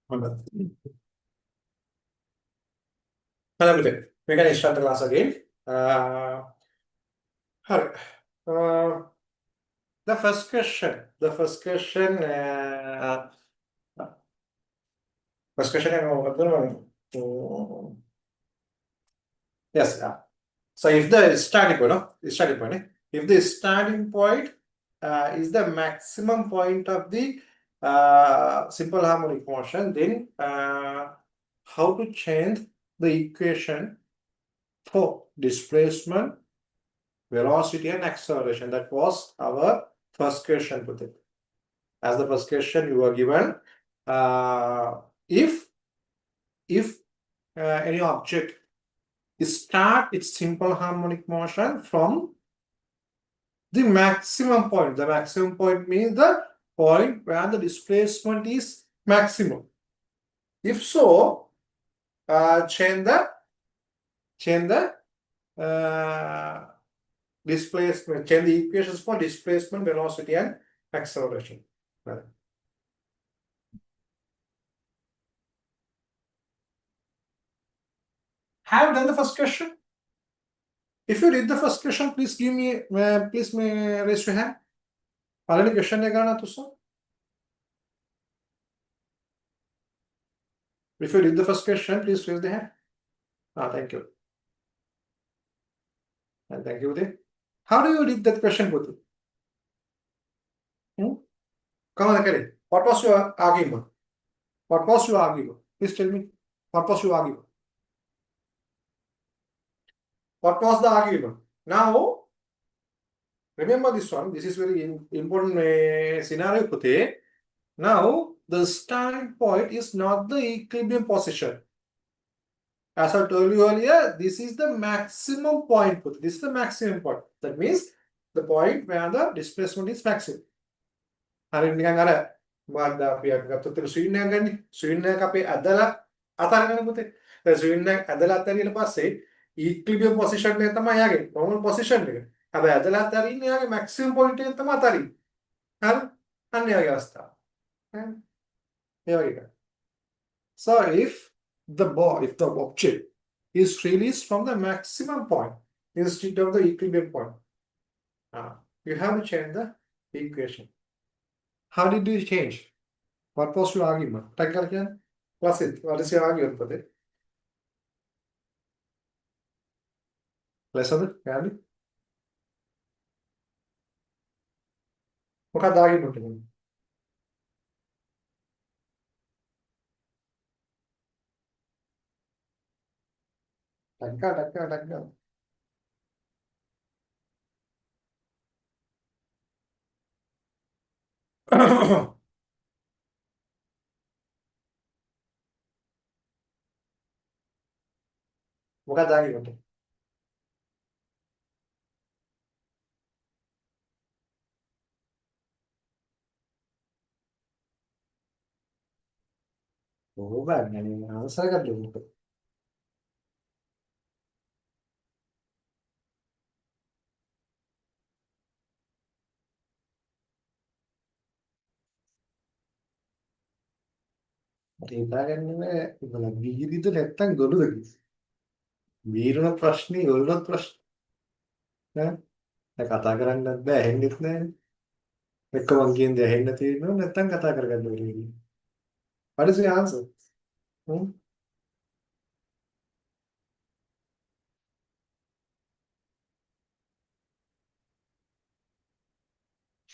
Hello, good day. We can start the class again. Hi. Uh, the first question. First question. Yes. So if the starting point, no? The starting point. If the starting point is the maximum point of the simple harmonic motion, then how to change the equation for displacement, velocity and acceleration? That was our first question, Putin. As the first question you were given, if any object start its simple harmonic motion from the maximum point. The maximum point means the point where the displacement is maximum. If so, change the displacement, change the equations for displacement, velocity, and acceleration. Right. Have you done the first question? If you did the first question, please give me, please raise your hand. Already question gana tusso. If you did the first question, please raise the hand. Thank you. And thank you, Uday. How do you read that question, Putu? Come on, Akari. What was your argument? What was your argument? Please tell me. What was your argument? What was the argument? Now, remember this one. This is very important scenario, Putu. Now, the starting point is not the equilibrium position. As I told you earlier, this is the maximum point. Putu. This is the maximum point. That means the point where the displacement is maximum. හරි නිකන් අර මොකක්ද අපි ගත්තොත් ස්වින් එකක් ගන්න. ස්වින් එක අපේ ඇදලා අතහරින්න පුතේ. දැන් ස්වින් එක ඇදලා අතහැරියට පස්සේ ඉක්විලිබියම් පොසිෂන් එක තමයි යාගේ normal position එක. හැබැයි ඇදලා අතහරින්නේ යාගේ maximum point එක තමයි අතහරින්නේ. හරි? අන්න ඒ වගේ අවස්ථාවක්. හරි? ඒ වගේ එකක්. So if the object is released from the maximum point instead of the equilibrium point, you have to change the equation. How did you change? What was your argument? Technical, what's it? What is your argument for that? Lesson, family? What are the argument? Technical. What are the argument? Oh, bad. Answer I got you. හිතාගන්නේ ඉතල වීදිද නැත්තම් ගොළුද වීරුණ ප්‍රශ්නේ ගොළුණ ප්‍රශ්න ඈ දැන් කතා කරන්නත් බෑ ඇහෙන්නෙත් නෑනේ එක්ක මං කියන්නේ ඇහෙන්න තියෙනවා නැත්තම් කතා කරගන්න ඕනේ What is the answer?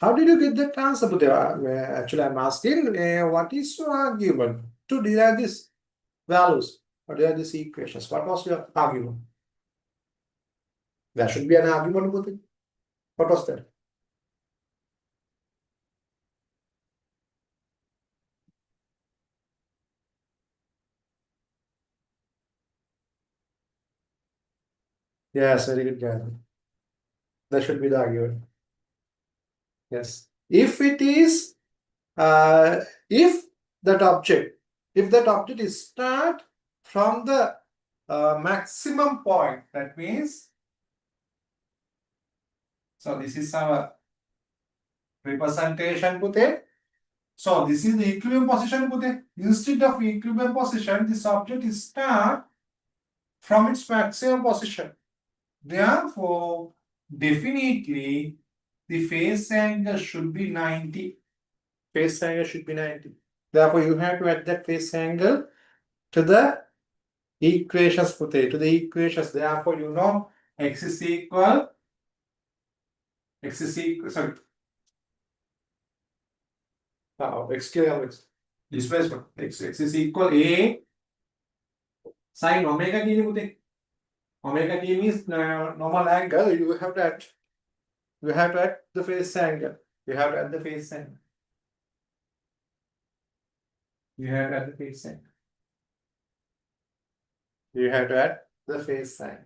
How did you get that answer, Putera? Actually, I'm asking what is your argument to derive these values or derive these equations? What was your argument? There should be an argument, Putera. What was that? Yes, very good, Gary. That should be the argument. Yes. If it is, if that object is start from the maximum point, that means, so this is our representation, Pute. So this is the equilibrium position. Instead of equilibrium position, this object is start from its maximum position. Therefore, definitely the phase angle should be 90. Phase angle should be 90. Therefore, you have to add that phase angle to the equations. To the equations. Therefore, you know x is equal. Sorry. X displacement. X is equal A sin omega t. Omega t means normal angle. You have to add the phase angle. You have to add the phase angle. You have to add the phase angle. You have to add the phase angle.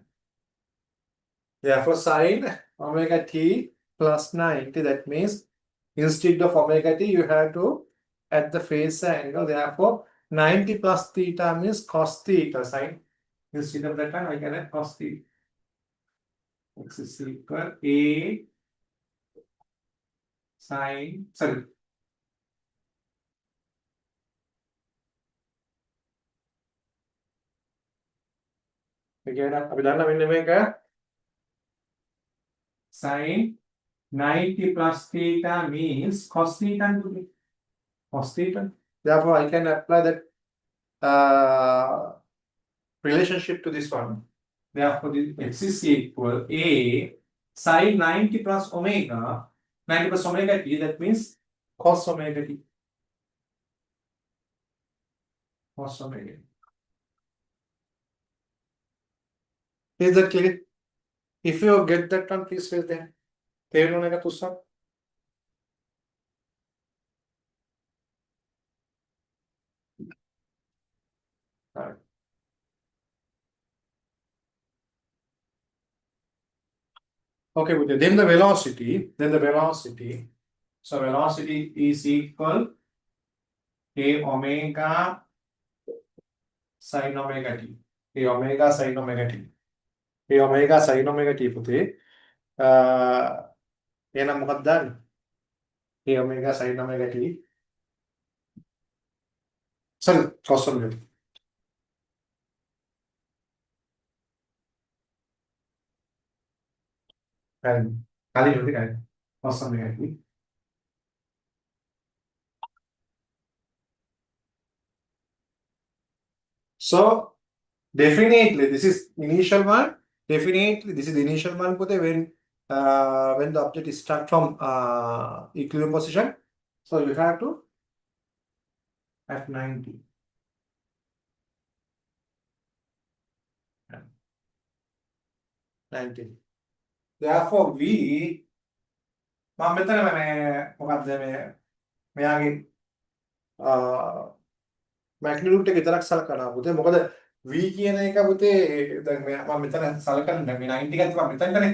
Therefore, sin omega t plus 90. That means instead of omega t, you have to add the phase angle. Therefore, 90 plus theta means cos theta. Sin. Instead of that time, I can add cos theta. X is equal A sin. Sorry. Again, අපි දන්න මෙන්න මේක sin 90 plus theta means cos theta. Cos theta. Therefore, I can apply that relationship to this one. Therefore, the x is equal A sin 90 plus omega. 90 plus omega t, that means cos omega t. Cos omega t. Is that clear? If you get that one, please raise the hand. තේරුණා නේද පුස්සක්? Right. Okay, then the velocity. So velocity is equal A omega sin omega t. A omega sin omega t. A omega sin omega t පුතේ. එහෙනම් මොකක්ද දාන්නේ? A omega sin omega t. Sorry, cos omega t. කලින් උදේ cos omega t. So definitely this is initial one. Definitely this is the initial one when the object is start from equilibrium position. So you have to at 90. Therefore, V මම මෙතන මොකක්ද මෙයාගේ magnitude එක විතරක් සලකනවා පුතේ. මොකද V කියන එක පුතේ දැන් මම මෙතන සලකන්නේ මේ 90 ගත්තා මම මෙතනනේ.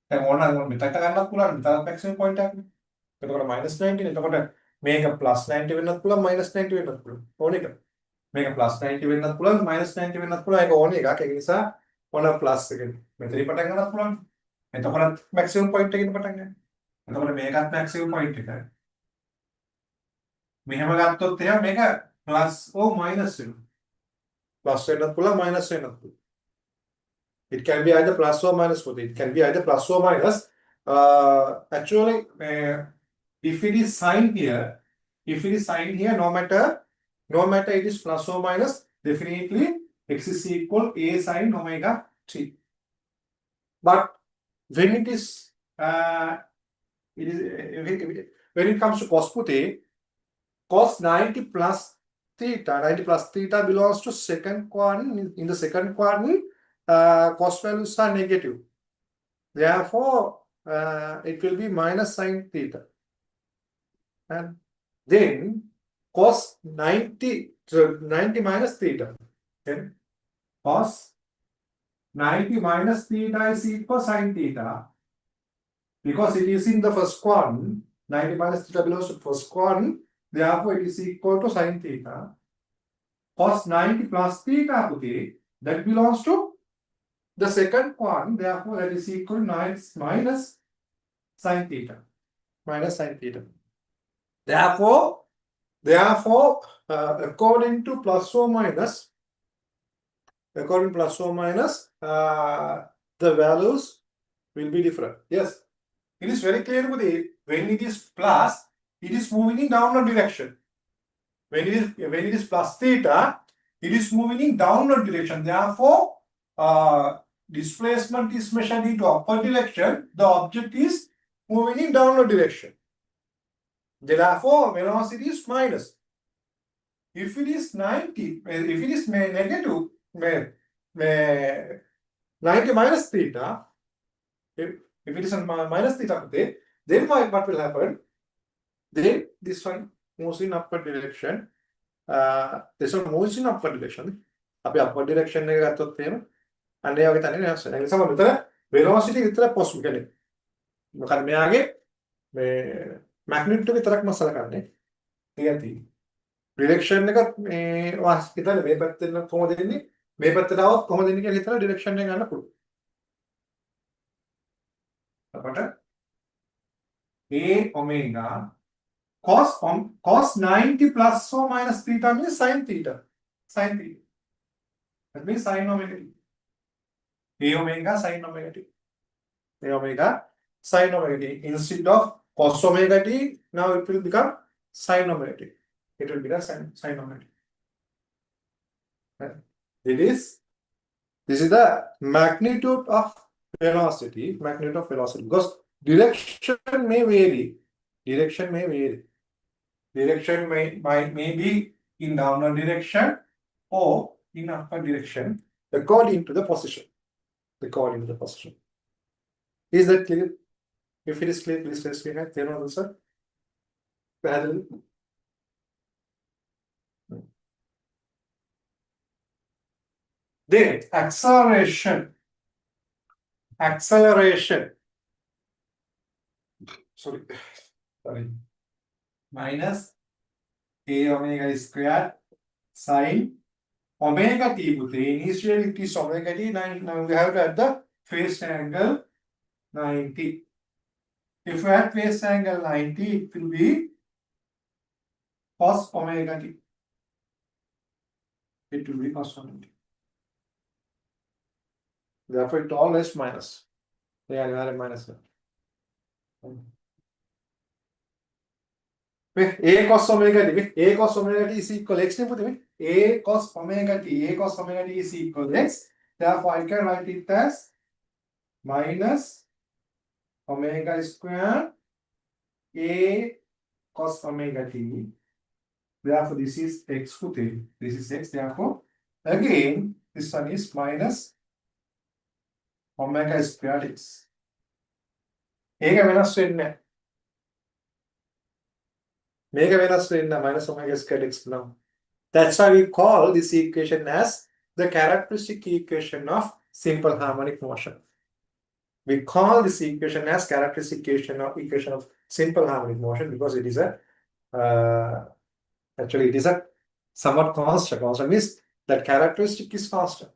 දැන් ඕන මෙතනට ගන්නත් පුළුවන්. මෙතන maximum point එකක් නේ. එතකොට -90. එතකොට මේක +90 වෙන්නත් පුළුවන් -90 වෙන්නත් පුළුවන්. ඕන එක. මේක +90 වෙන්නත් පුළුවන් -90 වෙන්නත් පුළුවන්. ඒක ඕන එකක්. ඒක නිසා ඕන ප්ලස් එකෙන් මෙතනින් පටන් ගන්නත් පුළුවන්. එතකොට maximum point එකකින් පටන් ගන්න. එතකොට මේකත් maximum point එකයි. මෙහෙම ගත්තොත් එහෙනම් මේක plus or minus වෙනවා. Plus වෙන්නත් පුළුවන් minus වෙන්නත් පුළුවන්. It can be either plus or minus. It can be either plus or minus. Actually, if it is sign here, no matter it is plus or minus, definitely x is equal A sin omega t. But when it is when it comes to cos putte, cos 90 plus theta belongs to second quadrant. In the second quadrant, cos values are negative. Therefore, it will be minus sin theta. And then cos 90 minus theta. Okay? Cos 90 minus theta is equal sin theta. Because it is in the first quadrant, 90 minus theta belongs to first quadrant. Therefore, it is equal to sin theta. Cos 90 plus theta, that belongs to the second quadrant. Therefore, that is equal to minus sin theta. Therefore, Therefore, according to plus or minus, the values will be different. Yes, it is very clear Budhi, when it is plus, it is moving in downward direction. When it is plus theta, it is moving in downward direction. Therefore, displacement is measured into upward direction. The object is moving in downward direction. Therefore, velocity is minus. If it is 90, if it is negative, 90 minus theta, if it is minus theta, then what will happen? Then this one moves in upward direction. This one moves in upward direction. අපි upward direction එක ගත්තොත් එහෙම අන්න ඒ වගේ තැනක වෙනස් වෙනවා. ඒ නිසා මෙතන velocity විතර possible කියන්නේ. මොකද මෙයාගේ මේ magnitude විතරක්ම සලකන්නේ. ඒකයි තියෙන්නේ. Direction එක මේ වාස් හිතන්න මේ පැත්තෙන් කොහොමද දෙන්නේ? මේ පැත්තට આવොත් කොහොමද දෙන්නේ කියලා හිතලා direction එක ගන්න පුළුවන්. අපට a omega cos 90 plus or minus theta means sin theta. Sin theta. That means sin omega t. A omega sin omega t. A omega sin omega t. Instead of cos omega t, now it will become sin omega t. It will become sin omega t. This is the magnitude of velocity. Because direction may vary. Direction may be in downward direction or in upward direction according to the position. Is that clear? If it is clear, please raise your hand. Sir. Then acceleration. Sorry. Minus a omega squared sin omega t. Initially it is omega t. Now we have to add the phase angle 90. If we add phase angle 90, it will be cos omega t. It will be cos omega t. Therefore, it always minus. Yeah, minus. A cos omega t is equal to x. A cos omega t is equal to x. Therefore, I can write it as minus omega square A cos omega t. Therefore, this is x. This is x. Therefore, again, this one is minus omega square x. Mega minus minus omega squared x now. That's why we call this equation as the characteristic equation of simple harmonic motion. We call this equation as characteristic equation of simple harmonic motion because it is a actually it is a somewhat constant. Constant means that characteristic is constant.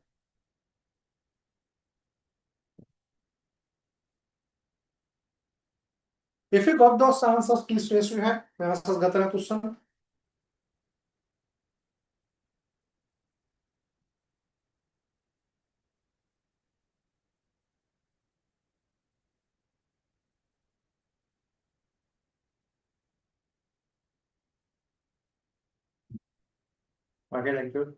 If you got those answers, please raise your hand. Answers got na tusan. Okay, thank you.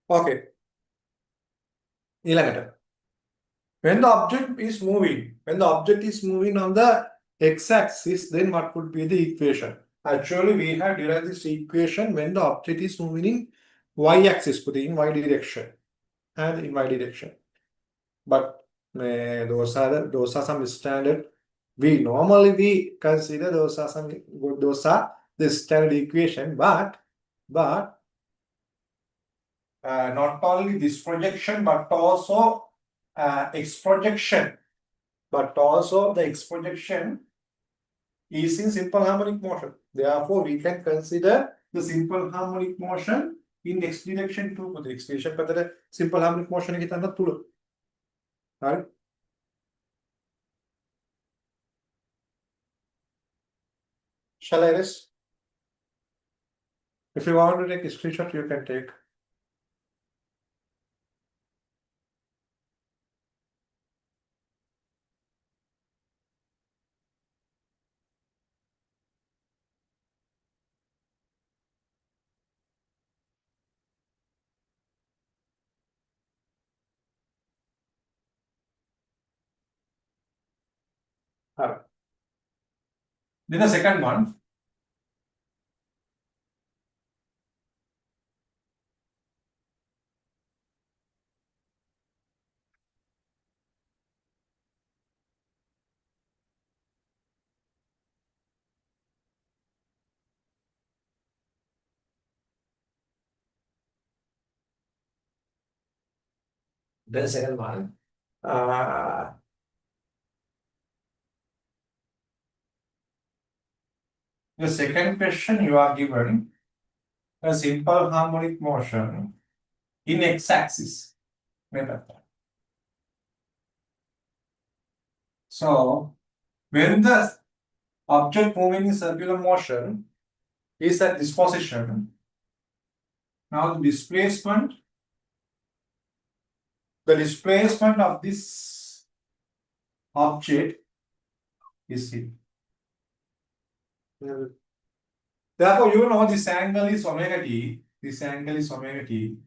Okay. When the object is moving on the x-axis, then what would be the equation? Actually, we have derived this equation when the object is moving in y-axis, putting in y direction and in y direction. But those are some standard. We normally consider those are the standard equation, but not only this projection, but also x projection, but also the x projection is in simple harmonic motion. Therefore, we can consider the simple harmonic motion in x direction too. The x direction, but the simple harmonic motion is not true. Right? Shall I rest? If you want to take a screenshot, you can take. Alright. Then the second one. The second one. The second question you are given a simple harmonic motion in x-axis. So when the object moving in circular motion is at this position, now the displacement of this object is here. Therefore, you know this angle is omega t. This angle is omega t.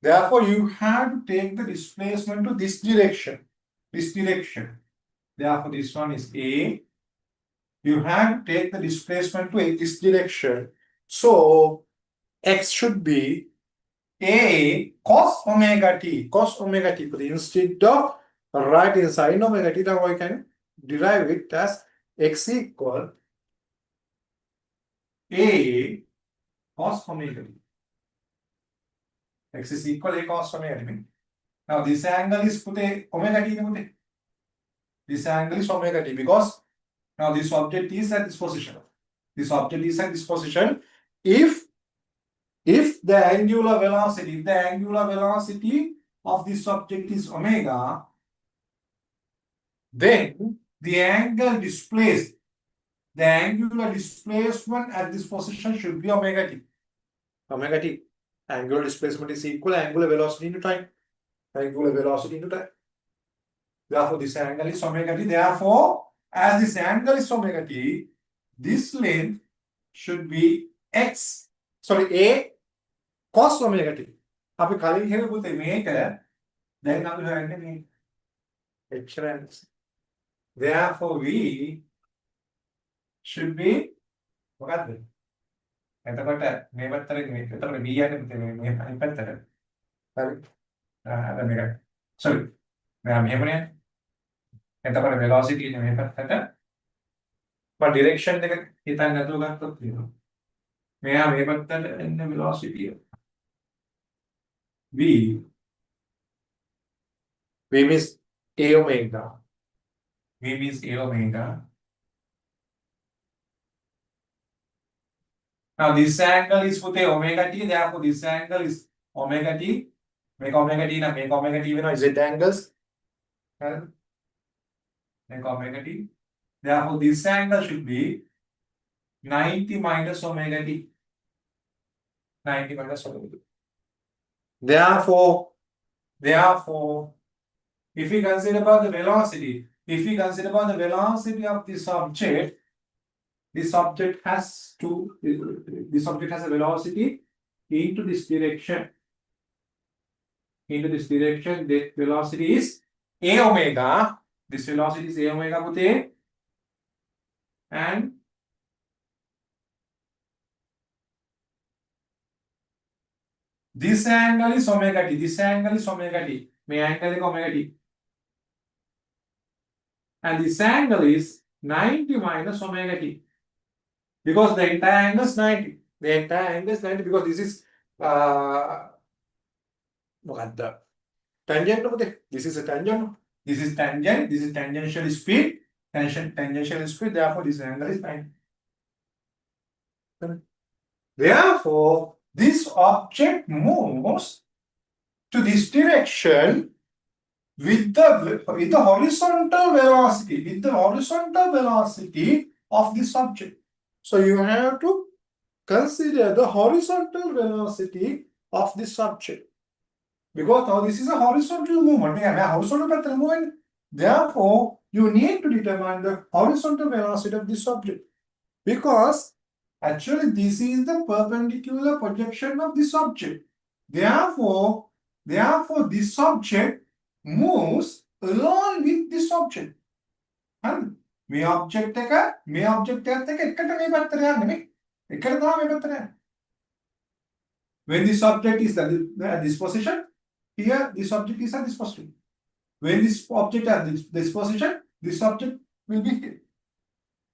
Therefore, you have to take the displacement to this direction. This direction. Therefore, this one is A. You have to take the displacement to this direction. So, x should be A cos omega t. Cos omega t. But instead of writing sin omega t, now I can derive it as x equal A cos omega t. X is equal A cos omega t. Now this angle is omega t. This angle is omega t because now this object is at this position. This object is at this position. If the angular velocity of this object is omega, then the angular displacement at this position should be omega t. Omega t. Angular displacement is equal angular velocity into time. Angular velocity into time. Therefore, this angle is omega t. Therefore, as this angle is omega t, this length should be x. Sorry, A cos omega t. අපි කලින් හේතු පුතේ මේක දැන් අපි හොයන්නේ මේ h. Therefore, we should be මොකද්ද? එතකොට මේ පැත්තට මේ එතකොට b යන්නේ මේ අනිත් පැත්තට. හරි. අර මේක. sorry. මෙයා මෙහෙමනේ. එතකොට velocity ඉන්නේ මේ පැත්තට. මම direction එක හිතන්න නැතුව ගත්තොත් තියෙනවා. මෙයා මේ පැත්තට එන්නේ velocity. V means A omega. V means A omega. Now this angle is with omega t. Therefore, this angle is omega t. Make omega t now. Make omega t. You know, z angles. Make omega t. Therefore, this angle should be 90 minus omega t. 90 minus omega t. Therefore, if we consider about the velocity, of this object has a velocity into this direction, the velocity is a omega. This velocity is a omega, Pute. And this angle is omega t. This angle is omega t. May angle is omega t. And this angle is 90 minus omega t. Because the entire angle is 90. The entire angle is 90 because this is what the tangent. This is a tangent. This is tangent. This is tangential speed. Tangential speed. Therefore, this angle is 90. Therefore, this object moves to this direction with the horizontal velocity. With the horizontal velocity of this object. So you have to consider the horizontal velocity of this object. Because now this is a horizontal movement. Horizontal movement. Therefore, you need to determine the horizontal velocity of this object. Because actually this is the perpendicular projection of this object. Therefore, this object moves along with this object. මේ object එකත් එක්ක එකට මේ පැත්තට යන්නේ නේ. එකට තමයි මේ පැත්තට යන්නේ. When this object is at this position, here this object is at this position. When this object at this position, this object will be here.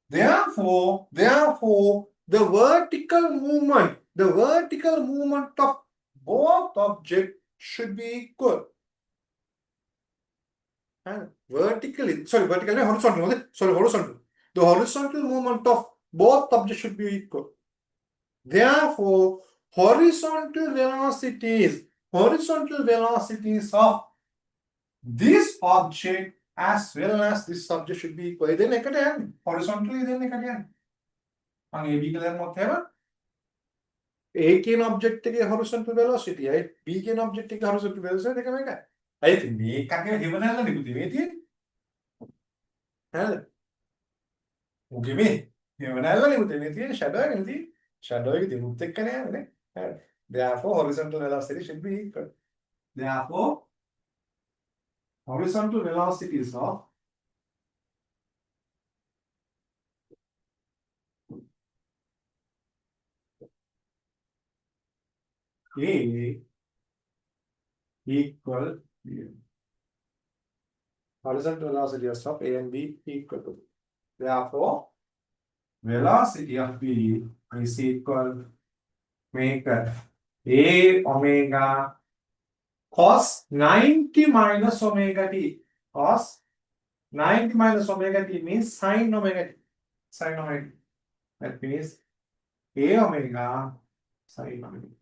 Therefore, the vertical movement of both objects should be equal. Horizontal. The horizontal movement of both objects should be equal. Therefore, horizontal velocities of this object as well as this object should be equal. Then horizontally then AB A කියන object එකේ horizontal velocity අය B කියන object එකේ horizontal velocity දෙකම එකයි. අය ඉතින් මේකගේ හිවණල්ලනේ පුතේ මේ තියෙන්නේ. හරිද? ඔගේ මේ හිවණල්ලනේ පුතේ මේ තියෙන්නේ shadow එකනේ තියෙන්නේ. shadow එකේ දෙමුත් එක්කනේ යන්නේ නේ. හරි. Therefore horizontal velocity should be equal. Therefore horizontal velocities of A equal B. Horizontal velocities of A and B equal to. Therefore, velocity of B is equal make A omega cos 90 minus omega t. Cos 90 minus omega t means sin omega t. Sin omega t. That means A omega sin omega t.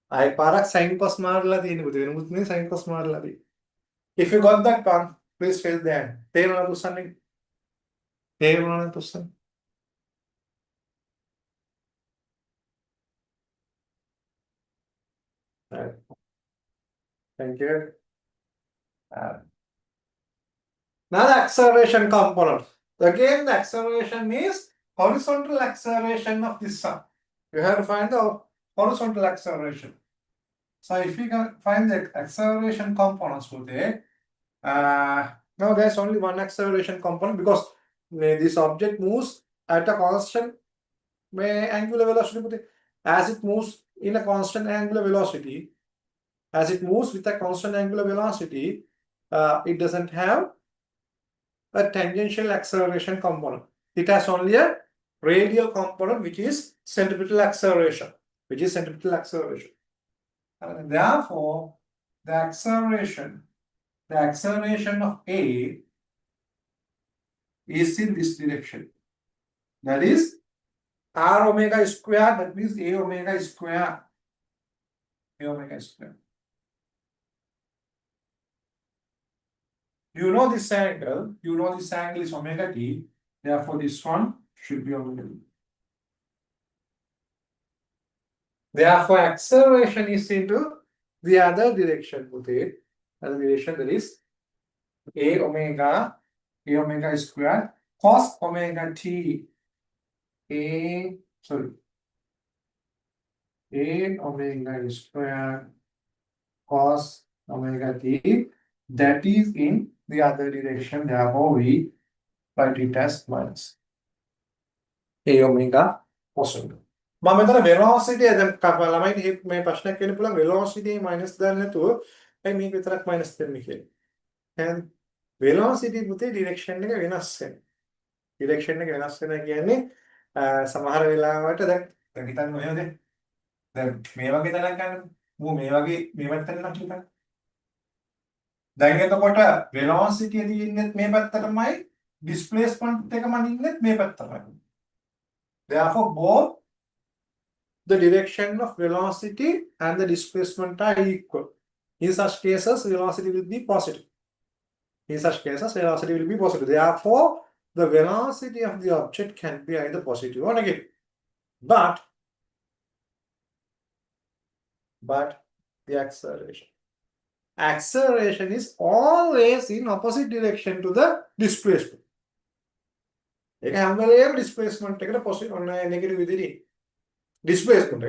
I parak sin cos marla තියෙන පුතේ වෙනමුත් නේ sin cos marla තියෙන්නේ. If you got that one, please fill the end. තේරුණාද උස්සන්නේ? තේරුණාද උස්සන්නේ? Right. Thank you. Now the acceleration component. Again, the acceleration is horizontal acceleration of this sum. You have to find the horizontal acceleration. So if we can find the acceleration components for there, now there's only one acceleration component because this object moves at a constant angular velocity. As it moves in a constant angular velocity, it doesn't have a tangential acceleration component. It has only a radial component, which is centripetal acceleration. And therefore, the acceleration of A is in this direction. That is R omega square. That means A omega square. You know this angle. Is omega t. Therefore, this one should be omega t. Therefore, acceleration is into the other direction. Other direction, that is A omega square cos omega t. A omega square cos omega t, that is in the other direction. Therefore, we write it as minus A omega cos omega. මම මෙතන velocity දැන් ළමයි මේ ප්‍රශ්නයක් වෙන්න පුළුවන් velocity minus දාන්න නැතුව ඇයි මේක විතරක් minus දෙන්නේ කියලා. එහෙනම් velocity පුතේ direction එක වෙනස් වෙනවා. direction එක වෙනස් වෙනවා කියන්නේ සමහර වෙලාවට දැන් හිතන්න ඔයද දැන් මේ වගේ තැනක් ගන්න. මම මේ වගේ මේ පැත්තට හිතන්න. දැන් එතකොට velocity එක තියෙන්නේ මේ පැත්තටමයි displacement එක මනින්නේ මේ පැත්තටමයි. Therefore both the direction of velocity and the displacement are equal. In such cases, velocity will be positive. In such cases, velocity will be positive. Therefore, the velocity of the object can be either positive or negative. But the acceleration is always in opposite direction to the displacement. ඒක හැම වෙලේම displacement එකට positive negative විදිහට displacement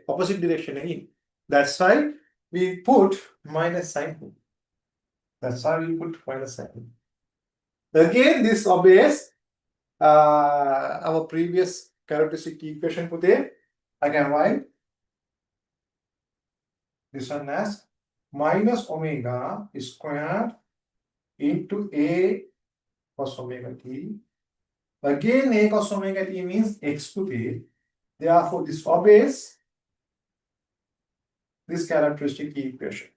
opposite direction in. That's why we put minus sign. That's why we put minus sign. Again, this obeys our previous characteristic equation put there. I can write this one as minus omega squared into A cos omega t. Again, A cos omega t means x to p. Therefore, this obeys this characteristic equation.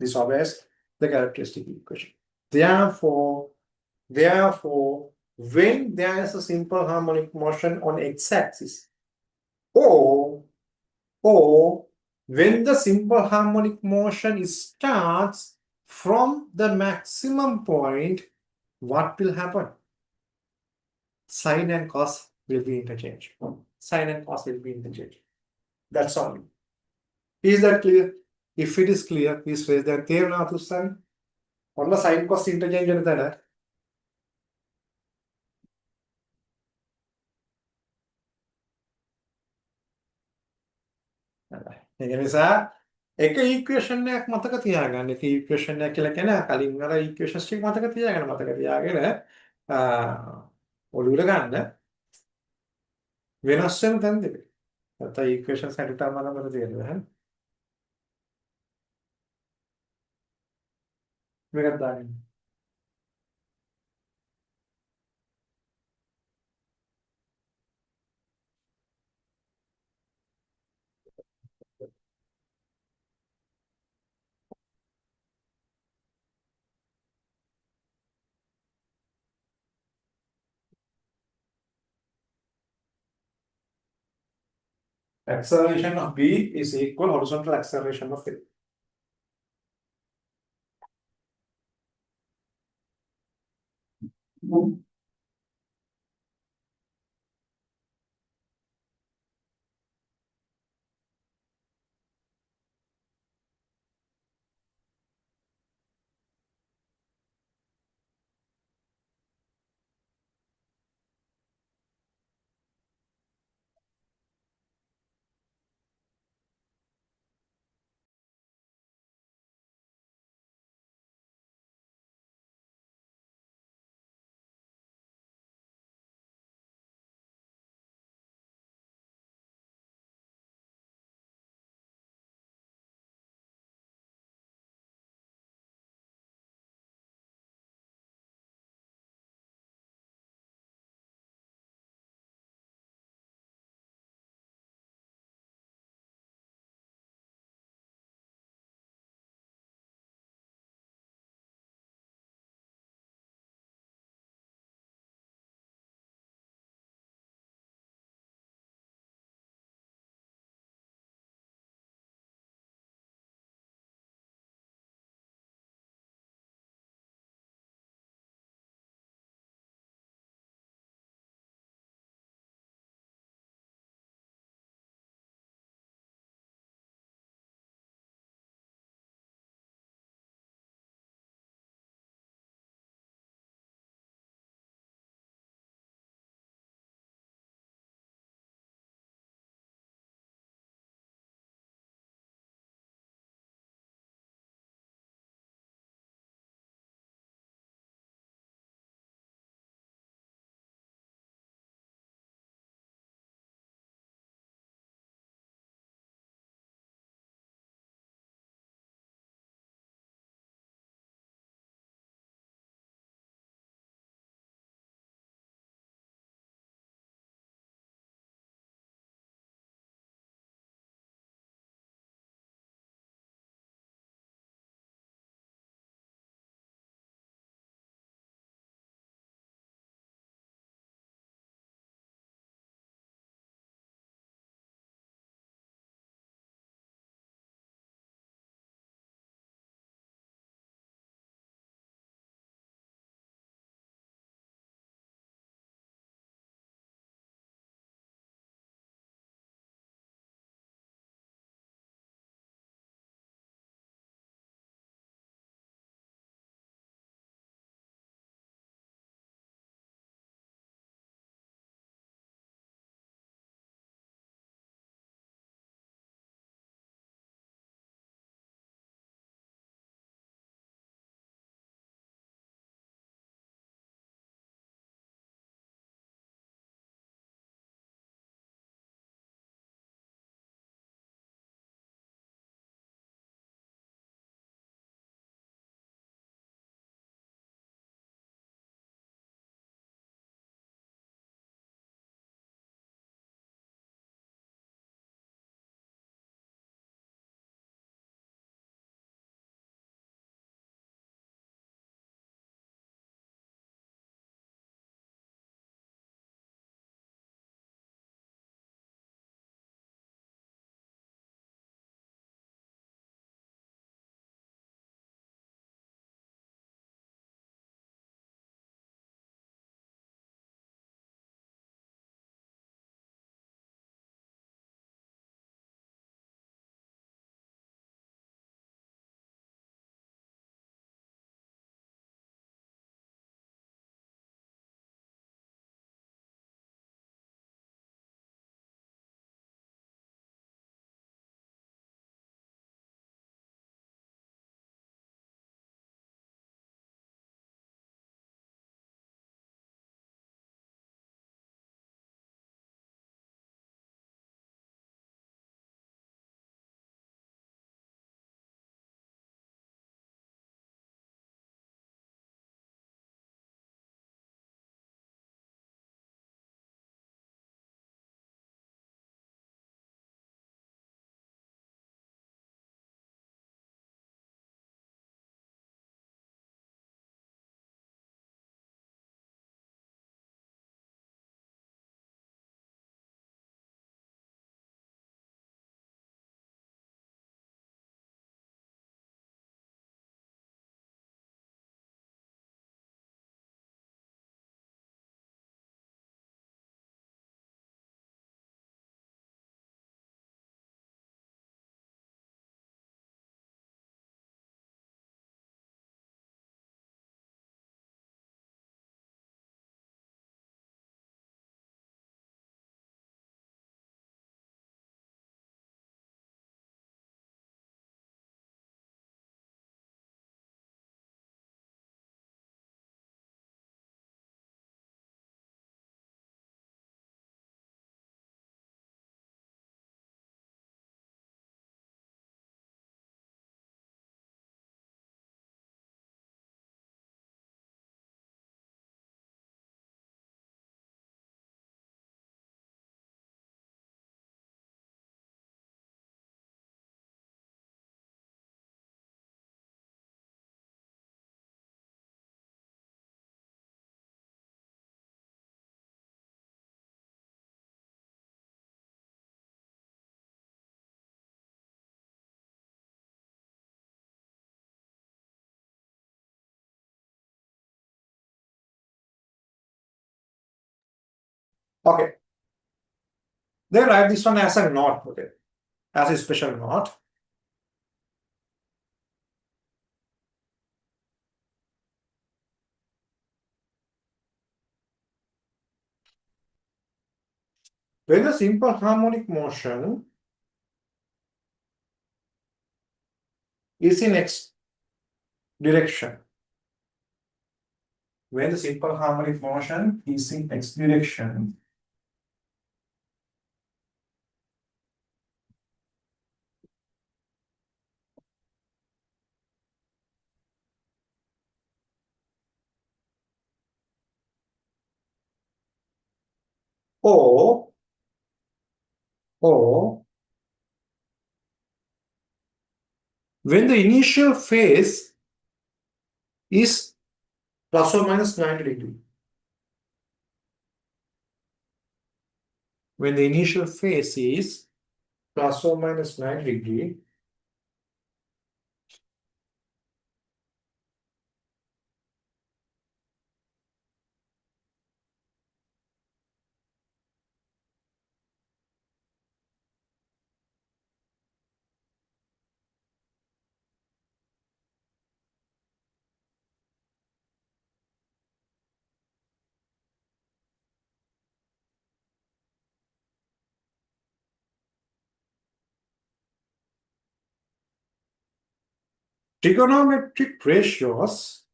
This obeys the characteristic equation. Therefore, when there is a simple harmonic motion on x-axis, or when the simple harmonic motion starts from the maximum point, what will happen? Sine and cos will be interchanged. Sine and cos will be interchanged. That's all. Is that clear? If it is clear, please raise that. තේරුණා තුස්සන්? ඔන්න sine cos interchange වෙන තැන. ඒක නිසා එක equation එකක් මතක තියාගන්න. එක equation එකක් කියලා කියන්නේ කලින් අර equations ටික මතක තියාගෙන ඔළුවට ගන්න වෙනස් වෙන තැන් දෙක. නැත්නම් equations හැටියට තමයි තියෙන්නේ. මේකත් දාන්න. Acceleration of B is equal horizontal acceleration of A. Okay. They write this one as a knot, okay, as a special knot. When the simple harmonic motion is in x direction, when the simple harmonic motion is in x direction, or when the initial phase is plus or minus 90 degree. When the initial phase is plus or minus 90 degree, trigonometric ratios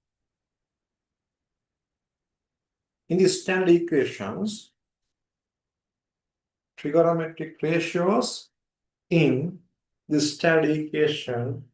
in the standard equations, trigonometric ratios in the standard equation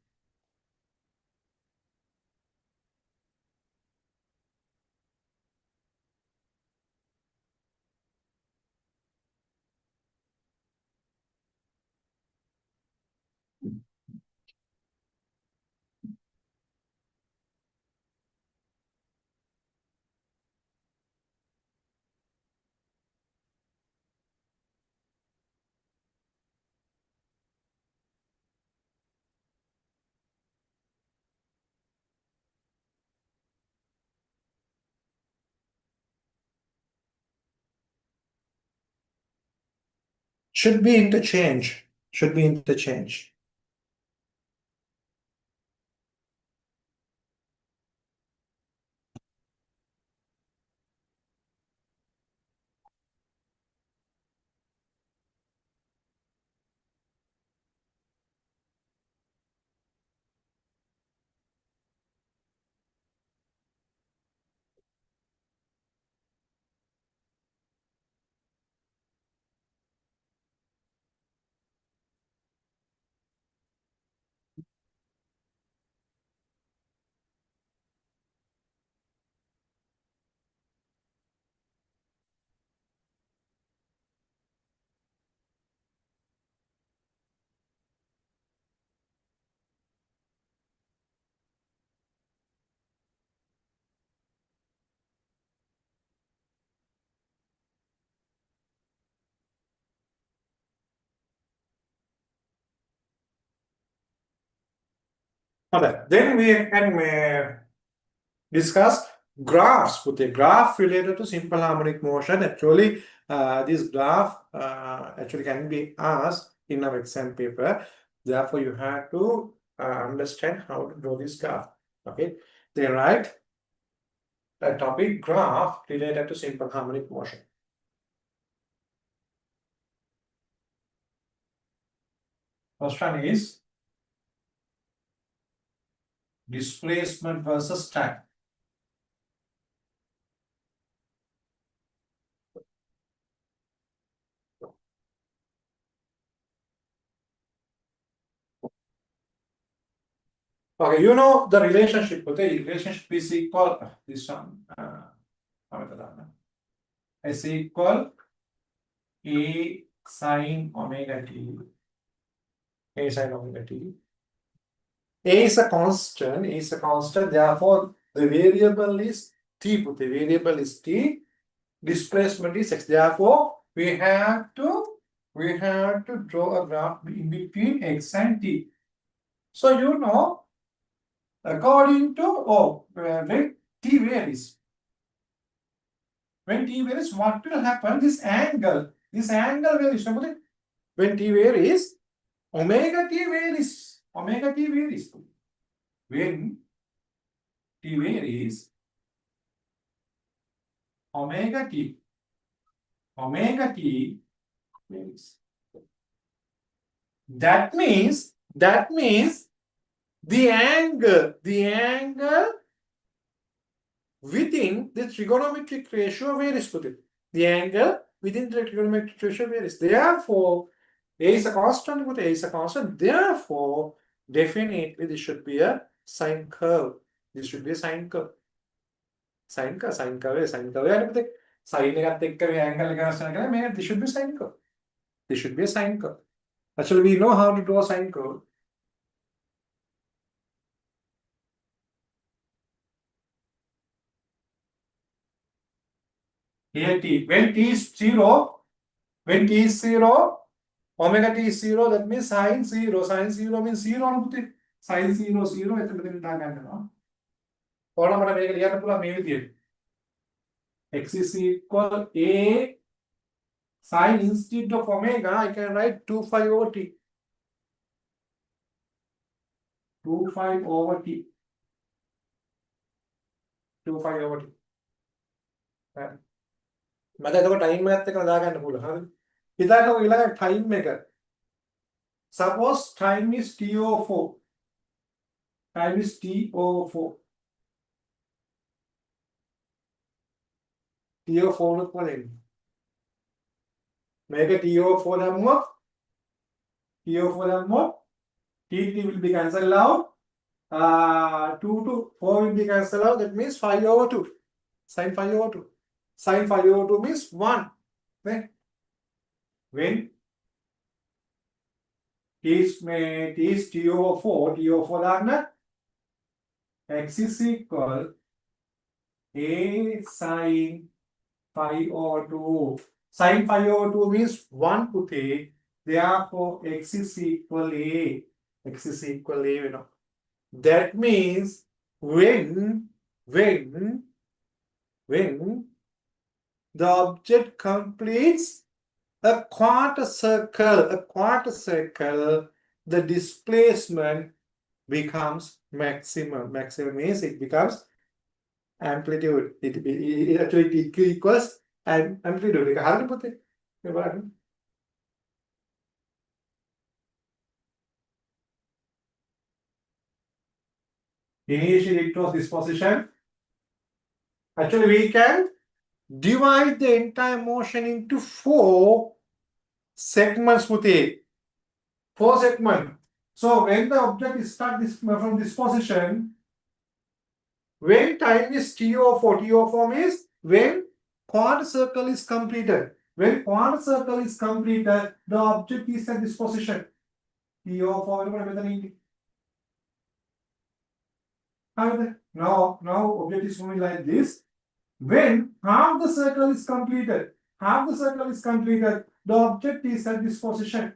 should be interchanged. Should be interchanged. Okay. Then we can discuss graphs. With a graph related to simple harmonic motion. Actually, this graph actually can be asked in our exam paper. Therefore, you have to understand how to draw this graph. Okay. They write a topic graph related to simple harmonic motion. First one is displacement versus time. Okay, you know the relationship. Okay, relationship is equal. This one is equal A sin omega t. A sin omega t. A is a constant. A is a constant. Therefore, the variable is t. The variable is t. Displacement is x. Therefore, we have to draw a graph in between x and t. So you know, according to when t varies. When t varies, what will happen? This angle varies. When t varies, omega t varies. Omega t varies. When t varies, omega t varies. That means the angle within the trigonometric ratio varies. The angle within the trigonometric ratio varies. Therefore, A is a constant. A is a constant. Therefore, definitely this should be a sine curve. This should be a sine curve. Sine curve. Sine angle. This should be sine curve. This should be a sine curve. Actually, we know how to draw a sine curve. Here t. When t is 0, omega t is 0, that means sine 0. Sine 0 means 0. Sine 0, 0. X is equal A sine instead of omega, I can write 2 pi over t. 2 pi over t. 2 pi over t. මට එතකොට time එකත් එක්ක දාගන්න පුළුවන්. හරිද? හිතන්නකො ඊළඟ time එක. Suppose time is t04. Time is t04. t04 නුත් මොකද? මේක t04 දැම්මොත් t will be cancelled out. 2 to 4 will be cancelled out. That means 5 over 2. Sine 5 over 2. Sine 5 over 2 means 1. Right? When t is t over 4 දාන්න x is equal a sine 5 over 2. Sine 5 over 2 means 1 පුතේ. Therefore, x is equal a. X is equal a, you know. That means when the object completes a quarter circle, the displacement becomes maximum. Maximum means it becomes amplitude. It actually equals amplitude. How do you put it? Initially it was this position. Actually, we can divide the entire motion into 4 segments. 4 segments. So when the object starts from this position, when time is t04 means when quarter circle is completed. When quarter circle is completed, the object is at this position. t04. Now object is moving like this. When half the circle is completed, the object is at this position.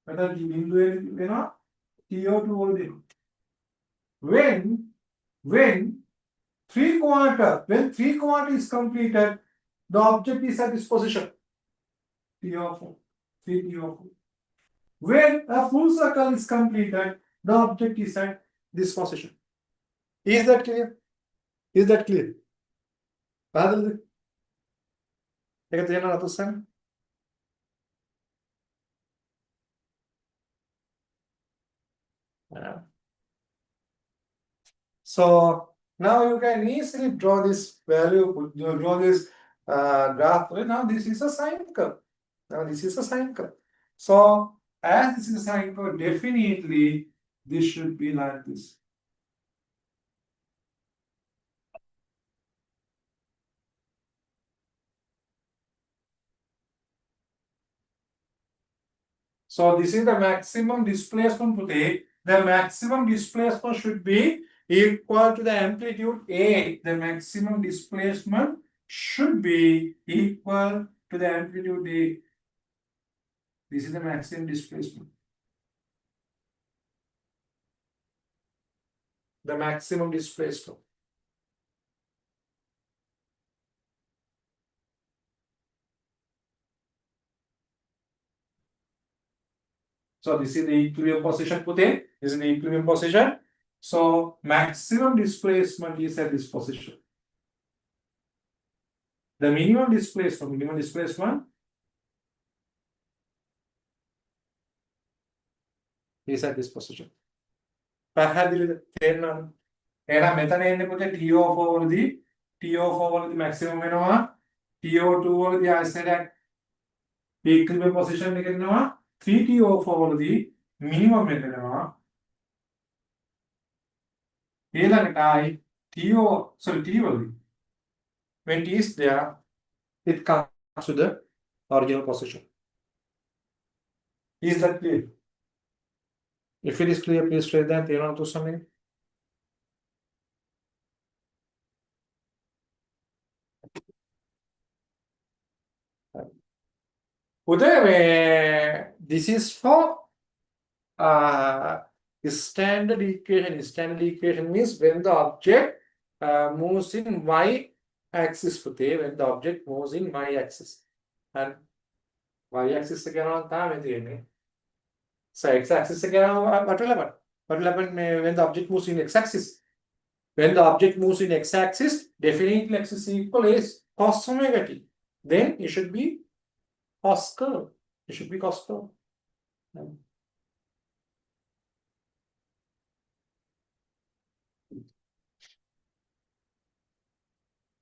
Whether TO2 when three quarter is completed, the object is at this position. TO4. When a full circle is completed, the object is at this position. Is that clear? Padre, ¿qué te llama la tusa? So now you can easily draw this value, draw this graph. Now this is a sine curve. So as this is a sine curve, definitely this should be like this. So this is the maximum displacement today. The maximum displacement should be equal to the amplitude A. The maximum displacement should be equal to the amplitude A. This is the maximum displacement. The maximum displacement. So this is the equilibrium position, Pute. This is the equilibrium position. So maximum displacement is at this position. The minimum displacement is at this position. පැහැදිලිද? තේරෙනවද? එහෙනම් මෙතන එන්නේ පුතේ TO4 වලදී TO4 වලදී maximum වෙනවා. TO2 වලදී ආයතනයක් equilibrium position එක එනවා. 3TO4 වලදී minimum වෙනවා. ඊළඟට ආයි T වලදී when T is there it comes to the original position. Is that clear? If it is clear, please raise that. You know to something. This is for standard equation. Standard equation means when the object moves in y-axis. When the object moves in y-axis. And y-axis again. So x-axis again, what will happen? What will happen when the object moves in x-axis? When the object moves in x-axis, definitely x is equal is cos omega t. Then it should be cos curve. It should be cos curve.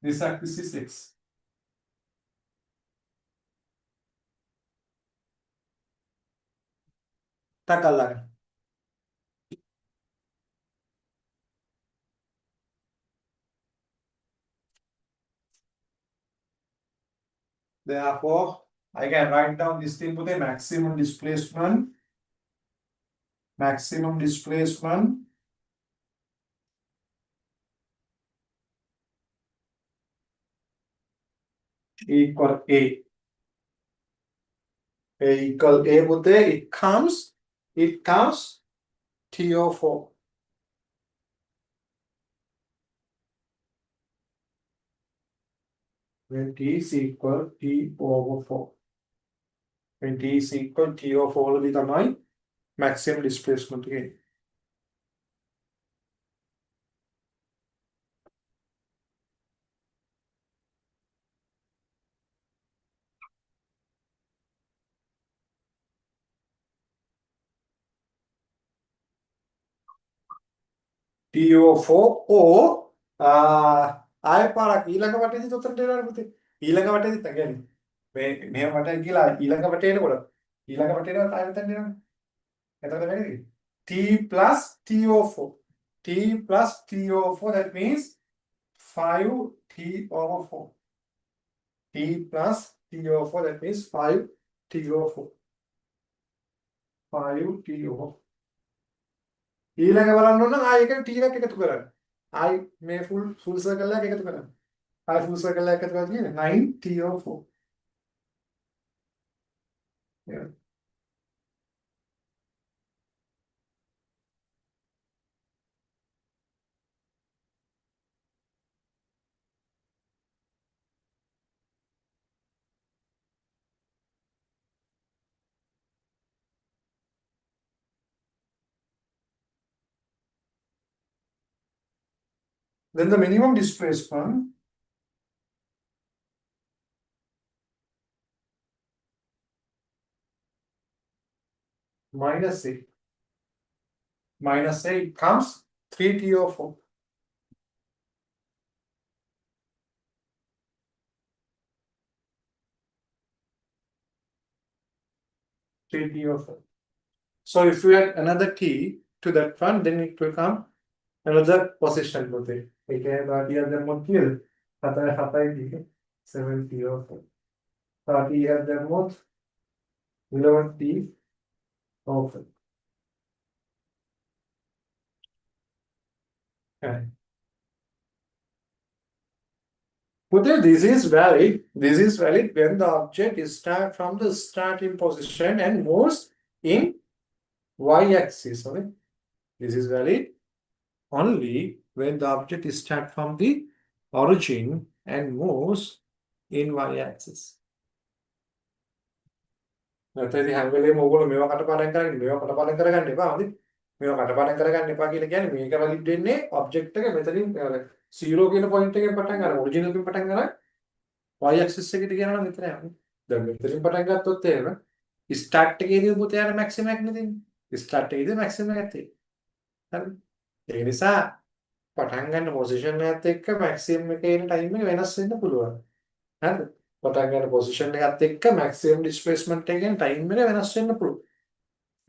This axis is x. Takallaga. Therefore, I can write down this thing with a maximum displacement. Maximum displacement equal A. A equal A with a, it comes TO4. When T is equal T over 4. When T is equal T over 4 will become my maximum displacement again. TO4 or ආය පාරක් ඊළඟ වටේදී උතරට එනවා පුතේ. ඊළඟ වටේදී තගන්නේ. මේ වටේ කියලා ඊළඟ වටේ එනකොට ඊළඟ වටේ එනවා තාම මෙතන එනවා. එතකොට වෙන්නේ T plus TO4. T plus TO4 that means 5T over 4. T plus TO4 that means 5T over 4. 5T over 4. ඊළඟ බලන්න ඕන නම් ආයෙ එක T එකක් එකතු කරන්න. ආයෙ මේ full circle එකක් එකතු කරන්න. ආයෙ full circle එකක් එකතු කරලා තියෙන්නේ 9T over 4. Yeah. Then the minimum displacement minus A. Minus A it comes 3T over 4. So if you add another T to that one, then it will come another position. Okay, here the mod here. 7T over 4. Here the mod 11T over 4. Okay. Pute, this is valid. This is valid when the object is start from the starting position and moves in y-axis. Okay, this is valid only when the object is start from the origin and moves in y-axis. නැත්නම් ඉතින් හැම වෙලේම ඕගොල්ලෝ මේවා කටපාඩම් කරගෙන මේවා කටපාඩම් කරගන්න එපා. හරි. මේවා කටපාඩම් කරගන්න එපා කියලා කියන්නේ මේක වැලිඩ් වෙන්නේ ඔබ්ජෙක්ට් එක මෙතනින් 0 කියන පොයින්ට් එකෙන් පටන් ගන්න ඔරිජිනල් එකෙන් පටන් ගන්න y axis එකට කියනවා නම් මෙතන යන්නේ. දැන් මෙතනින් පටන් ගත්තොත් එහෙම ස්ටාර්ට් එකේදී පුතේ යන මැක්සිමම් එක නෙදින්. ස්ටාර්ට් එකේදී මැක්සිමම් එකක් තියෙනවා. හරි. ඒ නිසා පටන් ගන්න පොසිෂන් එකත් එක්ක මැක්සිමම් එකේ එන ටයිම් එක වෙනස් වෙන්න පුළුවන්. හරිද? පටන් ගන්න පොසිෂන් එකත් එක්ක මැක්සිමම් ඩිස්ප්ලේස්මන්ට් එකෙන් ටයිම් එක වෙනස් වෙන්න පුළුවන්.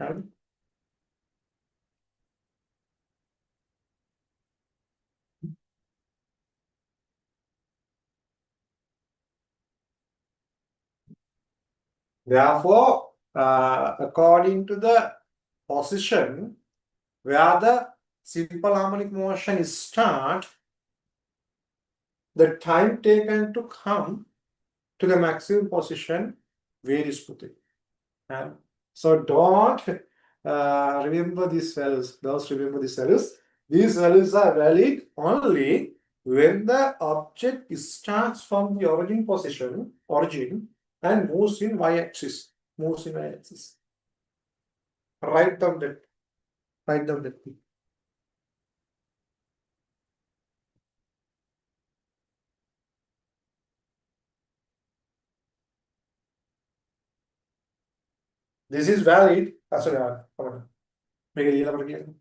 හරිද? Therefore, according to the position where the simple harmonic motion start, the time taken to come to the maximum position varies. And so don't remember these values. Those remember these values. These values are valid only when the object starts from the origin and moves in y-axis. Moves in y-axis. Write down that. Write down that. This is valid. Sorry, come on. Make it yellow again.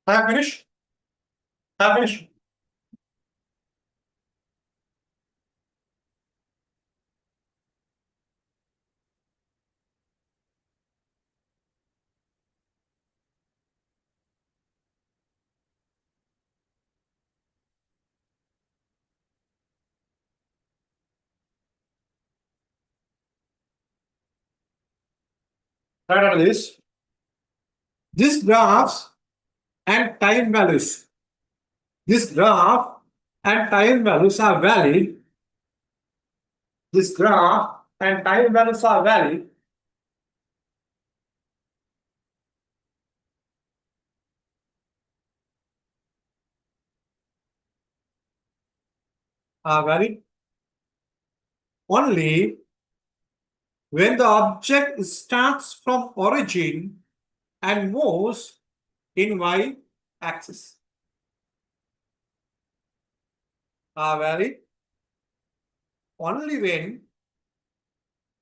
Have finished? Have finished? Write out this. This graphs and time values. This graph and time values are valid. This graph and time values are valid. Are valid only when the object starts from origin and moves in y-axis are valid only when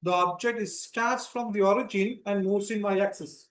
the object starts from the origin and moves in y-axis.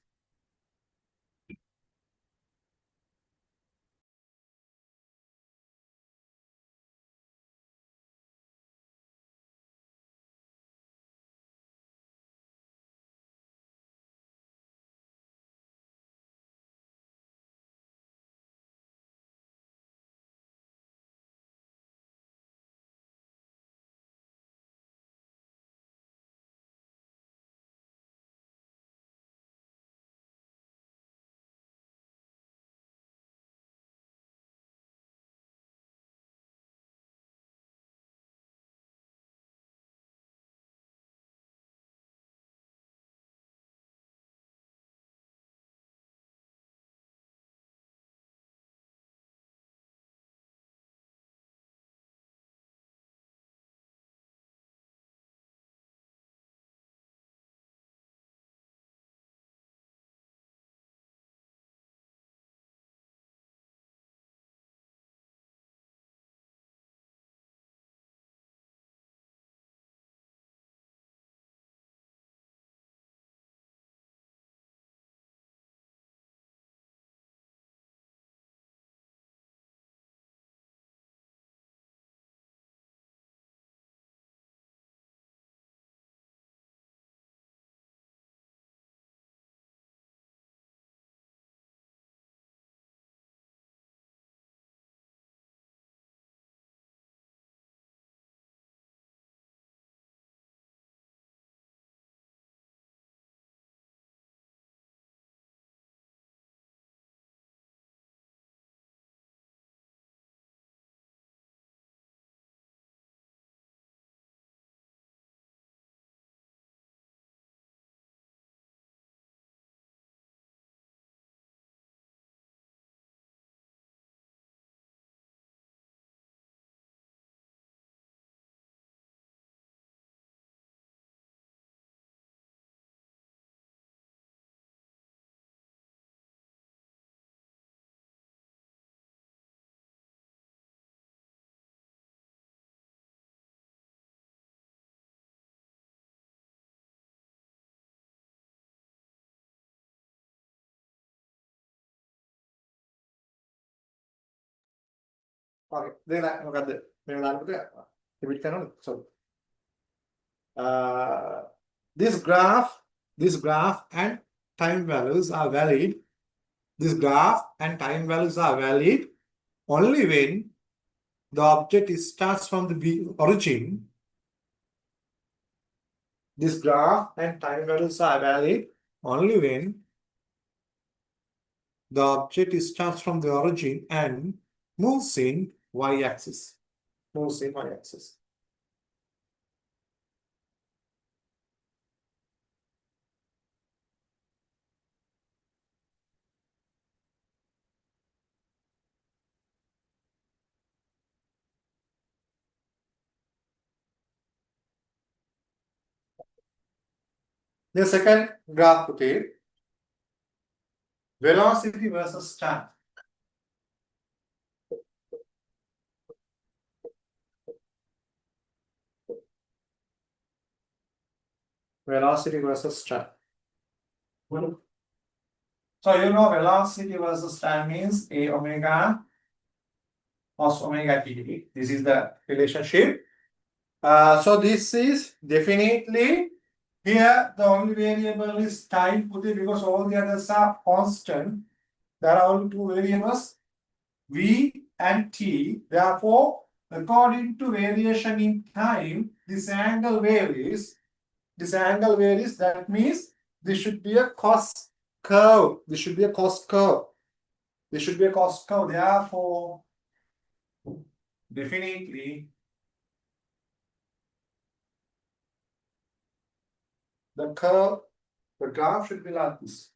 Okay, then look at so uh, this graph and time values are valid. This graph and time values are valid only when the object starts from the origin. This graph and time values are valid only when the object starts from the origin and moves in y-axis. Moves in y-axis. The second graph put velocity versus time. Velocity versus time. So you know velocity versus time means a omega cos omega t. This is the relationship. So this is definitely here the only variable is time because all the others are constant. There are only two variables v and t. Therefore, according to variation in time, this angle varies. This angle varies. That means this should be a cos curve. This should be a cos curve. This should be a cos curve. Therefore, definitely the curve, the graph should be like this.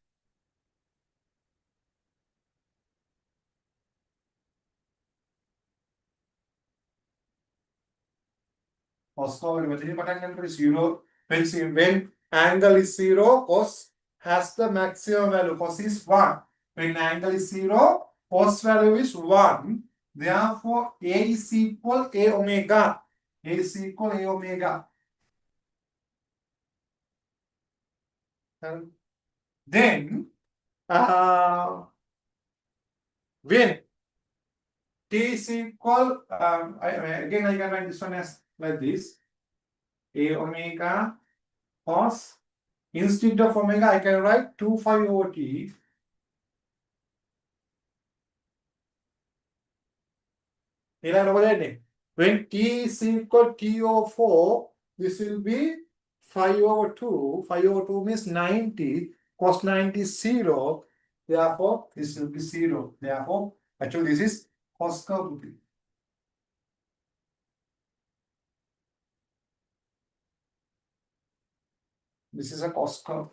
cos is 0. When angle is 0, cos has the maximum value. Cos is 1. When angle is 0, cos value is 1. Therefore, A is equal A omega. A is equal A omega. And then, when T is equal, again I can write this one as like this. A omega cos, instead of omega, I can write 2 pi over t. When t is equal t over 4, this will be 5 over 2. 5 over 2 means 90. Cos 90 is 0. Therefore, this will be 0. Therefore, actually, this is cos curve. This is a cos curve.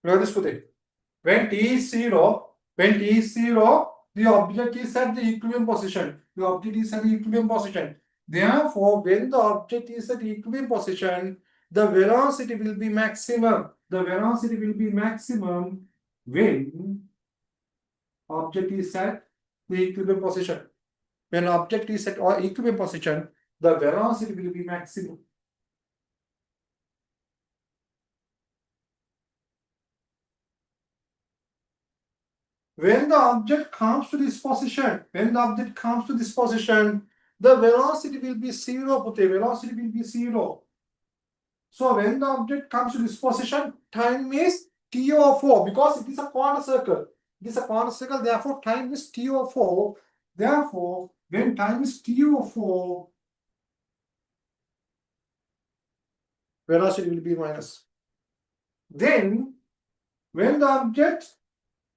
Notice today. When t is 0, the object is at the equilibrium position. The object is at the equilibrium position. Therefore, when the object is at equilibrium position, the velocity will be maximum. The velocity will be maximum when object is at the equilibrium position. When object is at equilibrium position, the velocity will be maximum. When the object comes to this position, the velocity will be 0, Pute. Velocity will be 0. So when the object comes to this position, time is t over 4 because it is a corner circle. It is a corner circle, therefore time is t over 4. Therefore, when time is t over 4, velocity will be minus. Then, when the object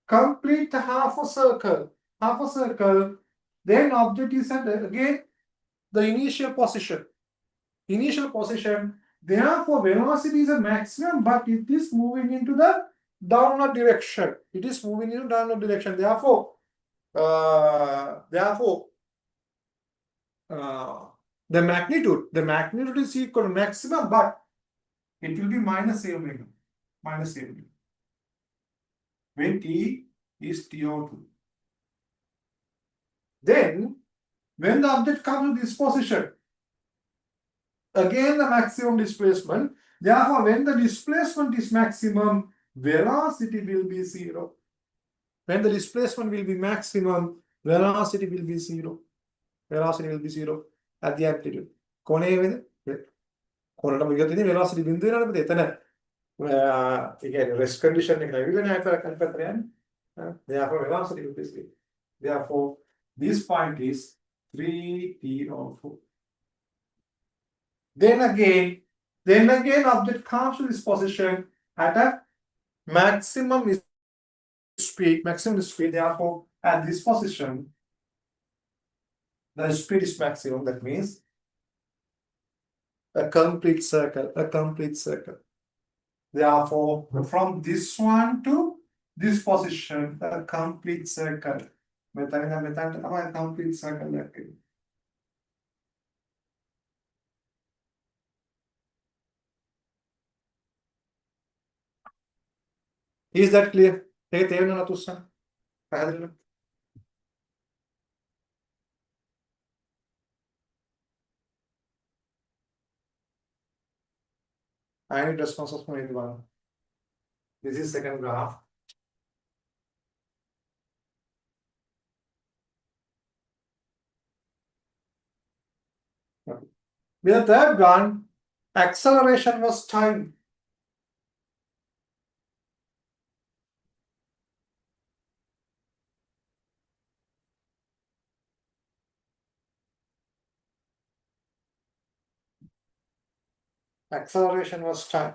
complete half a circle, then object is at again the initial position. Therefore, velocity is a maximum, but it is moving into the downward direction. Therefore, the magnitude is equal to maximum, but it will be minus a omega. When t is t over 2. Then, when the object comes to this position, again the maximum displacement. Therefore, when the displacement is maximum, velocity will be 0. When the displacement will be maximum, velocity will be 0. At the amplitude. Velocity again, rest condition. Therefore, velocity will be 0. Therefore, this point is 3t over 4. Then again, object comes to this position at a maximum speed. Therefore, at this position, the speed is maximum. That means a complete circle. Therefore, from this one to this position, a complete circle. A complete circle. Is that clear? I need responses from everyone. This is second graph. With the third one, acceleration was time. Acceleration was time.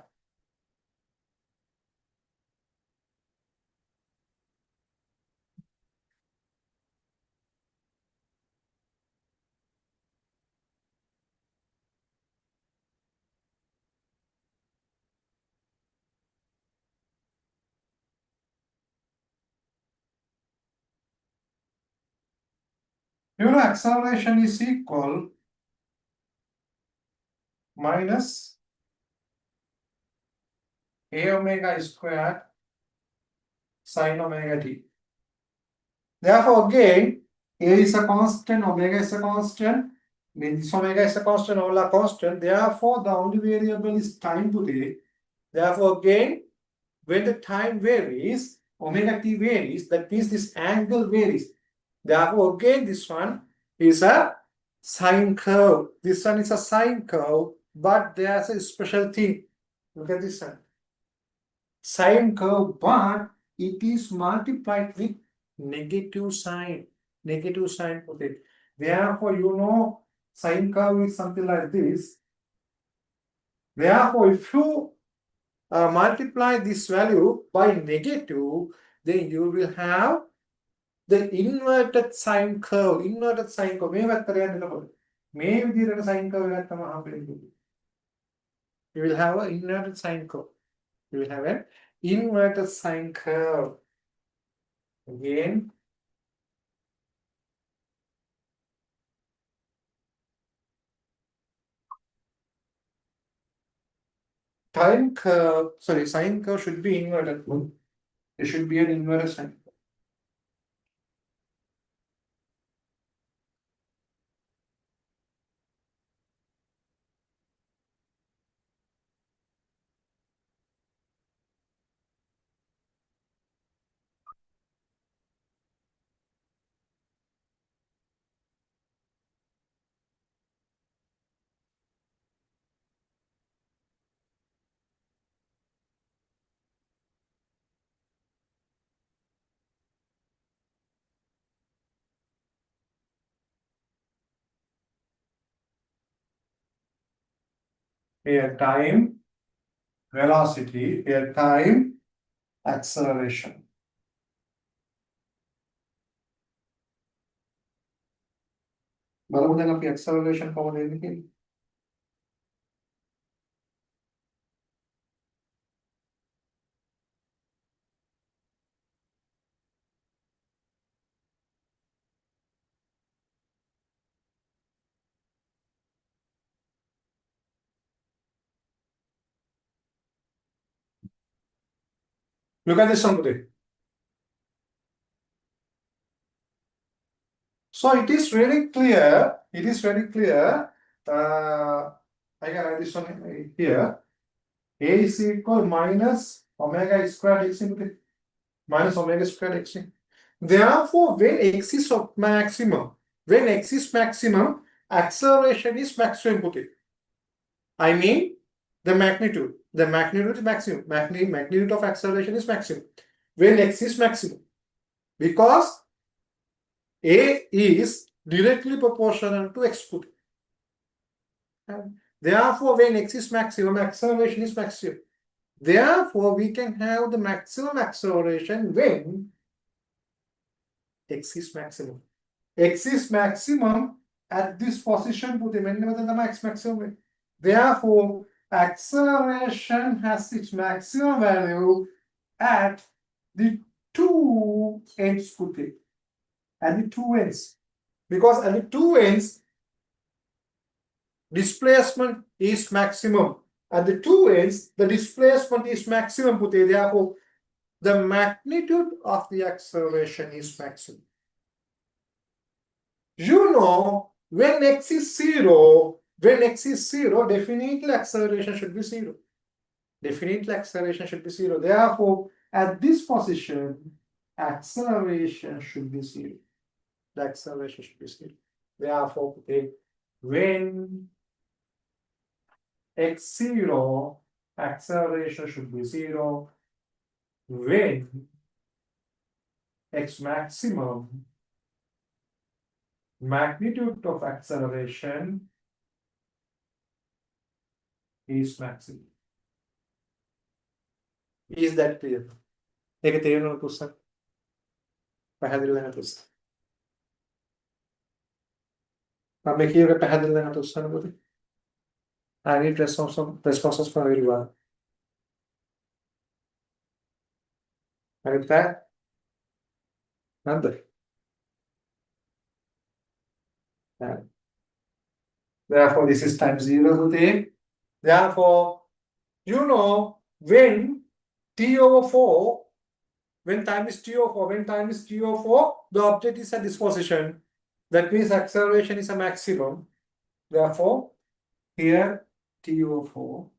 You know, acceleration is equal minus a omega squared sine omega t. Therefore, again, a is a constant, omega is a constant, means omega is a constant, all are constant. Therefore, the only variable is time today. Therefore, again, when the time varies, omega t varies, that means this angle varies. Therefore, again, this one is a sine curve. This one is a sine curve, but there's a special thing. Look at this one. Sine curve, but it is multiplied with negative sign. Negative sign put it. Therefore, you know, sine curve is something like this. Therefore, if you multiply this value by negative, then you will have the inverted sine curve. Inverted sine curve. මේ විදිහට sine curve එකක් තමයි හම්බෙන්නේ. You will have an inverted sine curve. You will have an inverted sine curve. Again, sine curve should be inverted. It should be an inverted sine curve. Here time velocity, here time acceleration. බලමු දැන් අපි acceleration කොහොමද එන්නේ කියලා. Look at this one. So it is very clear. It is very clear. I can write this one here. A is equal minus omega squared x into minus omega squared x. Therefore, when x is maximum, acceleration is maximum. I mean the magnitude. The magnitude is maximum. Magnitude of acceleration is maximum. When x is maximum. Because a is directly proportional to x put. And therefore, when x is maximum, acceleration is maximum. Therefore, we can have the maximum acceleration when x is maximum. X is maximum at this position. Put the max maximum. Therefore, acceleration has its maximum value at the two ends. Put it. At the two ends. Because at the two ends, displacement is maximum. At the two ends, the displacement is maximum. Therefore, the magnitude of the acceleration is maximum. You know, when x is zero, definitely acceleration should be zero. Definitely acceleration should be zero. Therefore, at this position, acceleration should be zero. The acceleration should be zero. Therefore, when x0, acceleration should be 0 when x maximum, magnitude of acceleration is maximum. Is that clear? ඒක තේරෙනවද පුස්තක? පැහැදිලි වෙනවද පුස්තක? මම මේ කියුවේ පැහැදිලි වෙනවද පුස්තක පොතේ? I need responses from everyone. හරිද? නැද්ද? හරි. Therefore, this is times 0 පුතේ. Therefore, you know when t over 4, when time is t over 4, when time is t over 4, the object is at this position. That means acceleration is a maximum. Therefore, here t over 4.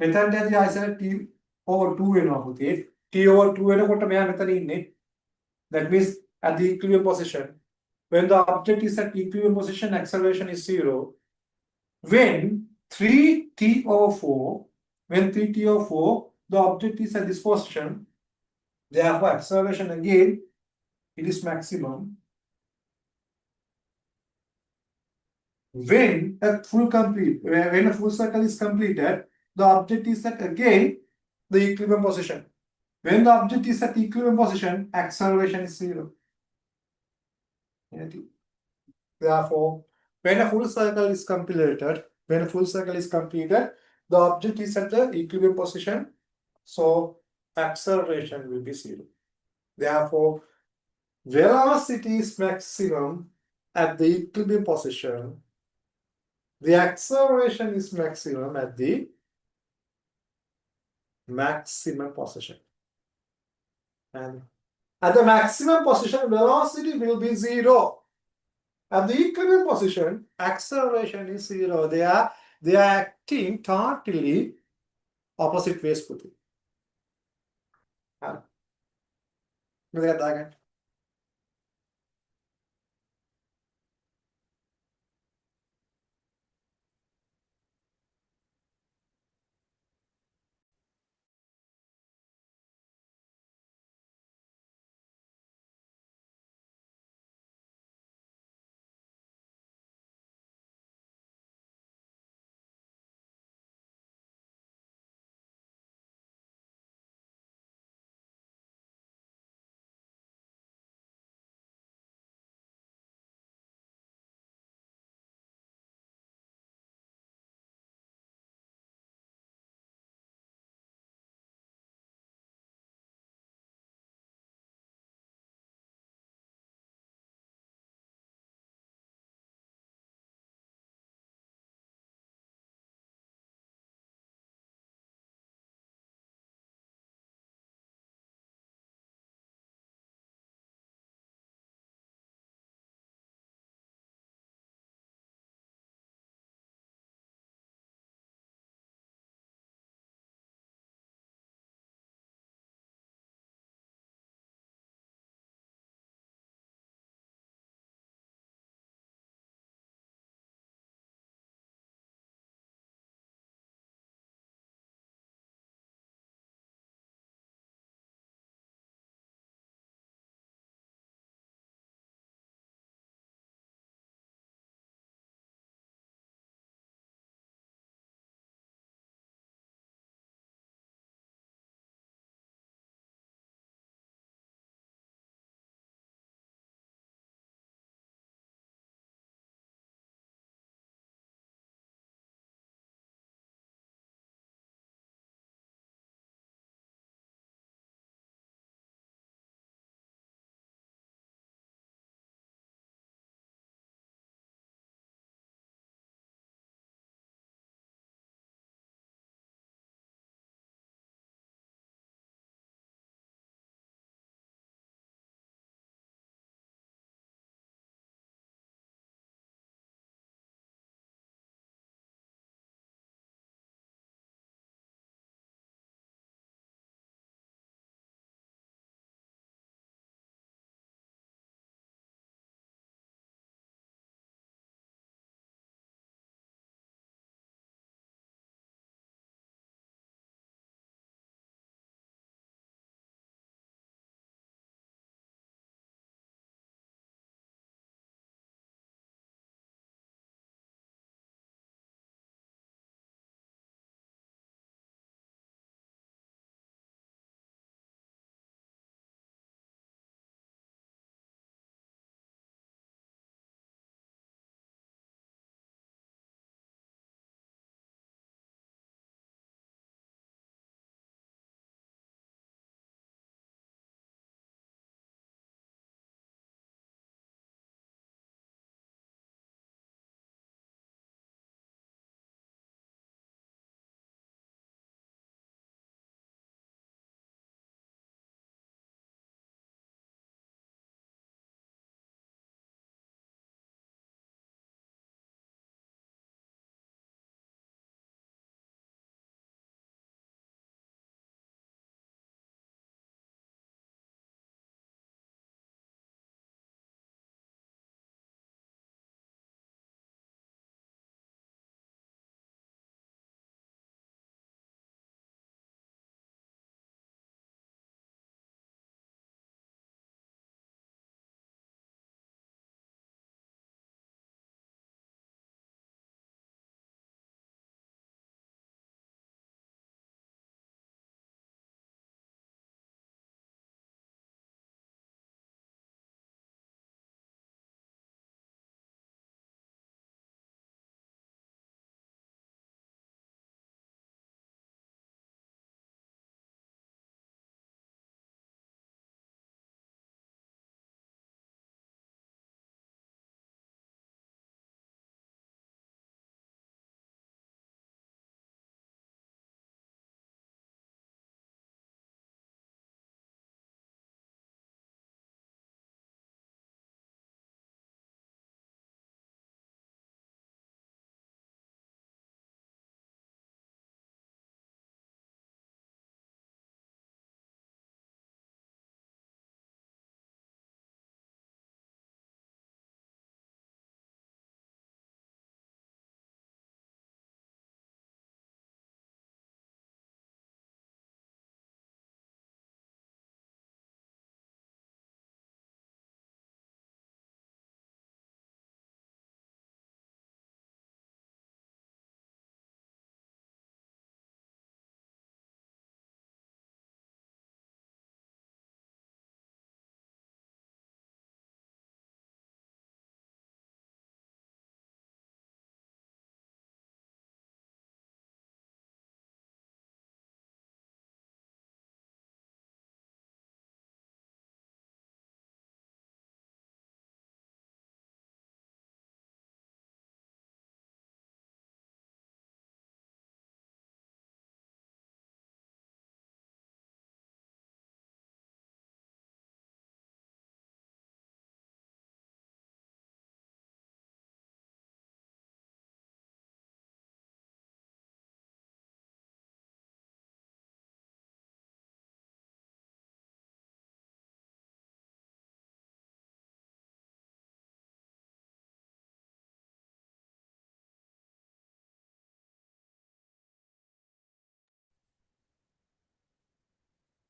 මෙතනදී I said t over 2 වෙනවා පුතේ. t over 2 වෙනකොට මෙයා මෙතන ඉන්නේ. That means at the equilibrium position. When the object is at equilibrium position, acceleration is 0. When 3t over 4, when 3t over 4, the object is at this position, therefore acceleration again, it is maximum. When a full circle is completed, the object is at again the equilibrium position. When the object is at equilibrium position, acceleration is 0. Therefore, when a full circle is completed, the object is at the equilibrium position, so acceleration will be 0. Therefore, velocity is maximum at the equilibrium position. The acceleration is maximum at the maximum position. And at the maximum position, velocity will be 0. At the equilibrium position, acceleration is 0. They are acting totally opposite ways. Look at that.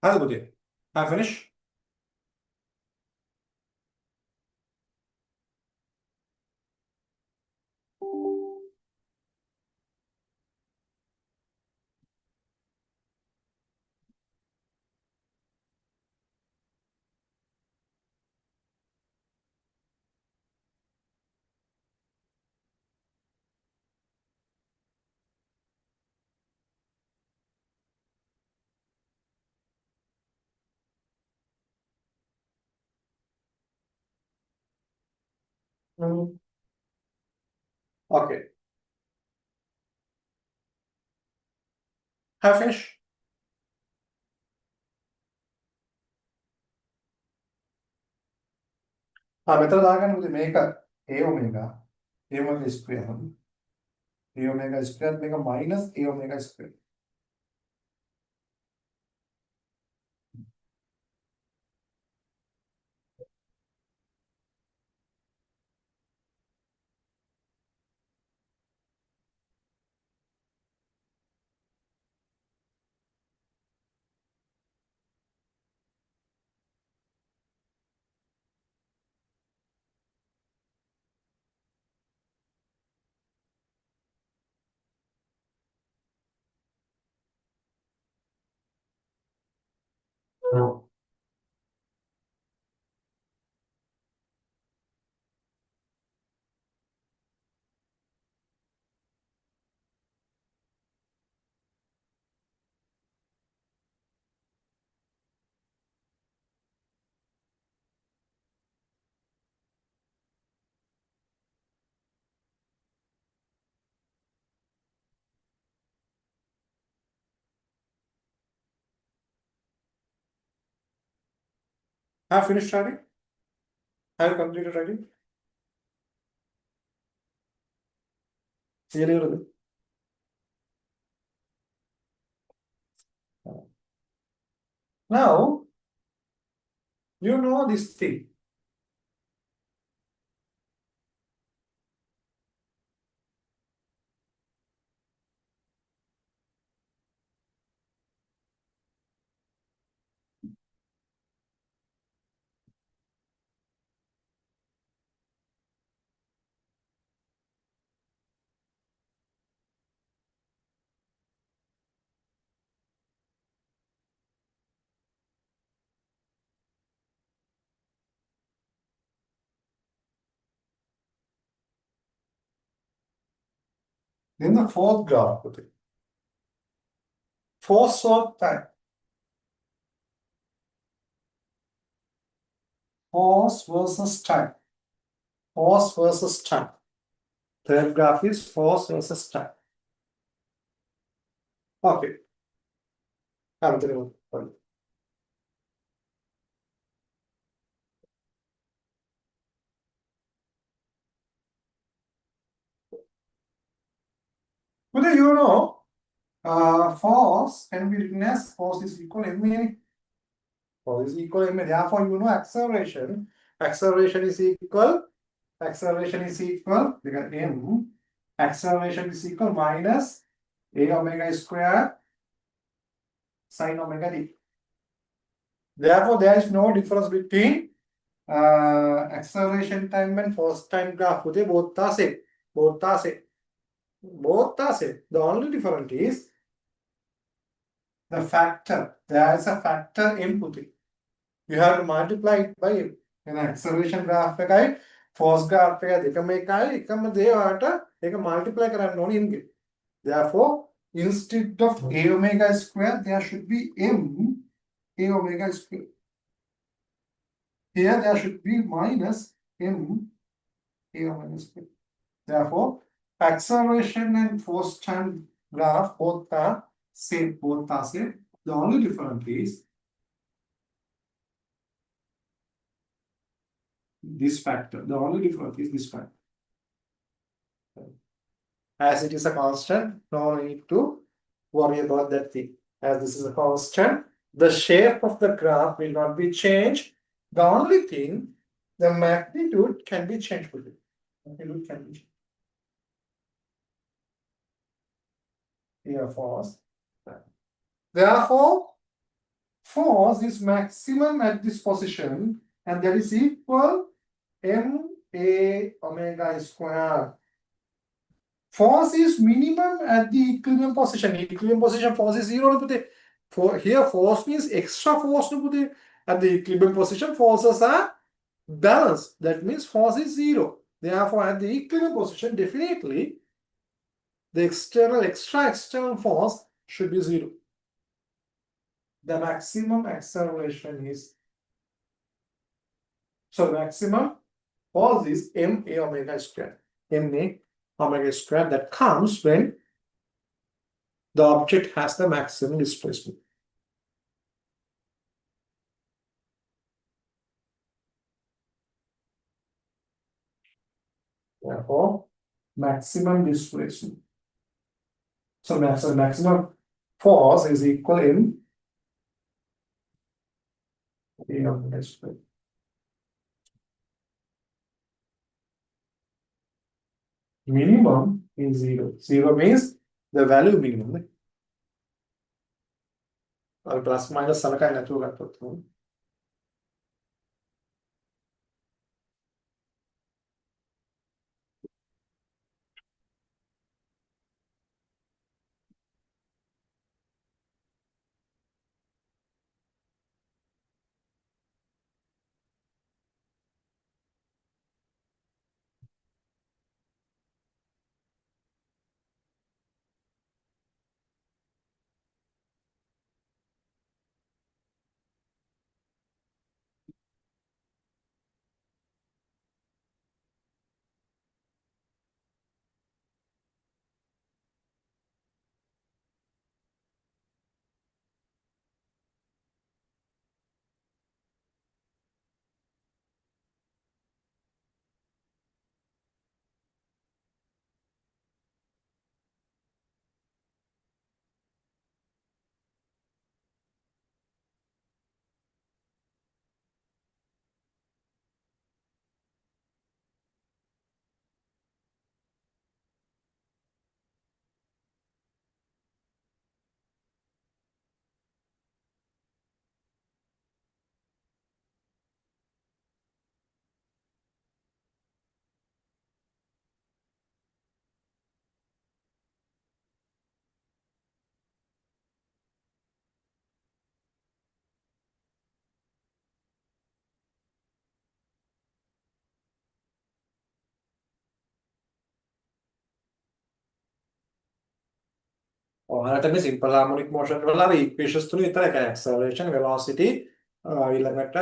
Have I finished? Okay. Have I finished? මෙතන දාගන්න පුතේ මේක a omega square හරි a omega square මේක minus a omega square. Have finished writing? Have completed writing? Now you know this thing. Then the fourth graph පුතේ. Force of time. Force versus time. Force versus time. Third graph is force versus time. Okay. But you know, force can be written as force is equal to ma. Force is equal to ma. Therefore, you know acceleration. Acceleration is equal. Acceleration is equal because m. Acceleration is equal minus a omega square sine omega t. Therefore, there is no difference between acceleration time and force time graph. Both are same. Both are same. Both are same. The only difference is the factor. There is a factor m පුතේ. You have to multiply it by m. And acceleration graph එකයි force graph එක දෙකම එකයි එකම දේ ඔයාලට ඒක multiply කරන්න ඕනේ m ගෙන්. Therefore, instead of a omega square, there should be m a omega square. Here there should be minus m a omega square. Therefore, acceleration and force time graph both are same. Both are same. The only difference is this factor. The only difference is this factor. As it is a constant, no need to worry about that thing. As this is a constant, the shape of the graph will not be changed. The only thing, the magnitude can be changed with it. Magnitude can be changed. Here force. Therefore, force is maximum at this position, and that is equal ma omega square. Force is minimum at the equilibrium position. Equilibrium position force is 0. For here, force means extra force. At the equilibrium position, forces are balanced. That means force is 0. Therefore, at the equilibrium position, definitely the extra external force should be 0. The maximum acceleration is, so maximum force is ma omega square. Ma omega square, that comes when the object has the maximum displacement. Therefore, maximum displacement. So maximum force is equal in A omega square. Minimum is 0. 0 means the value minimum. Plus minus සලකන්නේ නැතුව ගත්තොත්. ඔයාලට මේ simple harmonic motion වල අර equations තුන විතරයි. ඒ acceleration, velocity, ඊළඟට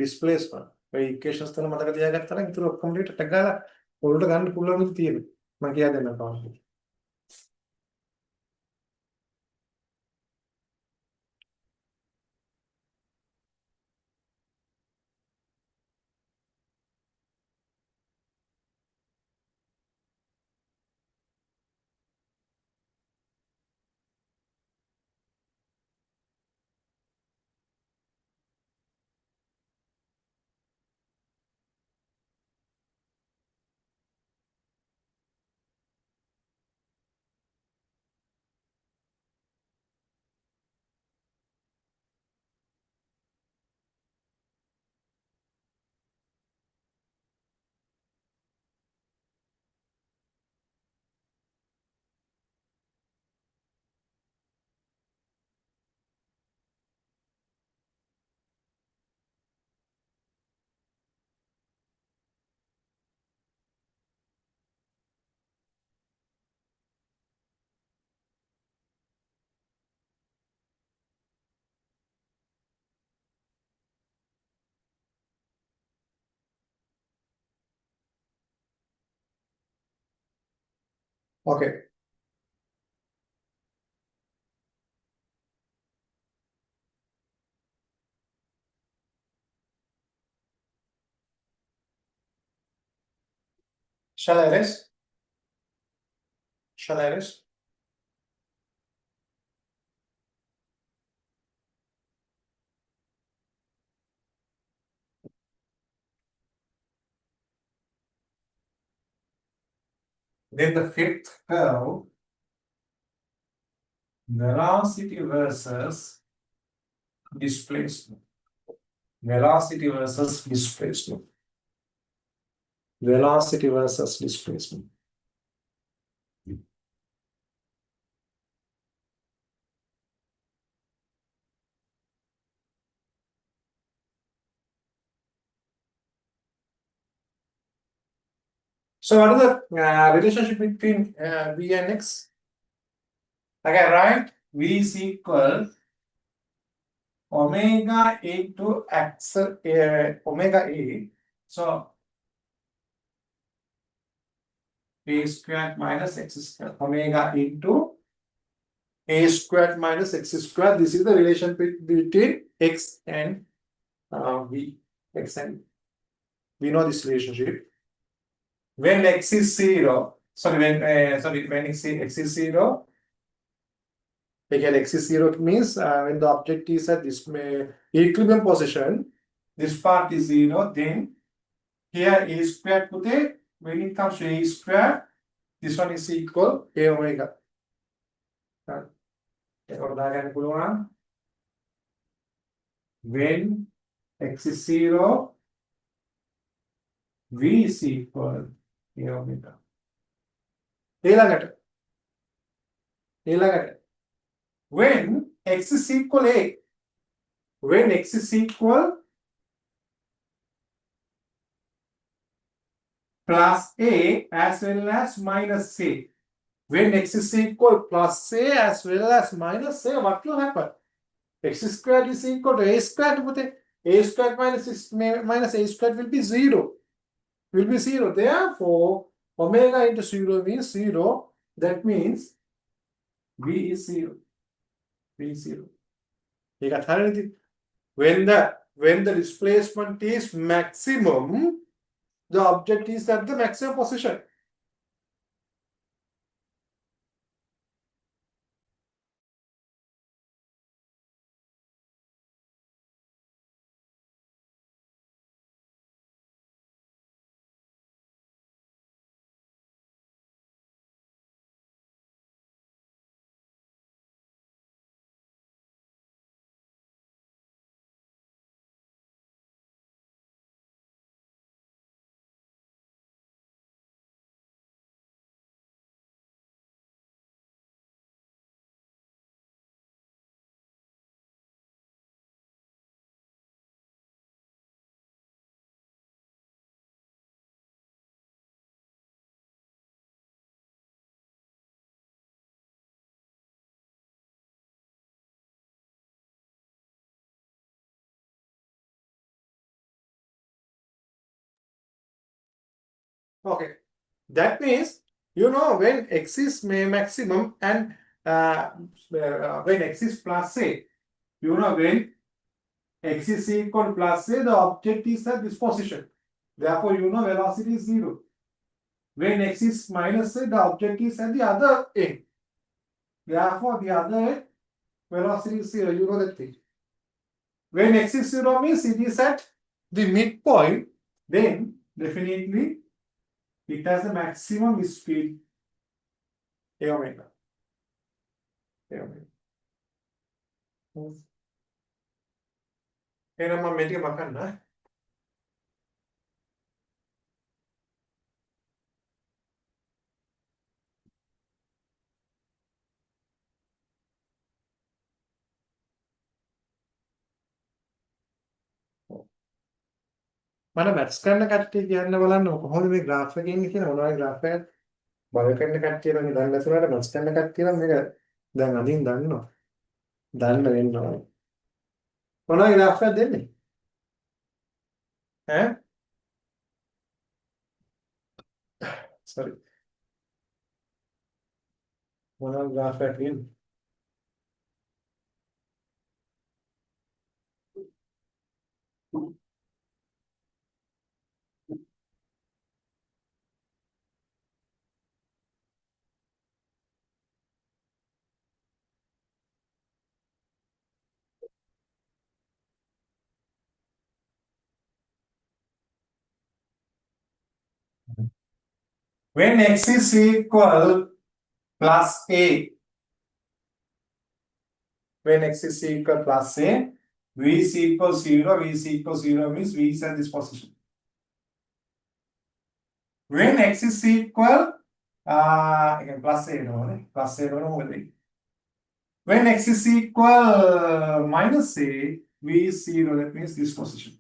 displacement. ඒ equations තුන මතක තියාගත්තා නම් ඉතුරු ඔක්කොම ටික ටක් ගාලා පොළොට ගන්න පුළුවන් විදිහ තියෙනවා. මම කියා දෙන්නම් කොහොමද. Okay. Shall I erase? Shall I erase? Then the fifth curve, velocity versus displacement. Velocity versus displacement. Velocity versus displacement. So what is the relationship between V and X? Okay, right? V is equal omega into X, omega A. So A squared minus X squared. Omega into A squared minus X squared. This is the relation between X and V. X and we know this relationship. When X is 0, when X is 0, again X is 0 means when the object is at this equilibrium position, this part is 0, then here A squared put a, when it comes to A squared, this one is equal A omega. When X is 0, V is equal A omega. When X is equal A, when X is equal plus A as well as minus A. When X is equal plus A as well as minus A, what will happen? X squared is equal to A squared, but A squared minus A squared will be 0. Will be 0. Therefore, omega into 0 means 0. That means V is 0. V is 0. When the displacement is maximum, the object is at the maximum position. Okay. That means, when X is maximum and when X is plus A, when X is equal to plus A, the object is at this position. Therefore, velocity is 0. When X is minus A, the object is at the other end. Therefore, the other end, velocity is 0. You know that thing. When X is 0 means it is at the midpoint, then definitely it has the maximum speed A omega. එහෙනම් මම මේ ටික මකන්න. මට maths කරන්න කට්ටිය කියන්න බලන්න කොහොමද මේ graph එකේ ඉන්නේ කියලා මොනවයි graph එක බල කරන්න කට්ටිය නම් දන්නේ නැතුණාට මැත්ස් කරන්න කට්ටිය නම් මේක දැන් අදින් දන්නවා. දන්න වෙන්න ඕනේ. මොනවයි graph එක දෙන්නේ? ඈ? sorry. මොනවයි graph එක දෙන්නේ? When X is equal plus A, when X is equal plus A, V is equal 0, V is equal 0 means V is at this position. When X is equal, again plus A, no, plus A, no, when X is equal minus A, V is 0, that means this position.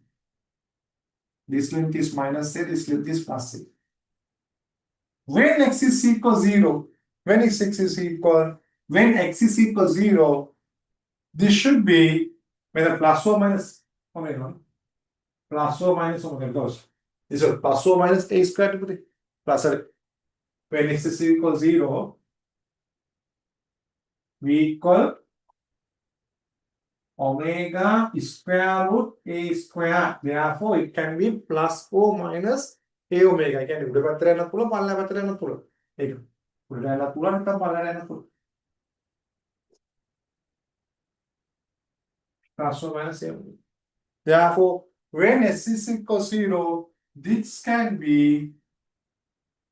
This length is minus A, this length is plus A. When X is equal 0, when X is equal, when X is equal 0, this should be whether plus or minus omega. Plus or minus omega goes. This is plus or minus A squared to the plus. When X is equal 0, we equal omega square root A square. Therefore, it can be plus or minus A omega. I can do better than a pull up, I'll have better than a pull up. Put it in a pull up, I'll pull. Plus or minus A omega. Therefore, when S is equal 0, this can be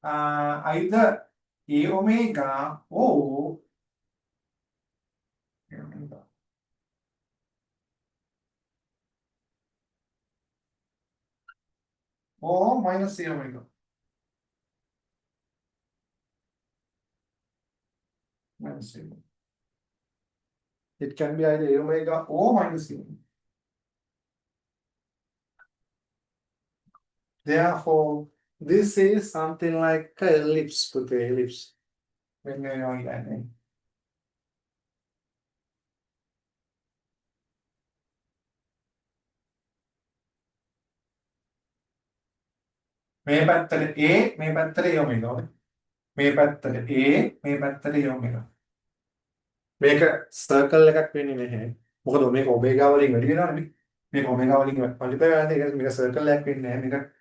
either A omega or A omega. Or minus A omega. Minus A omega. It can be either A omega or minus A omega. Therefore, this is something like an ellipse, put the ellipse. When we know that name. මේ පැත්තට A, මේ පැත්තට A omega. මේ පැත්තට A, මේ පැත්තට A omega. මේක circle එකක් වෙන්නේ නැහැ. මොකද මේක omega වලින් වැඩි වෙනවනේ. මේක omega වලින් multiply වෙනවා. ඒක මේක circle එකක් වෙන්නේ නැහැ. මේක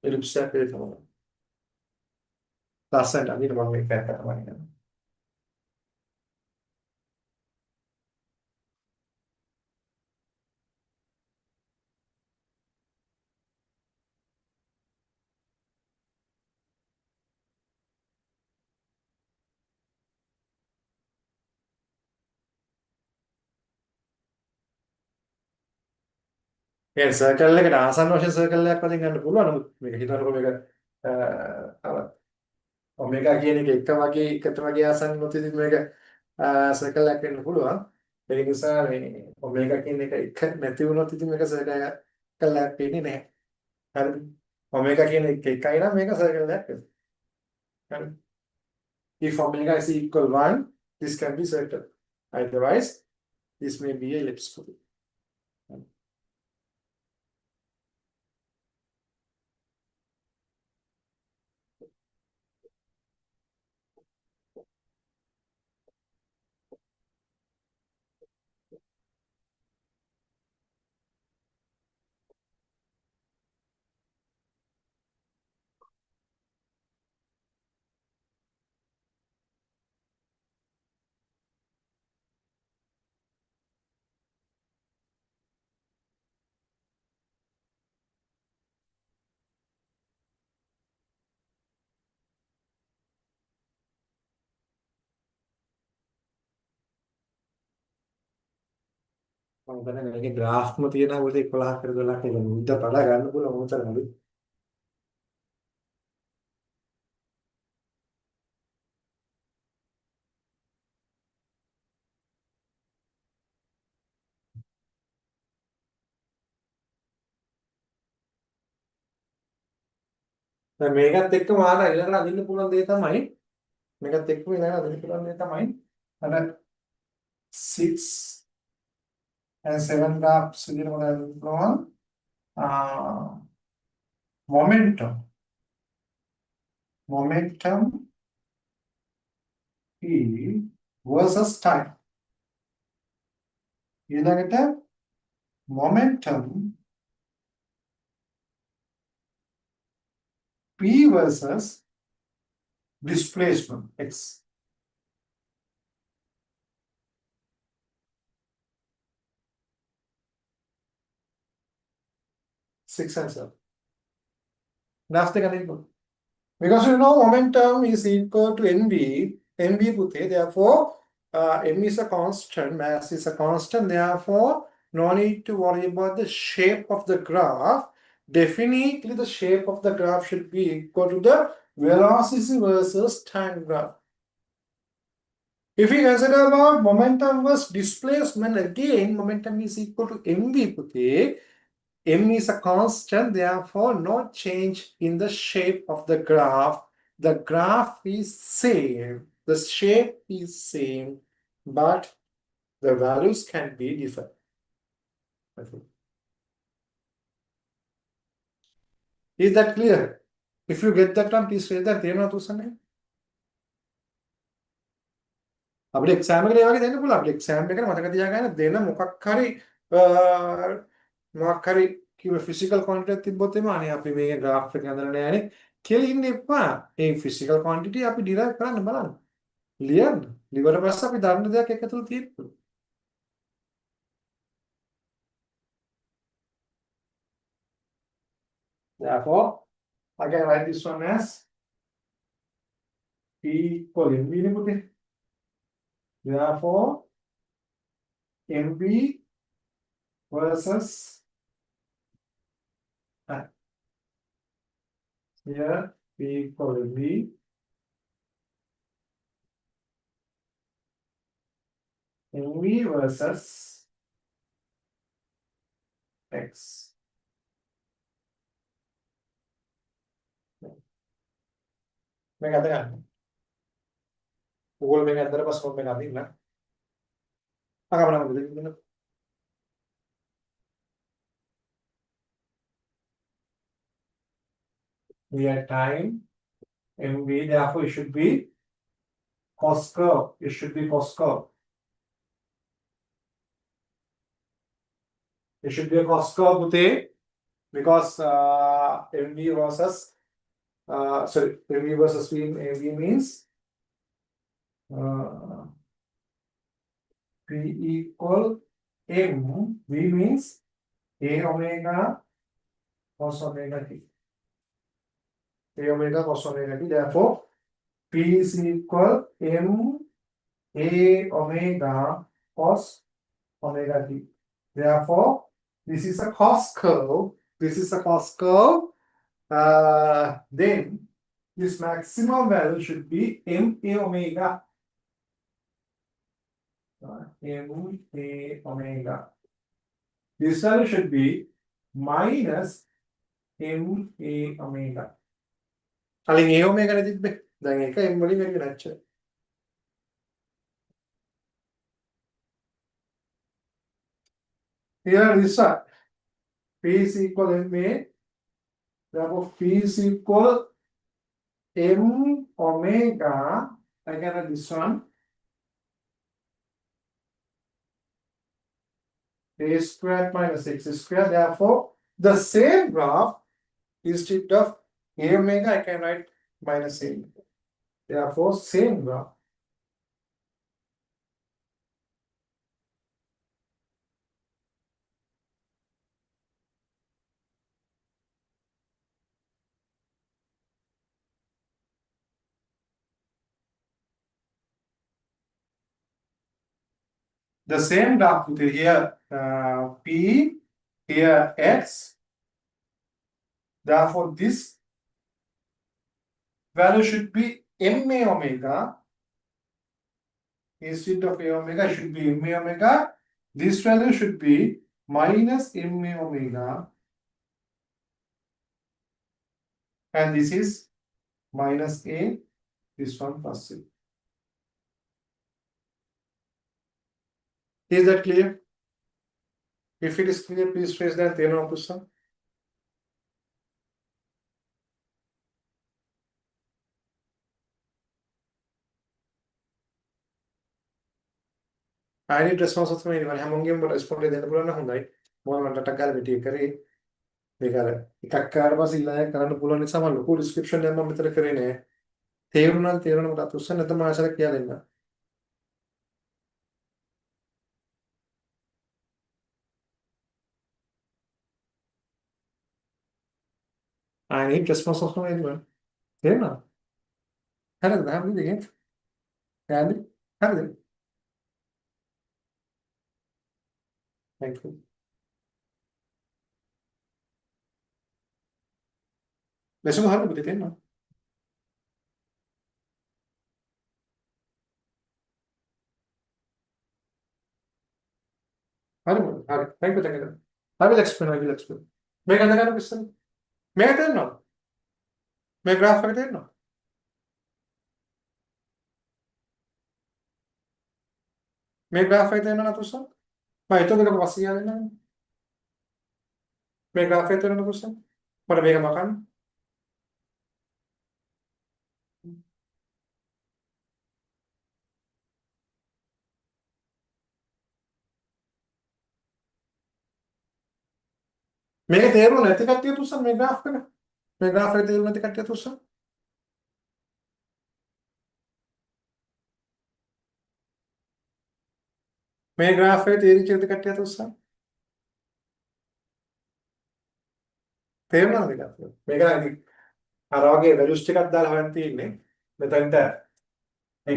ellipse එකක් වෙනවා. ලස්සනට අනිත් මම මේක පැත්තට වදිනවා. ඒ circle එකට ආසන්න වශයෙන් circle එකක් වලින් ගන්න පුළුවන්. නමුත් මේක හිතනකොට මේක ඔමෙගා කියන එක එක වගේ එකට වගේ ආසන්න නොත් ඉතින් මේක circle එකක් වෙන්න පුළුවන්. ඒ නිසා මේ ඔමෙගා කියන එක එක නැති වුණොත් ඉතින් මේක circle එකක් වෙන්නේ නැහැ. හරිද? ඔමෙගා කියන එක එකයි නම් මේක circle එකක් වෙනවා. හරිද? If omega is equal 1, this can be circle. Otherwise, this may be a ellipse. මම හිතන්නේ මේකේ ග්‍රාෆ්ම තියෙනවා මොකද 11ක් 12ක් ඒක මුද්ද පලා ගන්න පුළුවන් උතරමද දැන් මේකත් එක්කම ආන ඊළඟට අදින්න පුළුවන් දේ තමයි මේකත් එක්කම ඊළඟට අදින්න පුළුවන් දේ තමයි අර 6 and 7 graphs විදිහට මොකද පුළුවන් momentum P versus time ඊළඟට momentum P versus displacement X. Six and seven. That's the connection. Because you know momentum is equal to NB. NB puthe, therefore M is a constant, mass is a constant, therefore no need to worry about the shape of the graph. Definitely the shape of the graph should be equal to the velocity versus time graph. If we consider about momentum versus displacement, again momentum is equal to mv puthe. M is a constant, therefore no change in the shape of the graph. The graph is same, the shape is same, but the values can be different. Is that clear? If you get that one, please say that. තේරෙනවද උසන්නේ? අපිට exam එකේ ඒ වගේ දෙන්න පුළුවන්. අපිට exam එකට මතක තියාගන්න දෙන මොකක් හරි කිව්ව ෆිසිකල් ක්වොන්ටිටි එකක් තිබ්බොත් එimhe අනේ අපි මේ graph එක හදලා නෑනේ කියලා ඉන්න එපා. ඒ ෆිසිකල් ක්වොන්ටිටි අපි derive කරන්න බලන්න. ලියන්න. ලිවර පස්සේ අපි දන්න දෙයක් එක ඇතුළේ තියෙනවා. Therefore, I can write this one as P equal MV නේ පුතේ. Therefore, MV versus here P equal MV. MV versus X. මේක අද ගන්න. ඕගොල්ලෝ මේක අදලා පස්සේ මේක අදින්න. අකමන මොකද? We have time MV, therefore it should be cos curve. It should be cos curve. It should be a cos curve puthe, because MV versus sorry, MV versus V means P equal M. V means A omega cos omega t. A omega cos omega t. Therefore, P is equal M A omega cos omega t. Therefore, this is a cos curve. This is a cos curve. Then this maximum value should be M A omega. M A omega. This value should be minus M A omega. කලින් A omega නේ තිබ්බේ. දැන් ඒක M වලින් වෙන නැච්ච. Here this one. P is equal MA. Therefore, P is equal M omega. I can write this one. A squared minus X squared. Therefore, the same graph instead of A omega, I can write minus A. Therefore, same graph. The same graph with here P, here X. Therefore, this value should be MA omega. Instead of A omega, it should be MA omega. This value should be minus MA omega. And this is minus A, this one plus C. Is that clear? If it is clear, please raise that තේරෙනවද පුස්සා? I need response of me. හැමෝගෙම respond දෙන්න පුළුවන් නම් හොඳයි. මොකද මම ටටක් ගාලා මෙටි කරේ. මේක අර එකක් කාට පස්සේ ඉල්ලයක් කරන්න පුළුවන් නිසා මම ලොකු description එකක් මම මෙතන කරේ නෑ. තේරුණාද මට උස්සන්න නැත්නම් මම ආසලක් කියලා දෙන්න. I need response of anyone. තේරුණාද? හරිද? හරිද දෙකෙන්? හරිද? හරිද? Thank you. Lesson හරියට පුතේ තේරෙනවද? හරි මොකද? හරි. Thank you, thank you. I will explain, I will explain. මේක අඳගන්න ඉස්සෙල්ලා. මේක තේරෙනවද? මේ graph එක තේරෙනවද? මේ graph එක තේරෙනවද තුෂාර? මම එතකොට ඒක පස්සේ කියලා දෙන්නම්. මේ graph එක තේරෙනවද තුෂාර? මට මේක මකන්න. මේක තේරුම් නැති කට්ටිය තුෂාර මේ graph එක. මේ graph එක තේරුම් නැති කට්ටිය තුෂාර. මේ graph එක තේරිච්ච නැති කට්ටිය තුෂාර. තේරුණාද මේක? මේක අර වගේ values ටිකක් දාලා හොයන්න තියෙන්නේ. මෙතනට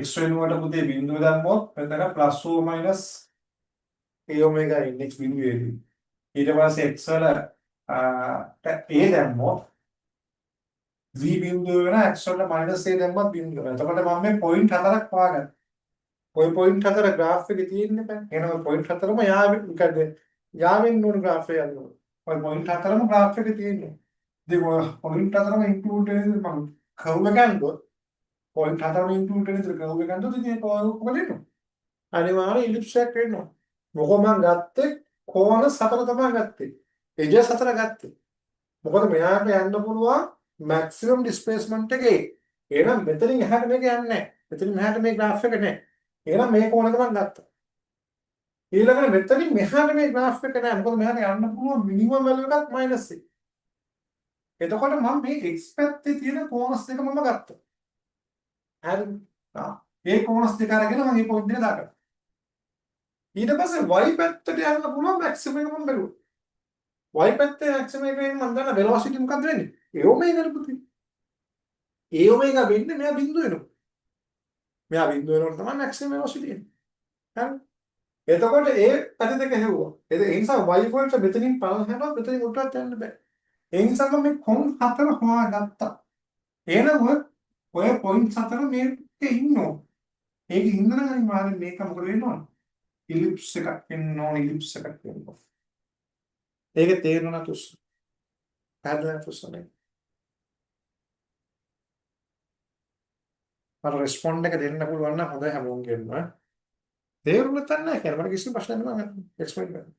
x වෙනුවට පුතේ බිඳුව දැම්මොත් මෙතන plus or minus a omega index බිඳුවේදී. ඊට පස්සේ x වල a දැම්මොත් v බිඳුව වෙන x වල minus a දැම්මත් බිඳුව. එතකොට මම මේ point 4ක් පාගන්න. ඔය point 4 graph එකේ තියෙන්නේ බෑ. එහෙනම් point 4ම යාවෙන්න ඕන graph එක යන්න ඕන. ඔය point 4ම graph එකේ තියෙන්නේ. ඉතින් ඔය point 4ම include වෙන විදිහට මම curve එක ගන්නකො point 4ම include වෙන විදිහට curve එක ගන්නකො ඉතින් ඒක මොකද වෙන්නේ? අනිවාර්ය ellipse එකක් වෙනවා. මොකද මම ගත්තේ කෝණ 4 තමයි ගත්තේ. edges 4 ගත්තේ. මොකද මෙයාට යන්න පුළුවන් maximum displacement එකේ. එහෙනම් මෙතනින් එහාට මේක යන්නේ නැහැ. මෙතනින් මෙහාට මේ graph එක නැහැ. එහෙනම් මේ කෝණෙක මම ගත්තා. ඊළඟට මෙතනින් මෙහාට මේ graph එක නැහැ. මොකද මෙහාට යන්න පුළුවන් minimum value එකක් minus 1. එතකොට මම මේ x පැත්තේ තියෙන කෝණස් දෙක මම ගත්තා. හරිද? ඒ කෝණස් දෙක අරගෙන මම මේ පොයින්ට් එක දාගත්තා. ඊට පස්සේ y පැත්තට යන්න පුළුවන් maximum එක මම බැලුවා. y පැත්තේ maximum එක වෙන්නේ මම දන්න velocity මොකක්ද වෙන්නේ? a omega නේ පුතේ. a omega වෙන්නේ මෙයා බිඳුව වෙනවා. මෙයා බිඳුව වෙනකොට තමයි maximum velocity එන්නේ. හරි? එතකොට ඒ පැති දෙක හෙව්වා. ඒ නිසා y වලට මෙතනින් පල්ලෙහාට මෙතනින් උඩට යන්න බෑ. ඒ නිසා මම මේ කොන් 4 හොයාගත්තා. එහෙනම් ඔය පොයින්ට් 4 මේකේ ඉන්නෝ. ඒක ඉන්නනම් අනිවාර්යෙන් මේක මොකද වෙන්න ඕන? ඉලිප්ස් එකක් වෙන්න ඕන, ඉලිප්ස් එකක් වෙන්න ඕන. ඒක තේරුණා තුස්. පැහැදිලිද තුස්නේ? මට රෙස්පොන්ඩ් එක දෙන්න පුළුවන් නම් හොඳයි හැමෝගෙම. තේරුම් නැත්නම් නැහැ කියලා මට කිසි ප්‍රශ්නයක් නෑ මම එක්ස්ප්ලেইন කරන්න.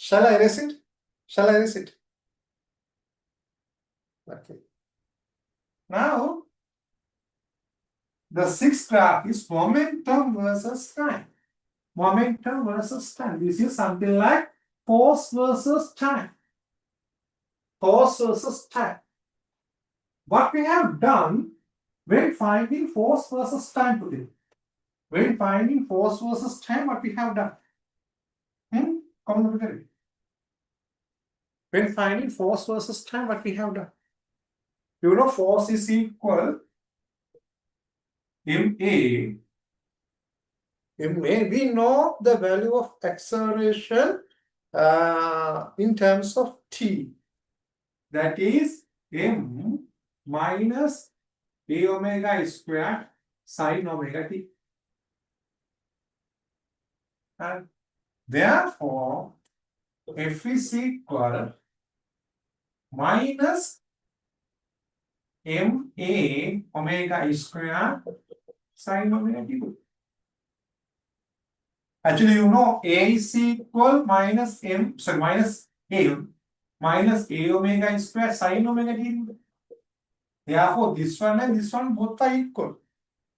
Shall I erase it? Shall I erase it? Okay. Now, the sixth graph is momentum versus time. Momentum versus time. This is something like force versus time. Force versus time. What we have done when finding force versus time today? When finding force versus time, what we have done? Come on, together. When finding force versus time, what we have done? You know, force is equal MA. We know the value of acceleration in terms of T. That is M minus a omega squared sin omega t. And therefore, F is equal minus ma omega squared sin omega t. Actually, you know, a is equal minus a omega squared sin omega t. Therefore, this one and this one both are equal.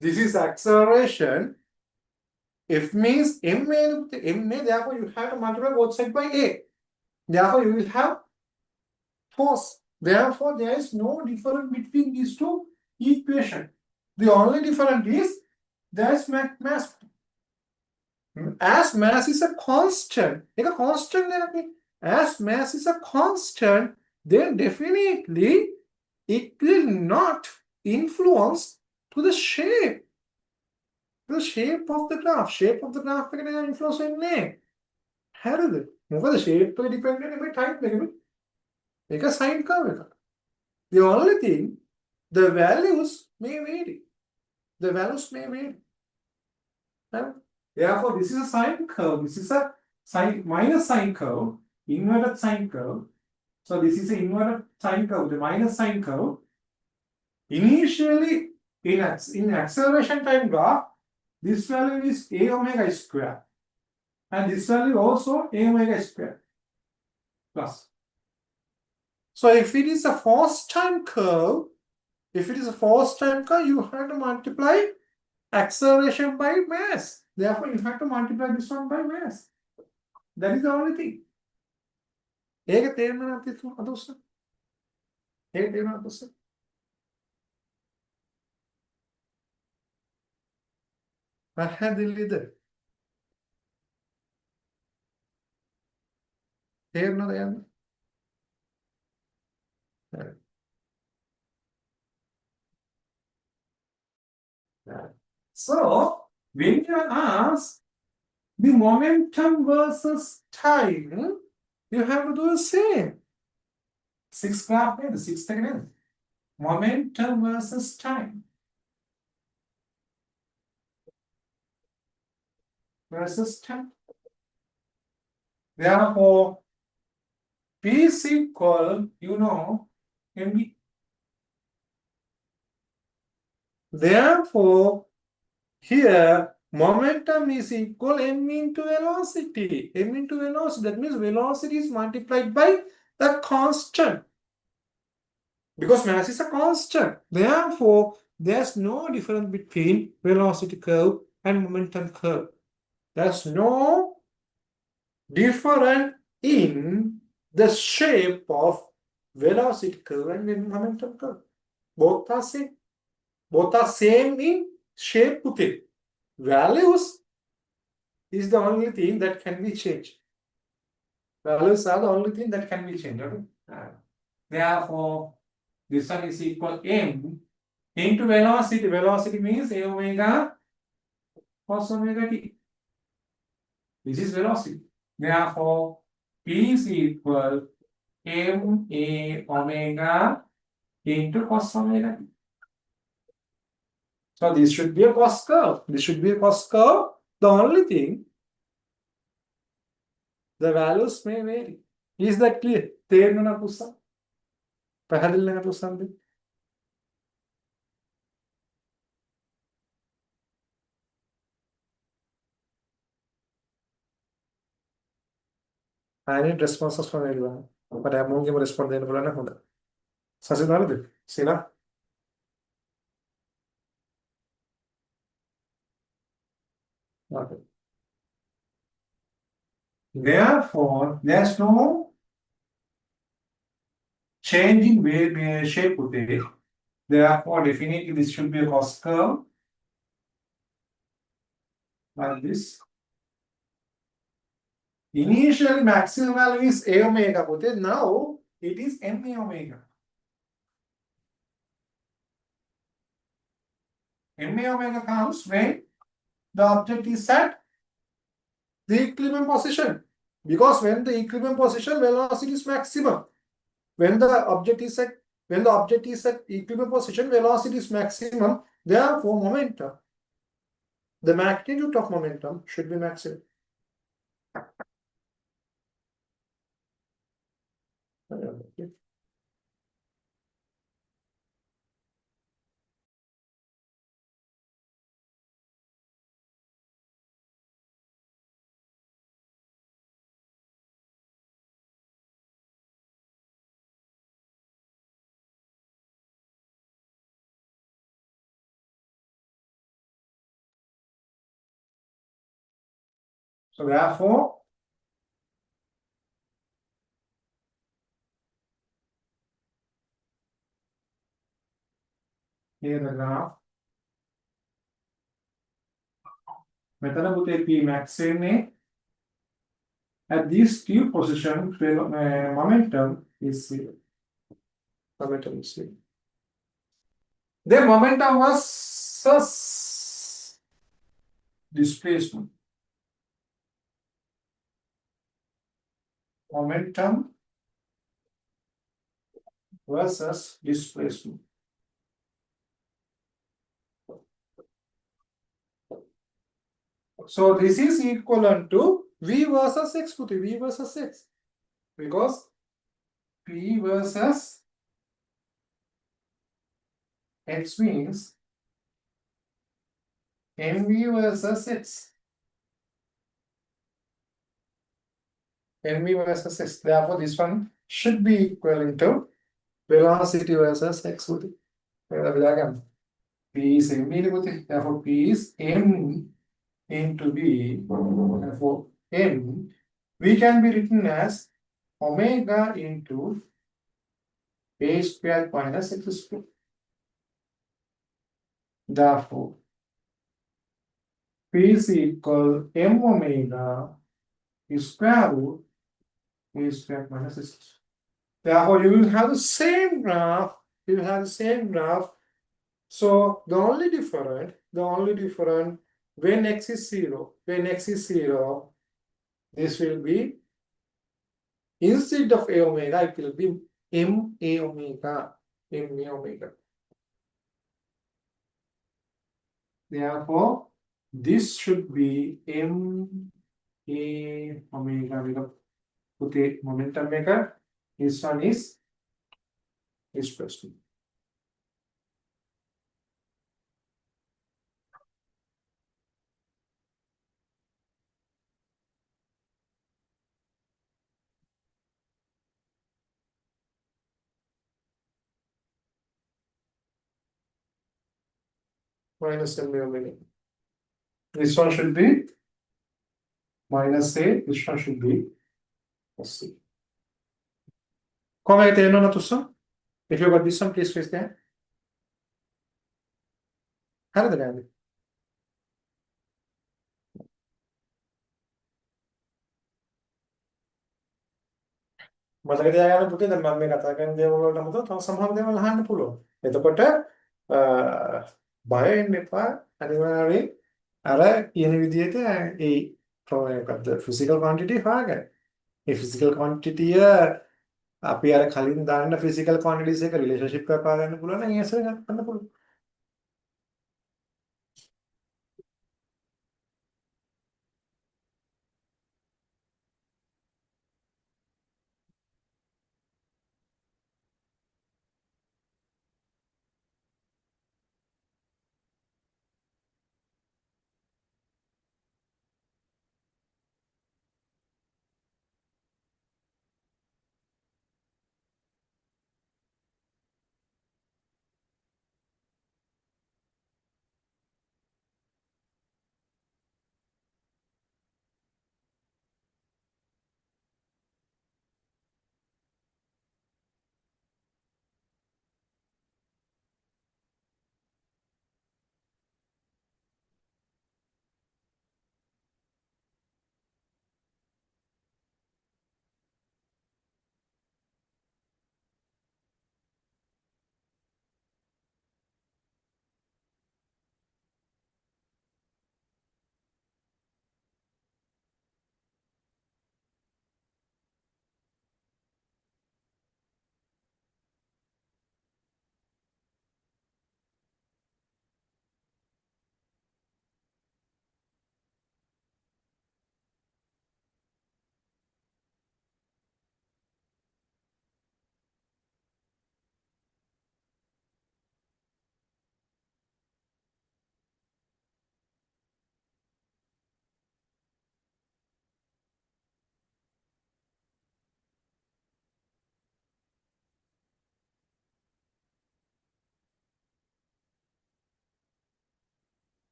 This is acceleration. F means ma, therefore you have to multiply both sides by a. Therefore, you will have force. Therefore, there is no difference between these two equations. The only difference is there is mass. As mass is a constant, as mass is a constant, then definitely it will not influence to the shape. the shape of the graph. Shape of the graph එක නේද influence වෙන්නේ. හරිද? මොකද shape එක depend වෙන්නේ මේ type එකනේ. මේක sine curve එක. The only thing, the values may vary. The values may vary. Right? Therefore, this is a sine curve. This is a sine minus sine curve, inverted sine curve. So this is an inverted sine curve, the minus sine curve. Initially, in acceleration time graph, this value is a omega square, and this value also a omega square plus. So if it is a force time curve, you have to multiply acceleration by mass. Therefore, you have to multiply this one by mass. That is the only thing. ඒක තේරෙන්නේ නැති අදොස්ස. ඒක තේරෙන්නේ අදොස්ස. පැහැදිලිද? තේරෙනවද යන්නේ? So, when you are asked the momentum versus time, you have to do the same. Six graph name, the sixth again. Momentum versus time. Versus time. Therefore, P is equal, you know, MV. Therefore, here momentum is equal m into velocity. M into velocity. That means velocity is multiplied by the constant. Because mass is a constant. Therefore, there's no difference between velocity curve and momentum curve. There's no difference in the shape of velocity curve and momentum curve. Both are same. Both are same in shape. Values is the only thing that can be changed. Values are the only thing that can be changed. Okay? Therefore, this one is equal m into velocity. Velocity means a omega cos omega t. This is velocity. Therefore, P is equal m a omega into cos omega t. So this should be a cos curve. This should be a cos curve. The only thing, the values may vary. Is that clear? තේරෙනවද පුස්සා? පැහැදිලි නේද පුස්සන්ද? I need responses from everyone. But I won't give a response දෙන්න පුළුවන් නම් හොඳයි. සසිත හරිද? Cena? Okay. Therefore, there's no change in wave shape. Therefore, definitely this should be a cos curve like this. Initial maximum value is a omega. Now it is m a omega. M a omega comes when the object is at the equilibrium position. Because when the equilibrium position, velocity is maximum. When the object is at equilibrium position, velocity is maximum. Therefore, momentum, the magnitude of momentum should be maximum. So therefore, here the graph. මෙතන පුතේ P max වෙන්නේ at this Q position, momentum is zero. Momentum is zero. The momentum versus displacement. Momentum versus displacement. So this is equivalent to V versus X, put V versus X, because P versus X means NV versus X. NV versus X. Therefore, this one should be equivalent to velocity versus X. P is MV, therefore P is M into V. Therefore, M V can be written as omega into A square minus X square. Therefore, P is equal M omega square root A square minus X square. Therefore, you will have the same graph. You will have the same graph. So the only different when X is 0, this will be, instead of A omega, it will be M A omega. Therefore, this should be M A omega. We have put a momentum maker. This one is displacement. Minus M A omega. This one should be minus A. This one should be C. Come avete notato? If you got this one, please raise the hand. හරිද නේද? මතක තියාගන්න පුතේ දැන් මම මේ කතා කරන දේවල් වලට අමතරව තව සමහර දේවල් අහන්න පුළුවන්. එතකොට බය වෙන්න එපා. අනිවාර්යයෙන් අර කියන විදිහට ඒ මොකක්ද ෆිසිකල් ක්වොන්ටිටි හොයාගන්න. මේ ෆිසිකල් ක්වොන්ටිටිය අපි අර කලින් දාන්න ෆිසිකල් ක්වොන්ටිටිස් එක රිලේෂන්ෂිප් එකක් හොයාගන්න පුළුවන් නම් ඒ ඇසල ගන්න පුළුවන්.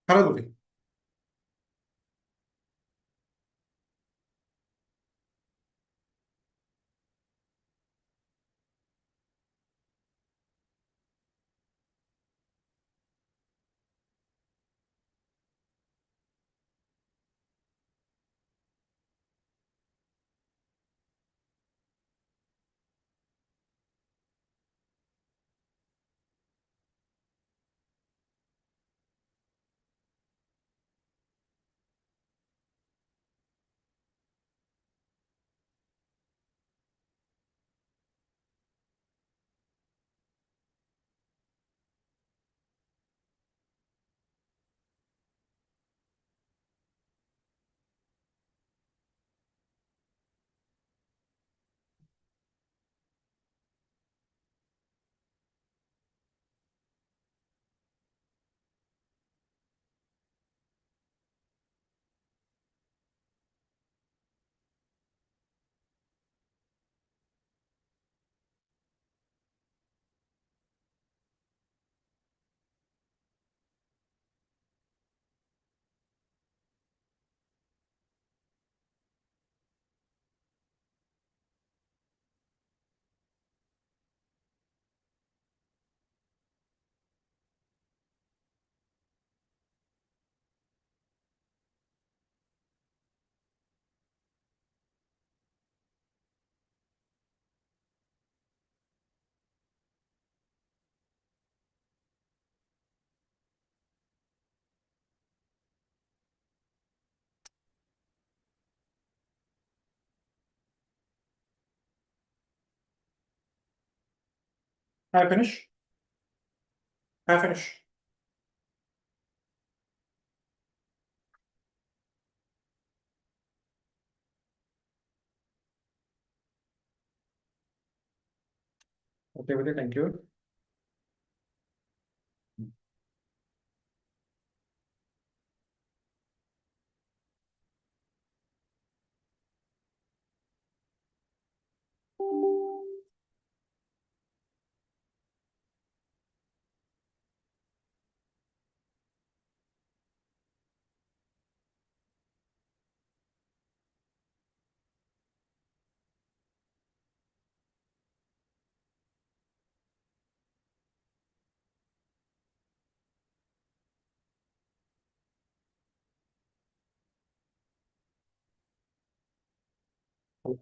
Haraguti. I finish. I finish. Okay, thank you.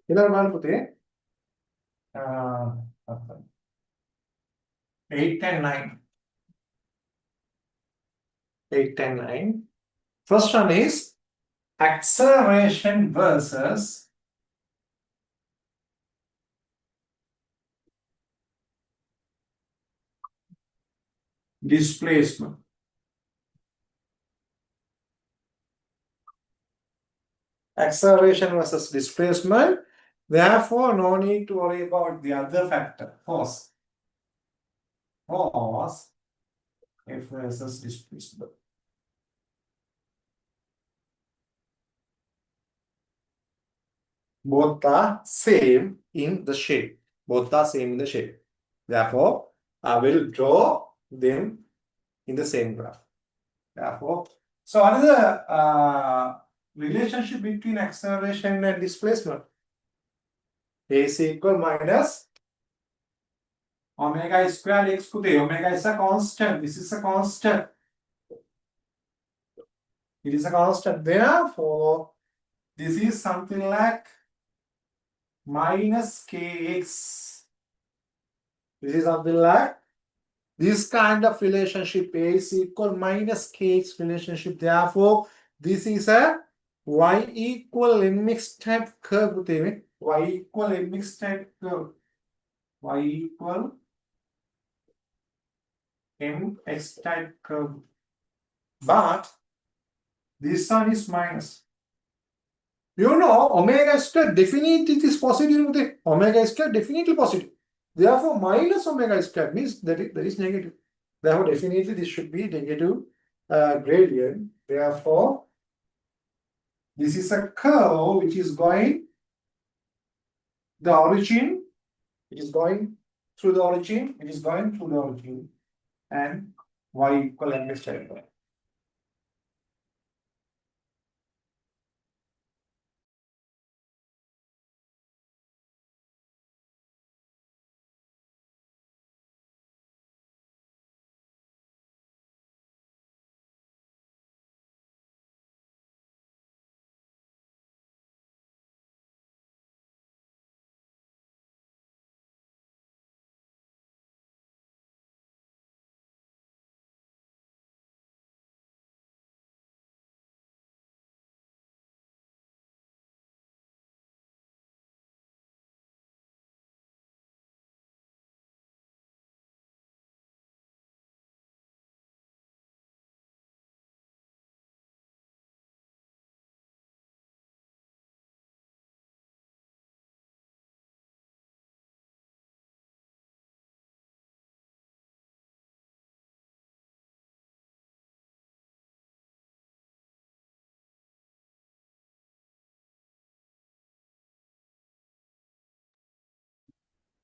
Ilan man puti? 8 and 9. 8 and 9. First one is acceleration versus displacement. Acceleration versus displacement. Therefore, no need to worry about the other factor, force. Force F versus displacement. Both are same in the shape. Both are same in the shape. Therefore, I will draw them in the same graph. Therefore, so what is the relationship between acceleration and displacement? A is equal minus omega square x putih. Omega is a constant. This is a constant. It is a constant. Therefore, this is something like minus kx. This is something like this kind of relationship. A is equal minus kx relationship. Therefore, this is a y equal mx type curve. Putih. Y equal mx type curve. Y equal mx type curve. But this one is minus. You know, omega square definitely is positive. Omega square definitely positive. Therefore, minus omega square means that is negative. Therefore, definitely this should be negative gradient. Therefore, this is a curve which is going the origin. It is going through the origin. It is going through the origin, and y equal mx type.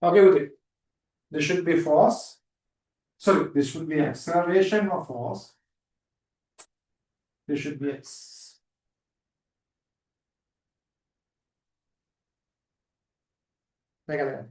Okay with it. This should be force. Sorry, this should be acceleration or force. This should be x. Negative.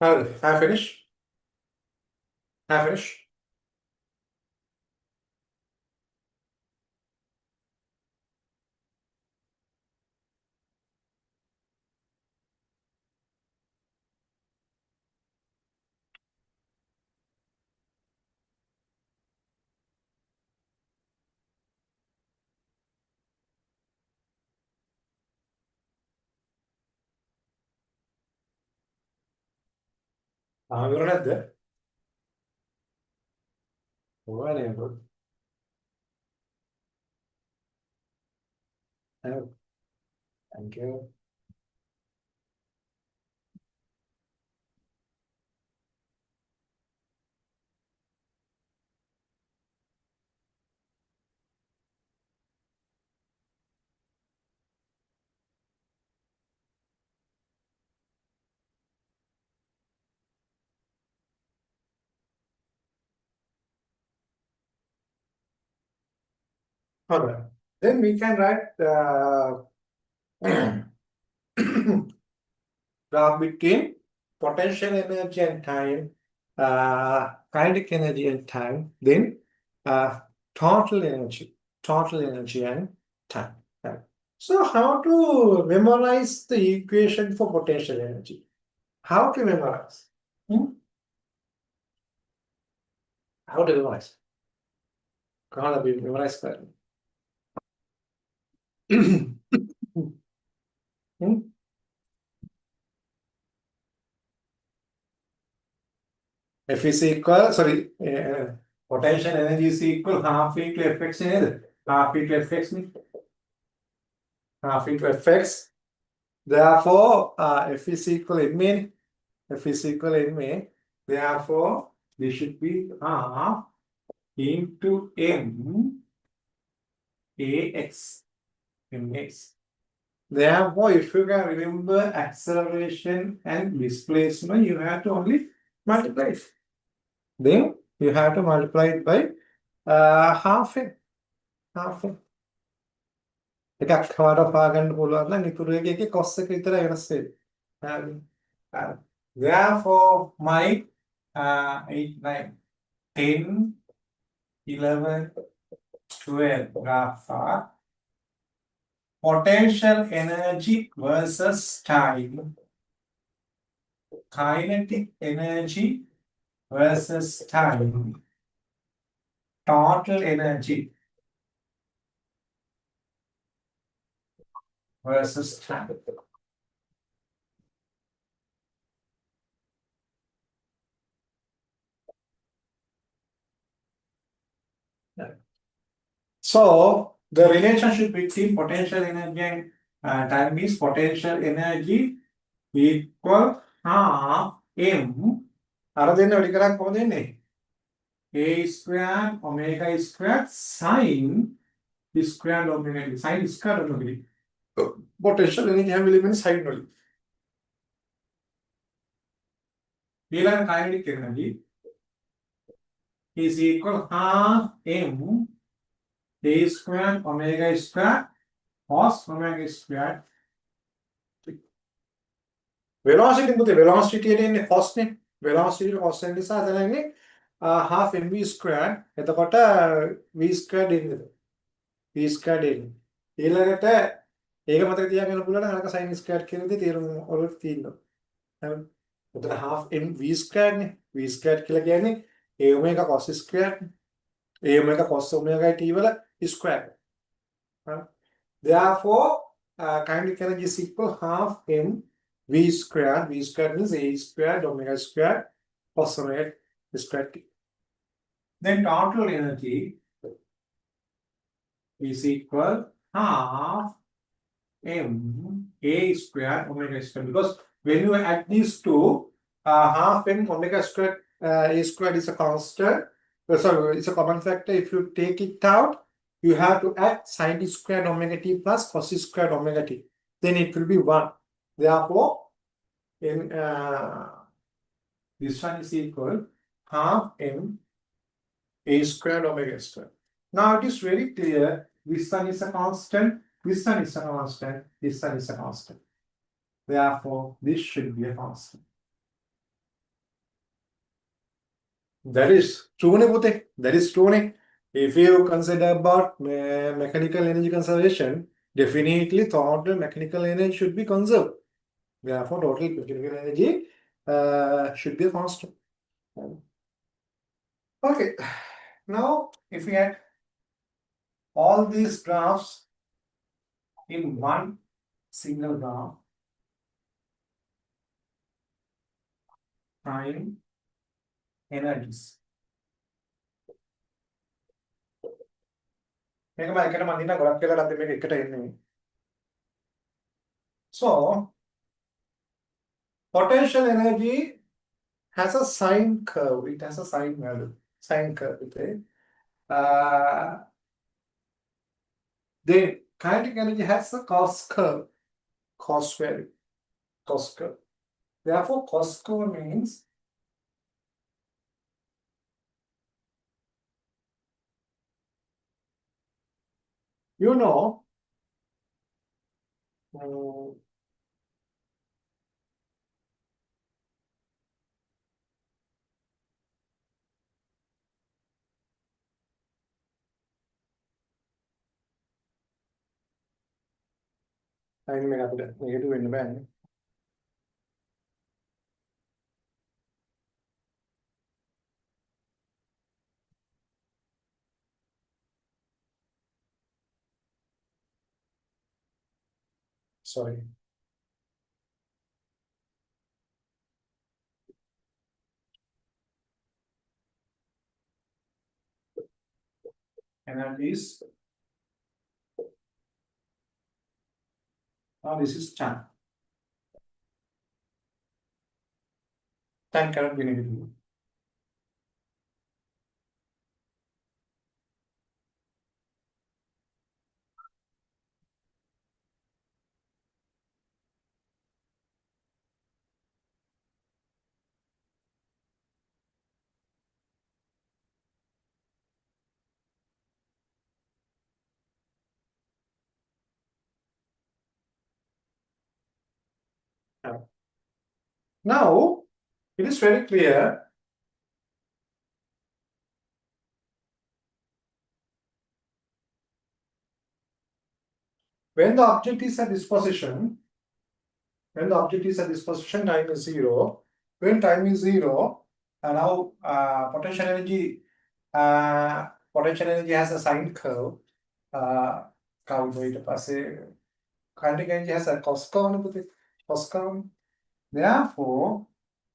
I finish. I finish. Görünedi. Öğreniyorum. Evet. Thank you. Okay. Then we can write graph between potential energy and time, kinetic energy and time, then uh, total energy and time. Right. So how to memorize the equation for potential energy? How to memorize? Hmm? How to memorize? How to be memorized correctly? Hmm? F is equal, sorry, potential energy is equal half into fx in half into fx means half into fx. Therefore, F is equal in F is equal in therefore, this should be half into m ax mx. Therefore, if you can remember acceleration and displacement, you have to only multiply it. Then you have to multiply it by half n. Half n. එකක් කවර පාගන්න පුළුවන් නම් ඉතුරු එකේ cos එක විතරයි වෙනස් වෙන්නේ. හරි. Therefore my 8 9 10 11 12 graph are potential energy versus time, kinetic energy versus time, total energy versus time. So the relationship between potential energy and time is potential energy equal half m. අර දෙන්න වැඩි කරන්නේ කොහොමද එන්නේ? A square omega square sin square omega t. Sin square omega t. Potential energy හැම වෙලෙම sin වලින්. ඊළඟ kinetic energy is equal half m A square omega square cos omega square. Velocity පුතේ velocity එන්නේ එන්නේ cos නේ. Velocity cos එක නිසා එතන එන්නේ half mv square. එතකොට v square එන්නේ. v square එන්නේ. ඊළඟට ඒක මතක තියාගන්න පුළුවන් නම් අරක sin square කියන දේ තේරුම් ඔලුවට තියෙනවා. හරි. එතන half mv square නේ. v square කියලා කියන්නේ a omega cos square. a omega cos omega t වල square. Therefore, kinetic energy is equal half m v square. V square means a square omega square cos omega square t. Then total energy is equal half m a square omega square, because when you add these two, half m omega square a square is a constant. Sorry, it's a common factor. If you take it out, you have to add sin squared omega t plus cos squared omega t. Then it will be 1. Therefore, in this one is equal half m a squared omega squared. Now it is very clear. This one is a constant. This one is a constant. This one is a constant. Therefore, this should be a constant. That is true, Pute. That is true. If you consider about mechanical energy conservation, definitely total mechanical energy should be conserved. Therefore, total mechanical energy should be a constant. Okay. Now, if we add all these graphs in one single graph, time energies. So, potential energy has a sine curve. It has a sine value, sine curve. Then kinetic energy has a cos curve, cos value, cos curve. Therefore, cos curve means you know sine එක අපිට negative වෙන්න බෑනේ. Sorry. Energies. Now this is time. Time cannot be negative. Now, it is very clear. When the object is at this position, time is 0. When time is 0, now potential energy has a sine curve. Kinetic energy has a cos curve. Therefore,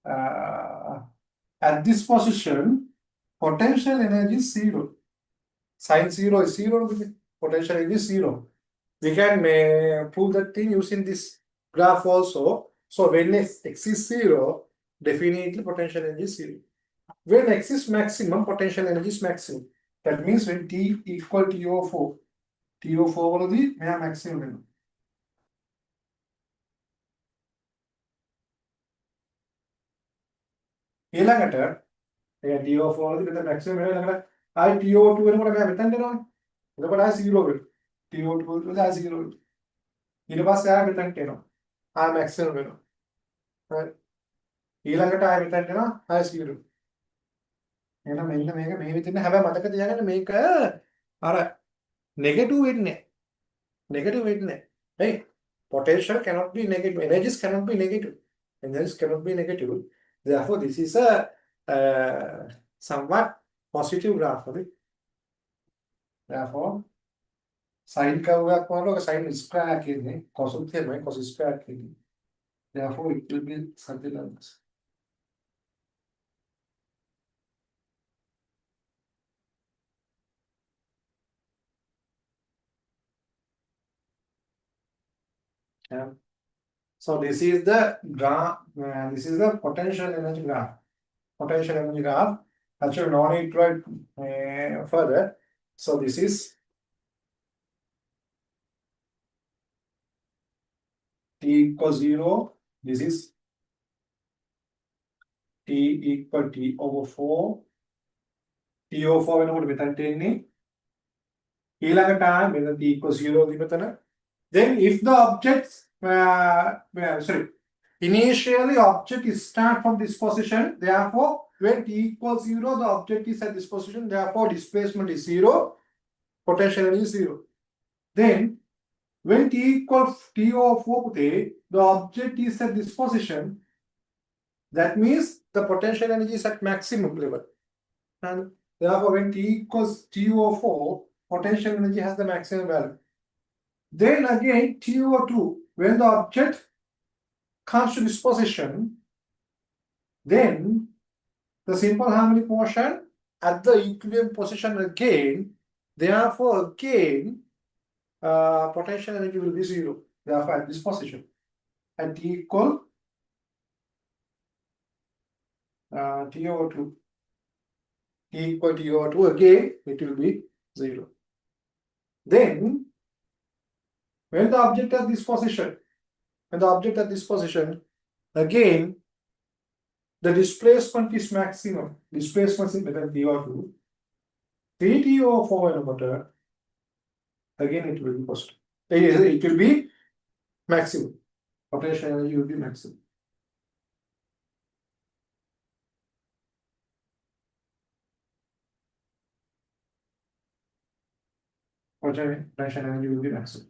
at this position, potential energy is 0. Sine 0 is 0. Potential energy is 0. We can prove that thing using this graph also. So when x is 0, definitely potential energy is 0. When x is maximum, potential energy is maximum. That means when t equal to TO4, TO4 will be maximum. ඊළඟට TO4 වලදී මෙතන maximum වෙනවා ඊළඟට ආයි TO2 වෙනකොට මෙයා මෙතනට එනවනේ. එතකොට ආයි 0 වෙනවා. TO2 වලදී ආයි 0 වෙනවා. ඊට පස්සේ ආයි මෙතනට එනවා. ආයි maximum වෙනවා. හරි. ඊළඟට ආයි මෙතනට එනවා ආයි 0. එහෙනම් මෙන්න මේක මේ විදිහට හැබැයි මතක තියාගන්න මේක අර නෙගටිව් වෙන්නේ නෙගටිව් වෙන්නේ right? Potential cannot be negative, energies cannot be negative, energies cannot be negative. Therefore this is a somewhat positive graph. Right? Therefore sine curve එකක් වලක sine square කියන්නේ cos උත්තරමයි cos square කියන්නේ. Therefore it will be something like this. Yeah. So this is the graph. This is the potential energy graph. Potential energy graph. Actually, no need to write further. So this is t equals 0. This is t equal t over 4. T over 4 වෙනකොට මෙතනට එන්නේ. ඊළඟට මෙතන t equals 0 දී මෙතන. Then if the objects initially object is start from this position, therefore when t equals 0, the object is at this position, therefore displacement is 0, potential energy is 0. Then when t equals t over 4, the object is at this position, that means the potential energy is at maximum level. And therefore when t equals t over 4, potential energy has the maximum value. Then again t over 2, when the object comes to this position, then the simple harmonic motion at the equilibrium position again, therefore again potential energy will be 0. Therefore at this position, at t equal t over 2, t equal t over 2, again it will be 0. Then when the object at this position, again the displacement is maximum. Displacement is better t over 2. 3t over 4 water, again it will be positive. It will be maximum. Potential energy will be maximum. Potential energy will be maximum.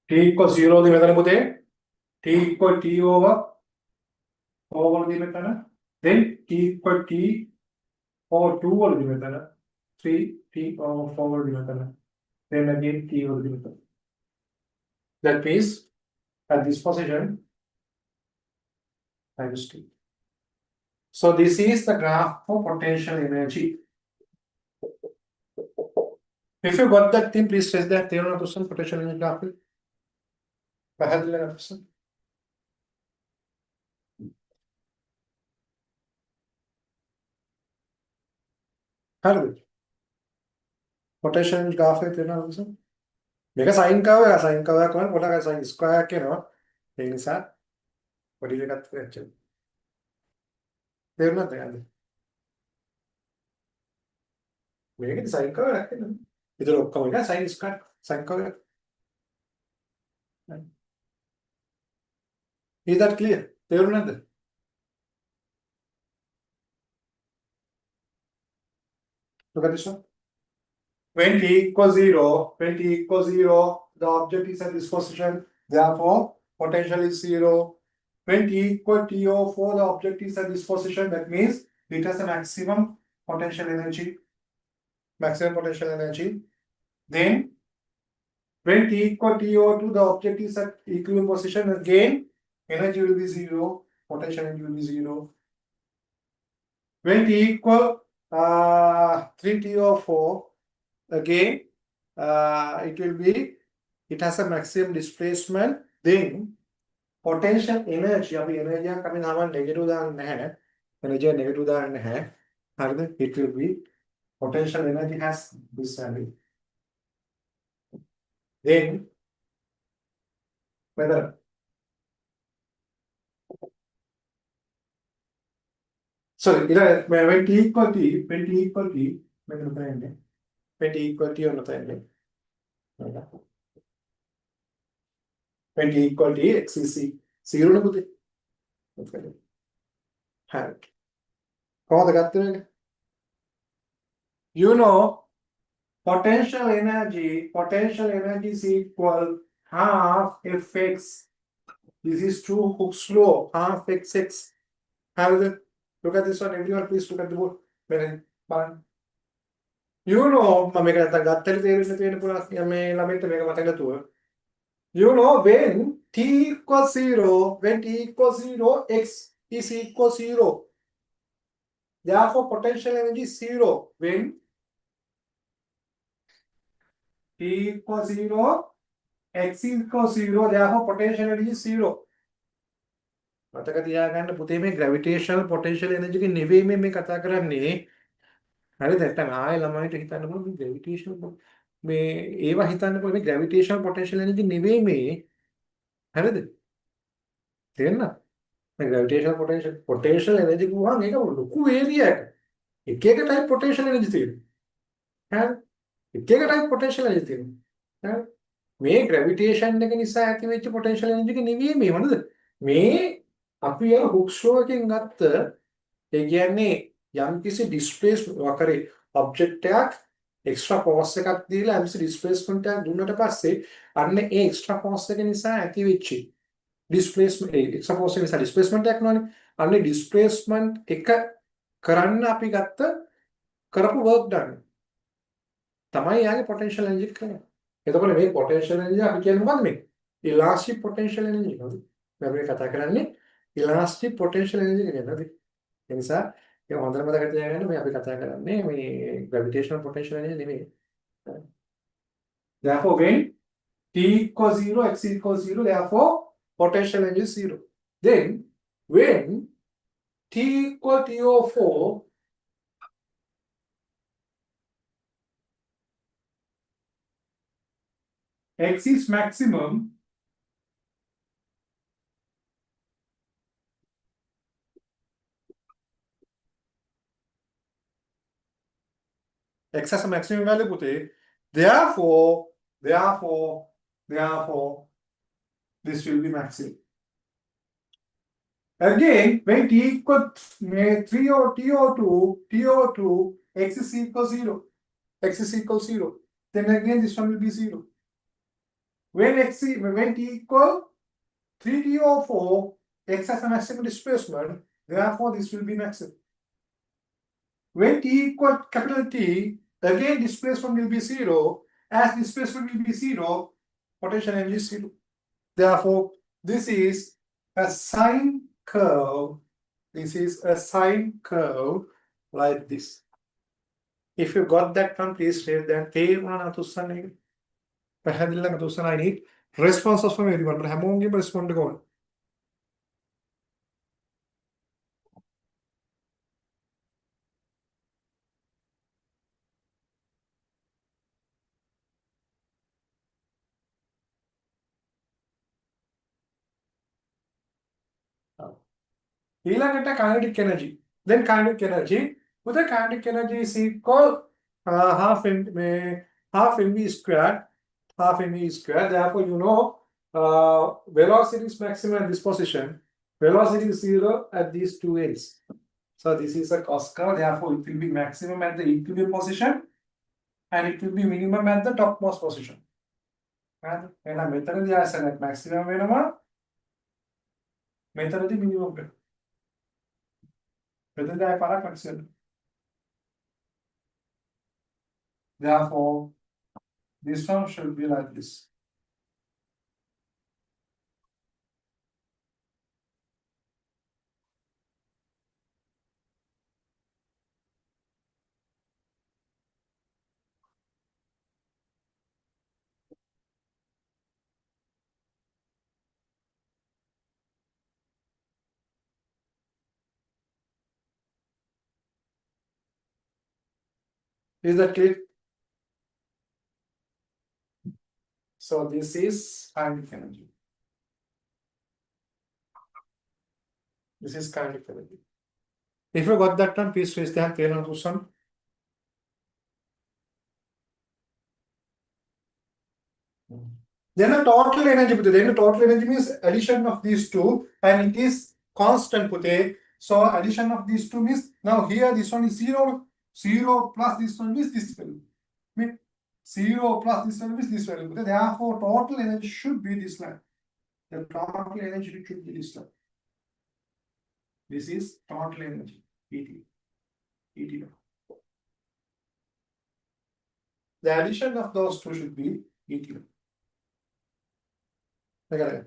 T equals 0 दी මෙතන පුතේ t equal t over 4 වලදී මෙතන then t equal t over 2 වලදී මෙතන 3t over 4 වලදී මෙතන then again t වලදී මෙතන. That means at this position times t. So this is the graph for potential energy. If you got that thing, please raise that. There person potential energy graph. පැහැදිලි නේද person? හරිද? potential energy graph එක තේරෙනවද person? මේක sin curve එක. sin curve එක වань පොඩක් sin square එකක් එනවා. ඒ නිසා පොඩි එකක් තියෙනවා. තේරුණාද නේද? මේකේ sin curve එකක් එනවා. ඒතර ඔක්කොම එක sin square sin curve එක. Is that clear? තේරුණාද? Look at this one. When t equals 0, when t equals 0, the object is at this position, therefore potential is 0. When t equals TO4, the object is at this position, that means it has a maximum potential energy. Maximum potential energy. Then when t equals TO2, the object is at equilibrium position, again energy will be 0, potential energy will be 0. When t equals 3TO4, again it has a maximum displacement, then potential energy අපි energy එකක් අපි නාම negative දාන්නේ නැහැ, energy එක negative දාන්නේ නැහැ, හරිද? It will be potential energy has this value. Then whether sorry when t equal t when t equal t මෙන්න මෙතන when t equal t ඔන්න තැන්නේ when t equal t x is 0 නේ පුතේ. හරි. කොහොමද ගත්තේ මේක? You know potential energy is equal half fx. This is true Hooke's law, half xx. Look at this one, everyone please look at the board. You know මම මේක නැත්තම් ගත්තට තේරෙන්න තියෙන පුරා මේ ළමයින්ට මේක මතක නැතුව. You know when t equals 0, x is equal 0. Therefore potential energy is 0. When t equals 0, x equals 0, therefore potential energy is 0. මතක තියාගන්න පුතේ මේ gravitational potential energy එක නෙවෙයි මේ කතා කරන්නේ. හරිද? නැත්නම් ආයෙ ළමයිට හිතන්න පුළුවන් මේ gravitational මේ ඒවා හිතන්න පුළුවන් මේ gravitational potential energy නෙවෙයි මේ. හරිද? තේරෙනවද? මේ gravitational potential energy කියුවහම ඒක ලොකු area එක. එක එක type potential energy තියෙනවා. හරි? එක එක type potential energy තියෙනවා. හරි? මේ gravitation එක නිසා ඇති වෙච්ච potential energy එක නෙවෙයි මේ වනද? මේ අපි අර Hooke's law එකෙන් ගත්ත ඒ කියන්නේ යම්කිසි displacement වකරේ object එකක් extra force එකක් දීලා යම්කිසි displacement එකක් දුන්නට පස්සේ අන්න ඒ extra force එක නිසා ඇති වෙච්ච displacement extra force එක නිසා displacement එකක් නෝනේ අන්න displacement එක කරන්න අපි ගත්ත කරපු work done තමයි යාගේ potential energy කරන්නේ. එතකොට මේ potential energy අපි කියන්නේ මොකද්ද මේ? elastic potential energy නේද? අපි කතා කරන්නේ elastic potential energy ගැන නේද? ඒ නිසා ඒක හොඳට මතක තියාගන්න මේ අපි කතා කරන්නේ මේ gravitational potential energy නෙමෙයි. Therefore when t equals 0, x equals 0, therefore potential energy is 0. Then when t equals TO4, x is maximum, x has a maximum value පුතේ. Therefore this will be maximum. Again, when t equals 3 or TO2, x is equal 0. X is equal 0. Then again this one will be 0. When t equal 3TO4, x has a maximum displacement, therefore this will be maximum. When t equal capital T, again displacement will be 0. As displacement will be 0, potential energy is 0. Therefore, this is a sine curve. This is a sine curve like this. If you got that one, please share that. I need responses from everyone. But හැමෝගෙම respond එක ඕන. ඊළඟට kinetic energy. Then kinetic energy. With the kinetic energy is equal half mv squared. Half mv squared. Therefore, you know velocity is maximum at this position. Velocity is zero at these two ends. So this is a cos curve. Therefore, it will be maximum at the equilibrium position and it will be minimum at the topmost position. And මෙතනදී ආසනක් maximum වෙනවා. මෙතනදී minimum වෙනවා. මෙතනදී ආය පාරක් maximum. Therefore, this one should be like this. Is that clear? So this is kinetic energy. This is kinetic energy. If you got that one, please raise the hand. Clear on question. Then the total energy, then the total energy means addition of these two, and it is constant. So addition of these two means now here this one is 0, 0 plus this one is this value. Mean 0 plus this value is this value. Therefore, total energy should be this line. The total energy should be this line. This is total energy, ET. ET. The addition of those two should be ET. Okay.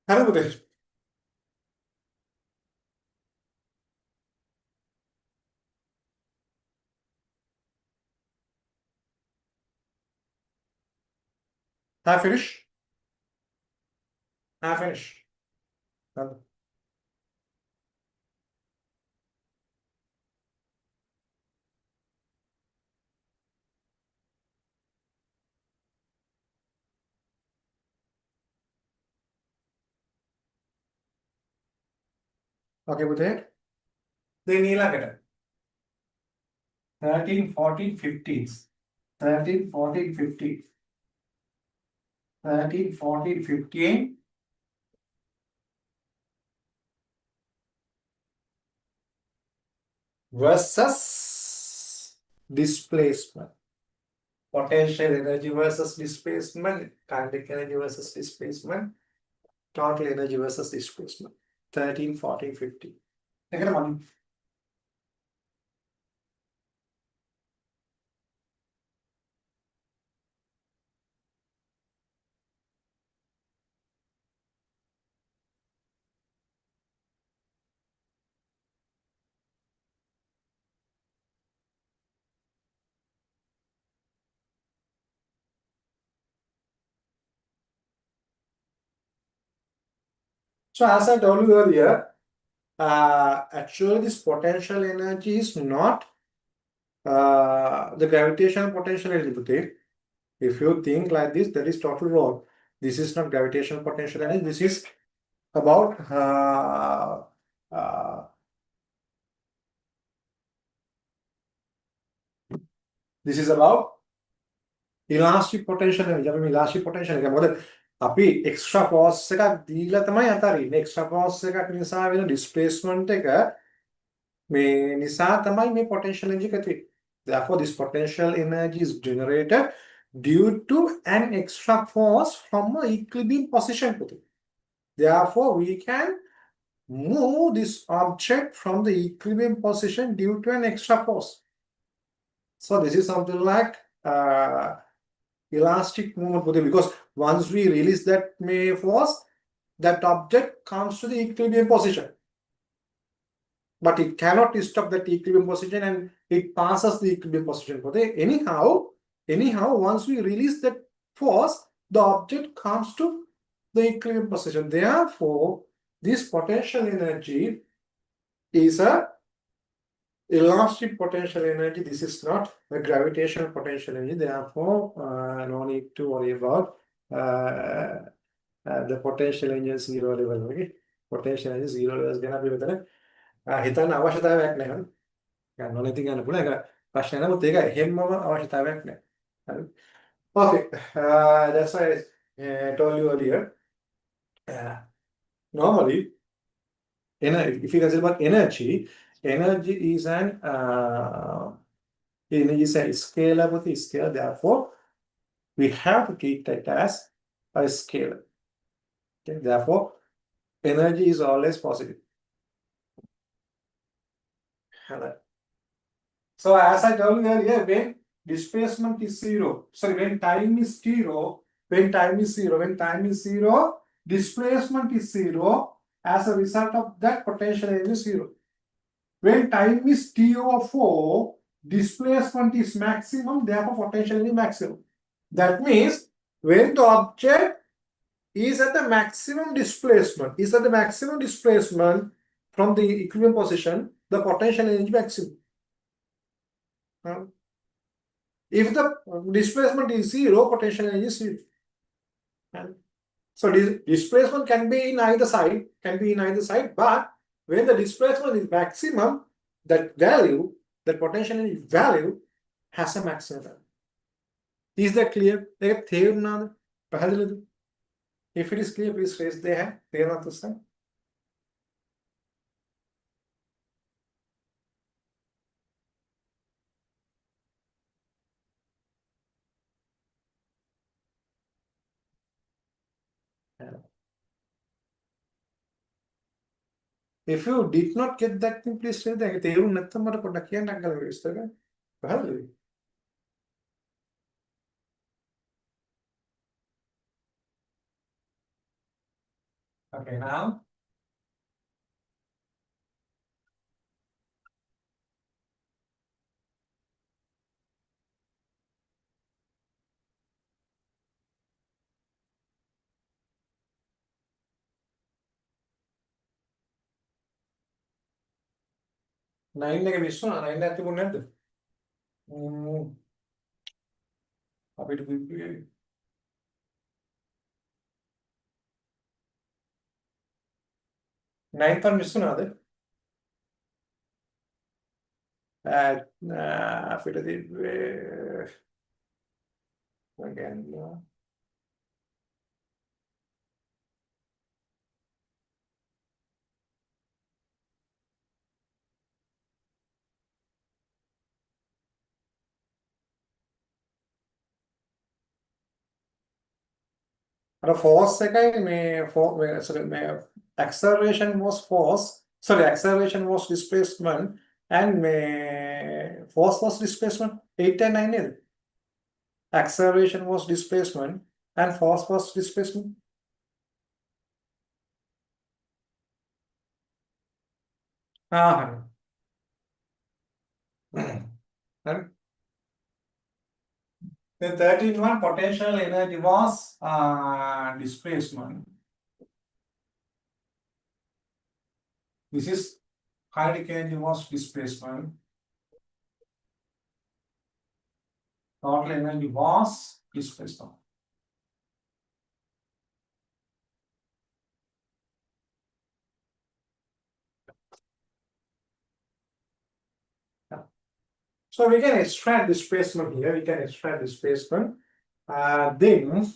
හරි පුතේ. Have finish? Have finish. Okay පුතේ. දැන් ඊළඟට 13, 14, 15. 13, 14, 15. 13, 14, 15 versus displacement. Potential energy versus displacement, kinetic energy versus displacement, total energy versus displacement. 13, 14, 15. එකට මම So as I told you earlier, actually this potential energy is not the gravitational potential energy. If you think like this, that is total wrong. This is not gravitational potential energy. This is about this is about elastic potential energy. අපි elastic potential එක මොකද අපි extra force එකක් දීලා තමයි අතරින්නේ. extra force එකක් නිසා වෙන displacement එක මේ නිසා තමයි මේ potential energy එකතු වෙන්නේ. Therefore, this potential energy is generated due to an extra force from an equilibrium position. Therefore, we can move this object from the equilibrium position due to an extra force. So this is something like elastic movement, because once we release that force, that object comes to the equilibrium position. But it cannot stop that equilibrium position and it passes the equilibrium position. Anyhow, once we release that force, the object comes to the equilibrium position. Therefore, this potential energy is a elastic potential energy. This is not a gravitational potential energy. Therefore, no need to worry about the potential energy zero level. Okay, potential energy zero level is gonna be with the හිතන්න අවශ්‍යතාවයක් නැහැ. ගන්න ඕනේ ඉතින් ගන්න පුළුවන්. ඒක ප්‍රශ්න නමුත් ඒක හැමම අවශ්‍යතාවයක් නැහැ. හරි. Okay. That's why I told you earlier. Normally, if you consider about energy is an energy is a scalar with a scalar. Therefore, we have to treat that as a scalar. Okay? Therefore, energy is always positive. Hello. So as I told you earlier, when displacement is zero, sorry, when time is zero, displacement is zero. As a result of that, potential energy is zero. When time is t over 4, displacement is maximum, therefore potential energy is maximum. That means when the object is at the maximum displacement, from the equilibrium position, the potential energy maximum. If the displacement is zero, potential energy is zero. So displacement can be in either side, but when the displacement is maximum, that potential energy value has a maximum value. Is that clear? If it is clear, please raise the hand. Clear not this time? If you did not get that thing, please say that. තේරුම් නැත්නම් මට පොඩ්ඩක් කියන්න අගල විස්තර කරන්න. පැහැදිලිද? Okay, now. Nine එක miss වුණා. 9 එකක් තිබුණ නැද්ද? අපිට කිව්වේ 9th one මිස් වුණාද? අපිට තිබ්බේ again අර force එකයි මේ sorry මේ acceleration was force sorry acceleration was displacement and මේ force was displacement 8 and 9 නේද? Acceleration was displacement and force was displacement. හරි. හරි. The 13th one potential energy was displacement. This is kinetic energy was displacement. Total energy was displacement. So we can extract displacement here. We can extract displacement. Then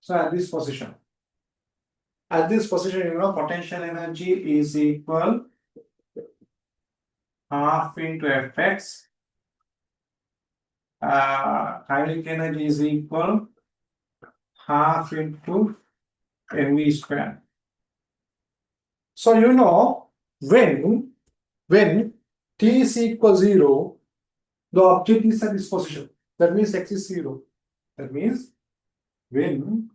so at this position, you know, potential energy is equal half into Fx. Kinetic energy is equal half into mv square. So you know when t is equal 0, the object is at this position. That means x is 0. That means when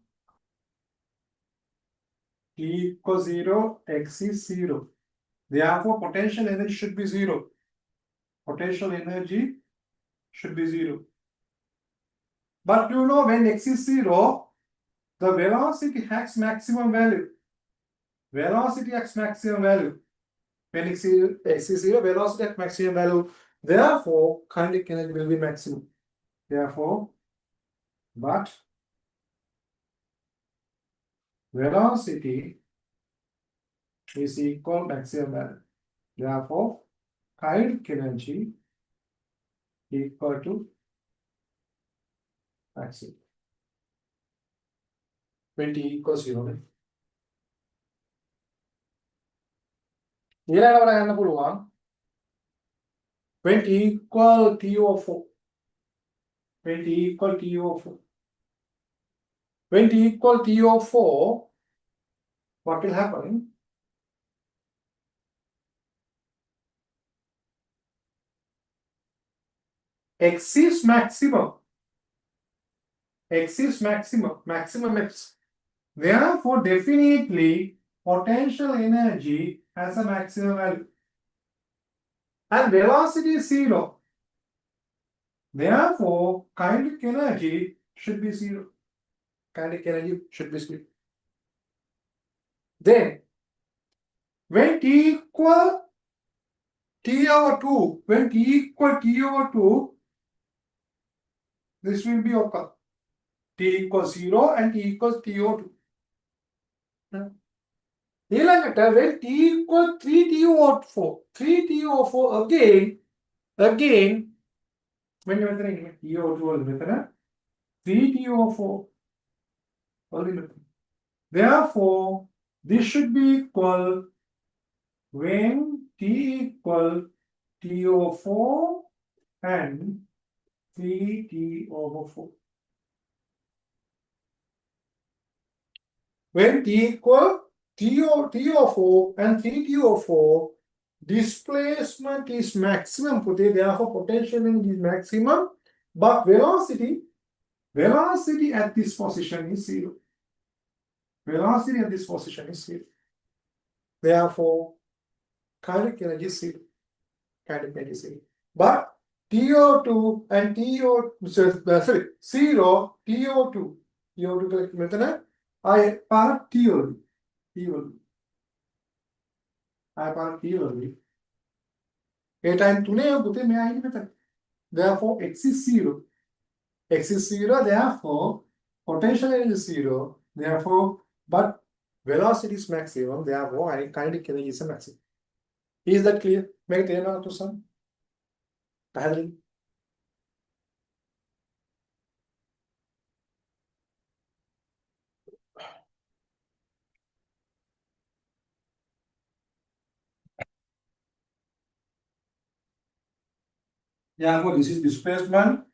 t equals 0, x is 0. Therefore, potential energy should be 0. Potential energy should be 0. But you know when x is 0, the velocity has maximum value. Velocity has maximum value. When x is 0, velocity has maximum value. Therefore, kinetic energy will be maximum. Therefore, but velocity is equal maximum value. Therefore, kinetic energy equal to maximum. When t equals 0. ඊළඟට ගන්න පුළුවන් when t equal TO4. When t equal TO4. When t equal TO4, what will happen? X is maximum. X is maximum x. Therefore, definitely potential energy has a maximum value. And velocity is 0. Therefore, kinetic energy should be 0. Kinetic energy should be 0. Then, when t equal t over 2, when t equal t over 2, this will be occur. T equals 0 and t equals t over 2. When t equals 3t over 4, 3t over 4 again, when you are t over 2, 3t over 4. Therefore, this should be equal when T equal T over 4 and 3T over 4. When T equal T over 4 and 3T over 4, displacement is maximum, therefore potential energy is maximum, but velocity at this position is 0. Velocity at this position is 0. Therefore, kinetic energy is 0. Kinetic energy is 0. But TO2 and TO, 0, TO2 collect method, I part TO. I part TO. A time 3 put me I method. Therefore, X is 0. X is 0, therefore, potential energy is 0. Therefore, but velocity is maximum, therefore, kinetic energy is maximum. Is that clear? Make it to some. Therefore, this is displacement.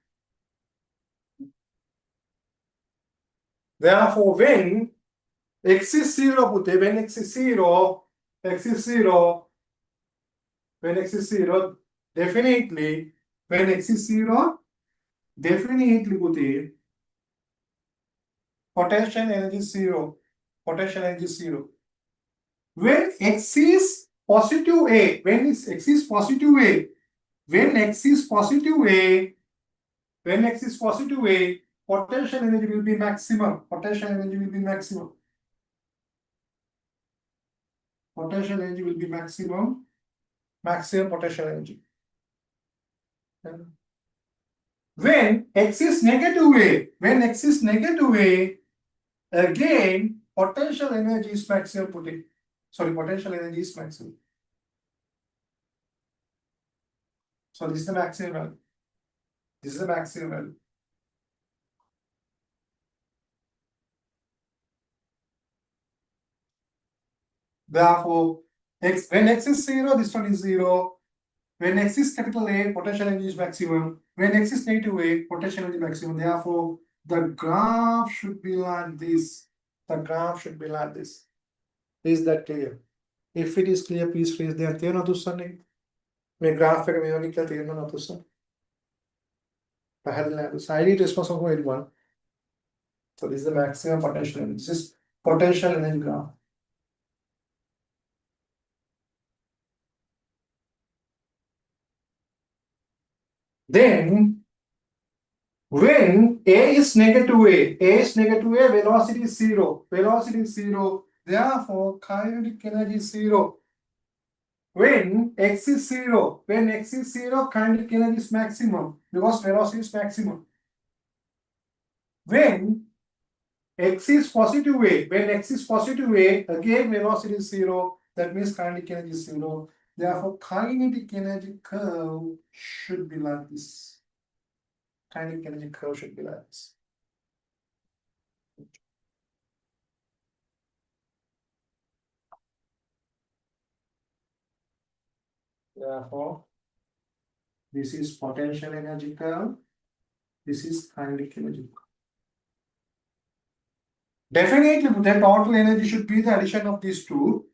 Therefore, when X is 0, when X is 0, when X is 0, definitely, when X is 0, definitely, potential energy is 0. Potential energy is 0. When X is positive A, when X is positive A, when X is positive A, when X is positive A, potential energy will be maximum. Potential energy will be maximum. Potential energy will be maximum. Maximum potential energy. When X is negative A, when X is negative A, again, potential energy is maximum. Potential energy is maximum. So this is the maximum value. This is the maximum value. Therefore, when X is 0, this one is 0. When X is capital A, potential energy is maximum. When X is negative A, potential energy maximum. Therefore, the graph should be like this. The graph should be like this. Is that clear? If it is clear, please raise the hand. මේ graph එක මේ වගේ කියලා තේරෙනවා නතුස. පැහැදිලි නේද? So I need response from anyone. So this is the maximum potential energy. This is potential energy graph. Then, when A is negative A, velocity is 0. Velocity is 0. Therefore, kinetic energy is 0. When X is 0, kinetic energy is maximum because velocity is maximum. When X is positive A, again velocity is 0. That means kinetic energy is 0. Therefore, kinetic energy curve should be like this. Kinetic energy curve should be like this. Therefore, this is potential energy curve. This is kinetic energy curve. Definitely, the total energy should be the addition of these two.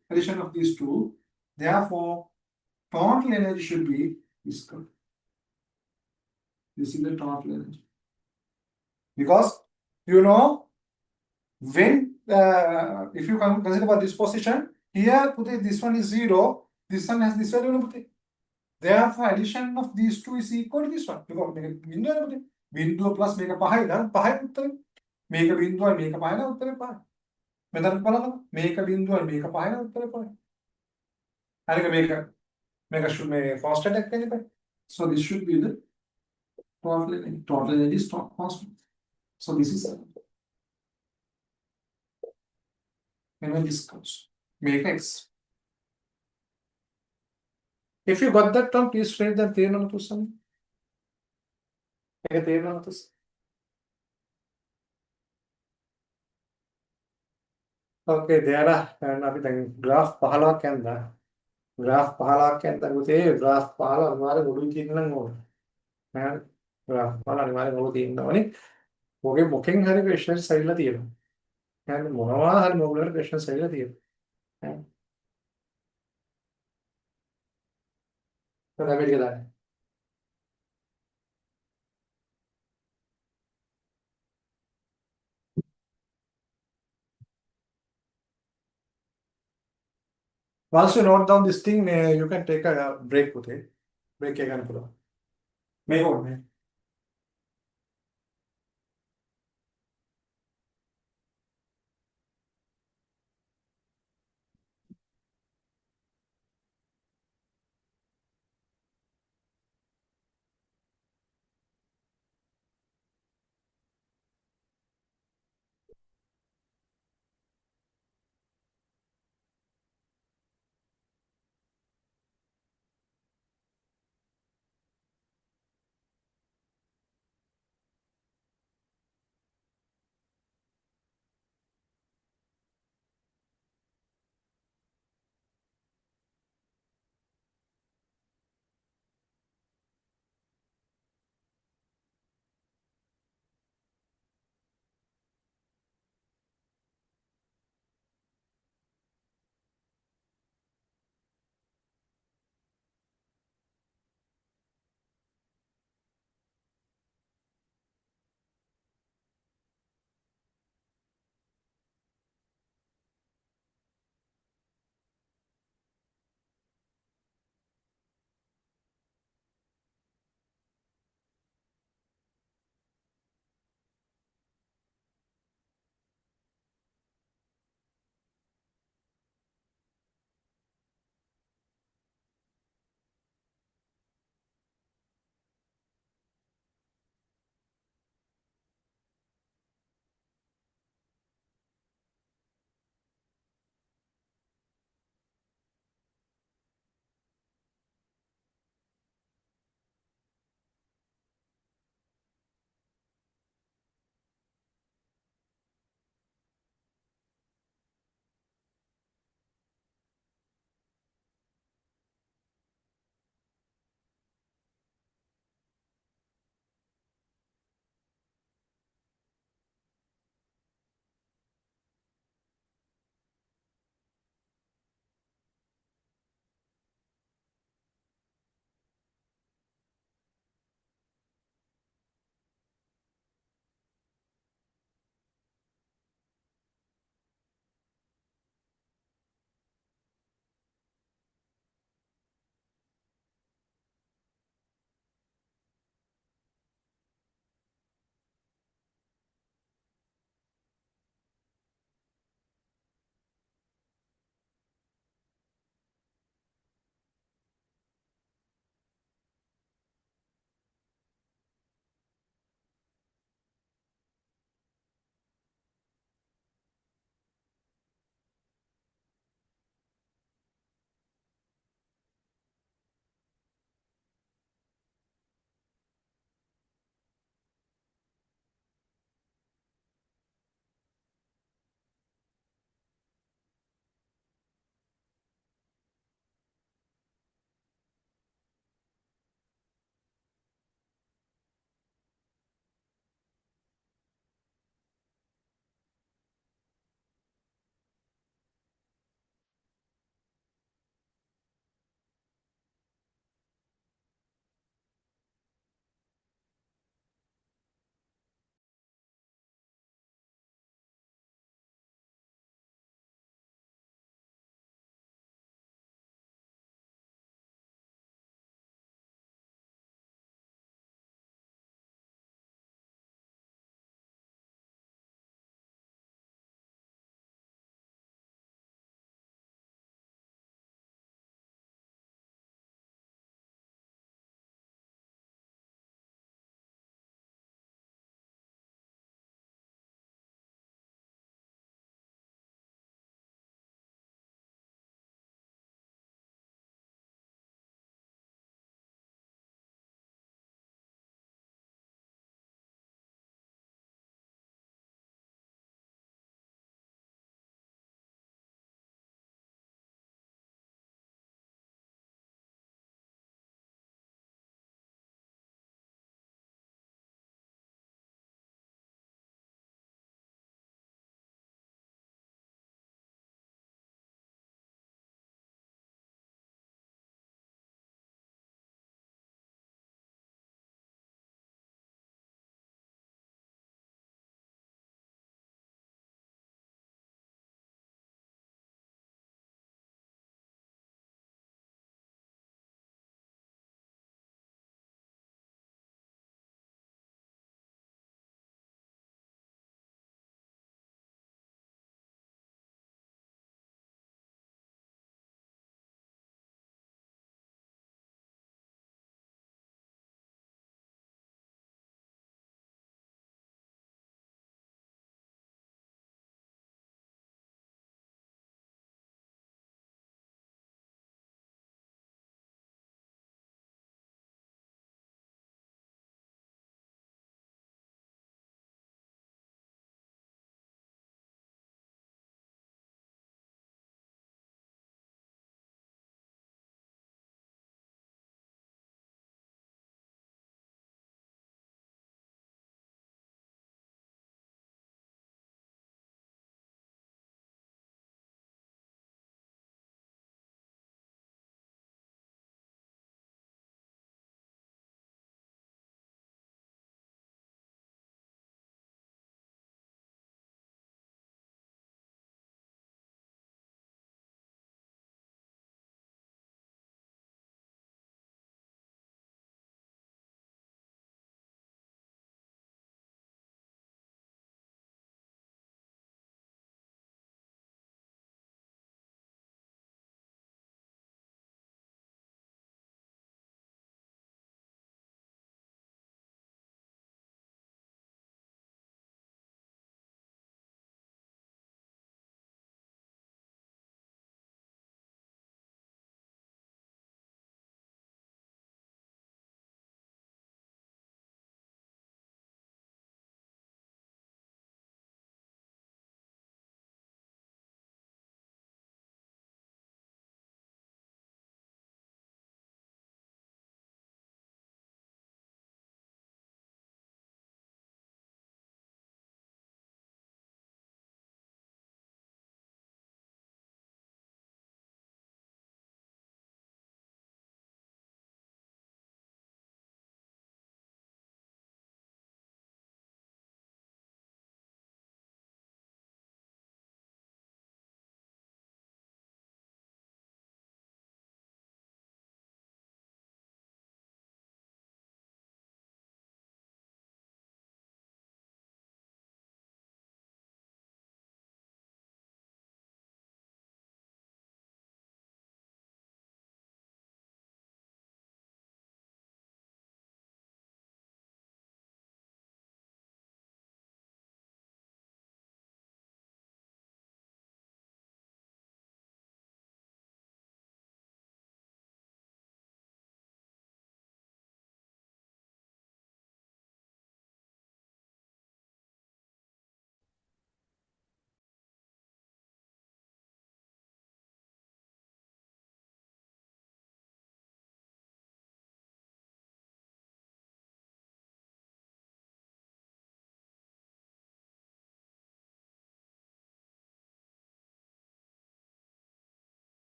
Therefore, total energy should be this curve. This is the total energy. Because when if you consider about this position, here this one is 0, this one has this value. Therefore, addition of these two is equal to this one. Because bindu plus make a pahai dan pahai uttare. Make a bindu and make a pahai na uttare pahai. Medan palana make a bindu and make a pahai na uttare pahai. Make a should make constant attack. So this should be the total energy. Total energy is constant. So this is when this comes. Make X. If you got that term, please write the theorem to some. Okay, there are and graph 15ක් යනවා. Graph 15ක් යන්තම් පුතේ graph 15 අනිවාර්යෙන් ඔළුවේ තියෙන්න ඕන. නේද? ග්‍රාෆ් 15 අනිවාර්යෙන් ඔළුවේ තියෙන්න ඕනේ. ඔගේ මොකෙන් හරි ක්වෙස්චන්ස් ඇවිල්ලා තියෙනවා. නේද? මොනවා හරි මොකලර ක්වෙස්චන්ස් ඇවිල්ලා තියෙනවා. නේද? දැන් අපි ටික දාන්න. Once you note down this thing, you can take a break පුතේ. break එක ගන්න පුළුවන්. මේක ඕනේ.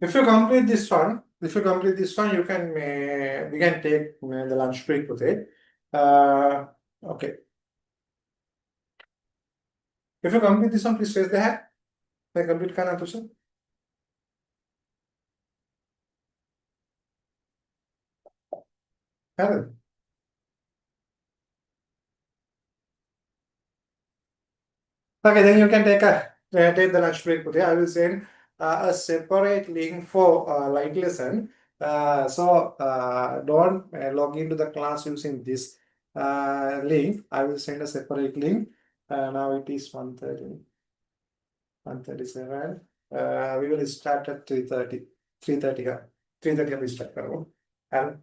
If you complete this one, you can we can take the lunch break with it. Okay. If you complete this one, please raise the hand. मैं complete करना तुझे. है. Okay, then you can take the lunch break. Okay, I will send a separate link for light lesson. So don't log into the class using this link. I will send a separate link. Now it is 1:30, 1:37. We will start at 3:30. 3:30. 3:30 we start करो. And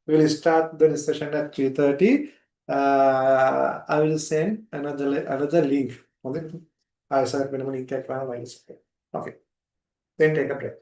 we will start the session at 3:30. I will send another link. Okay. I said when we take one minus. Okay. Then take a break.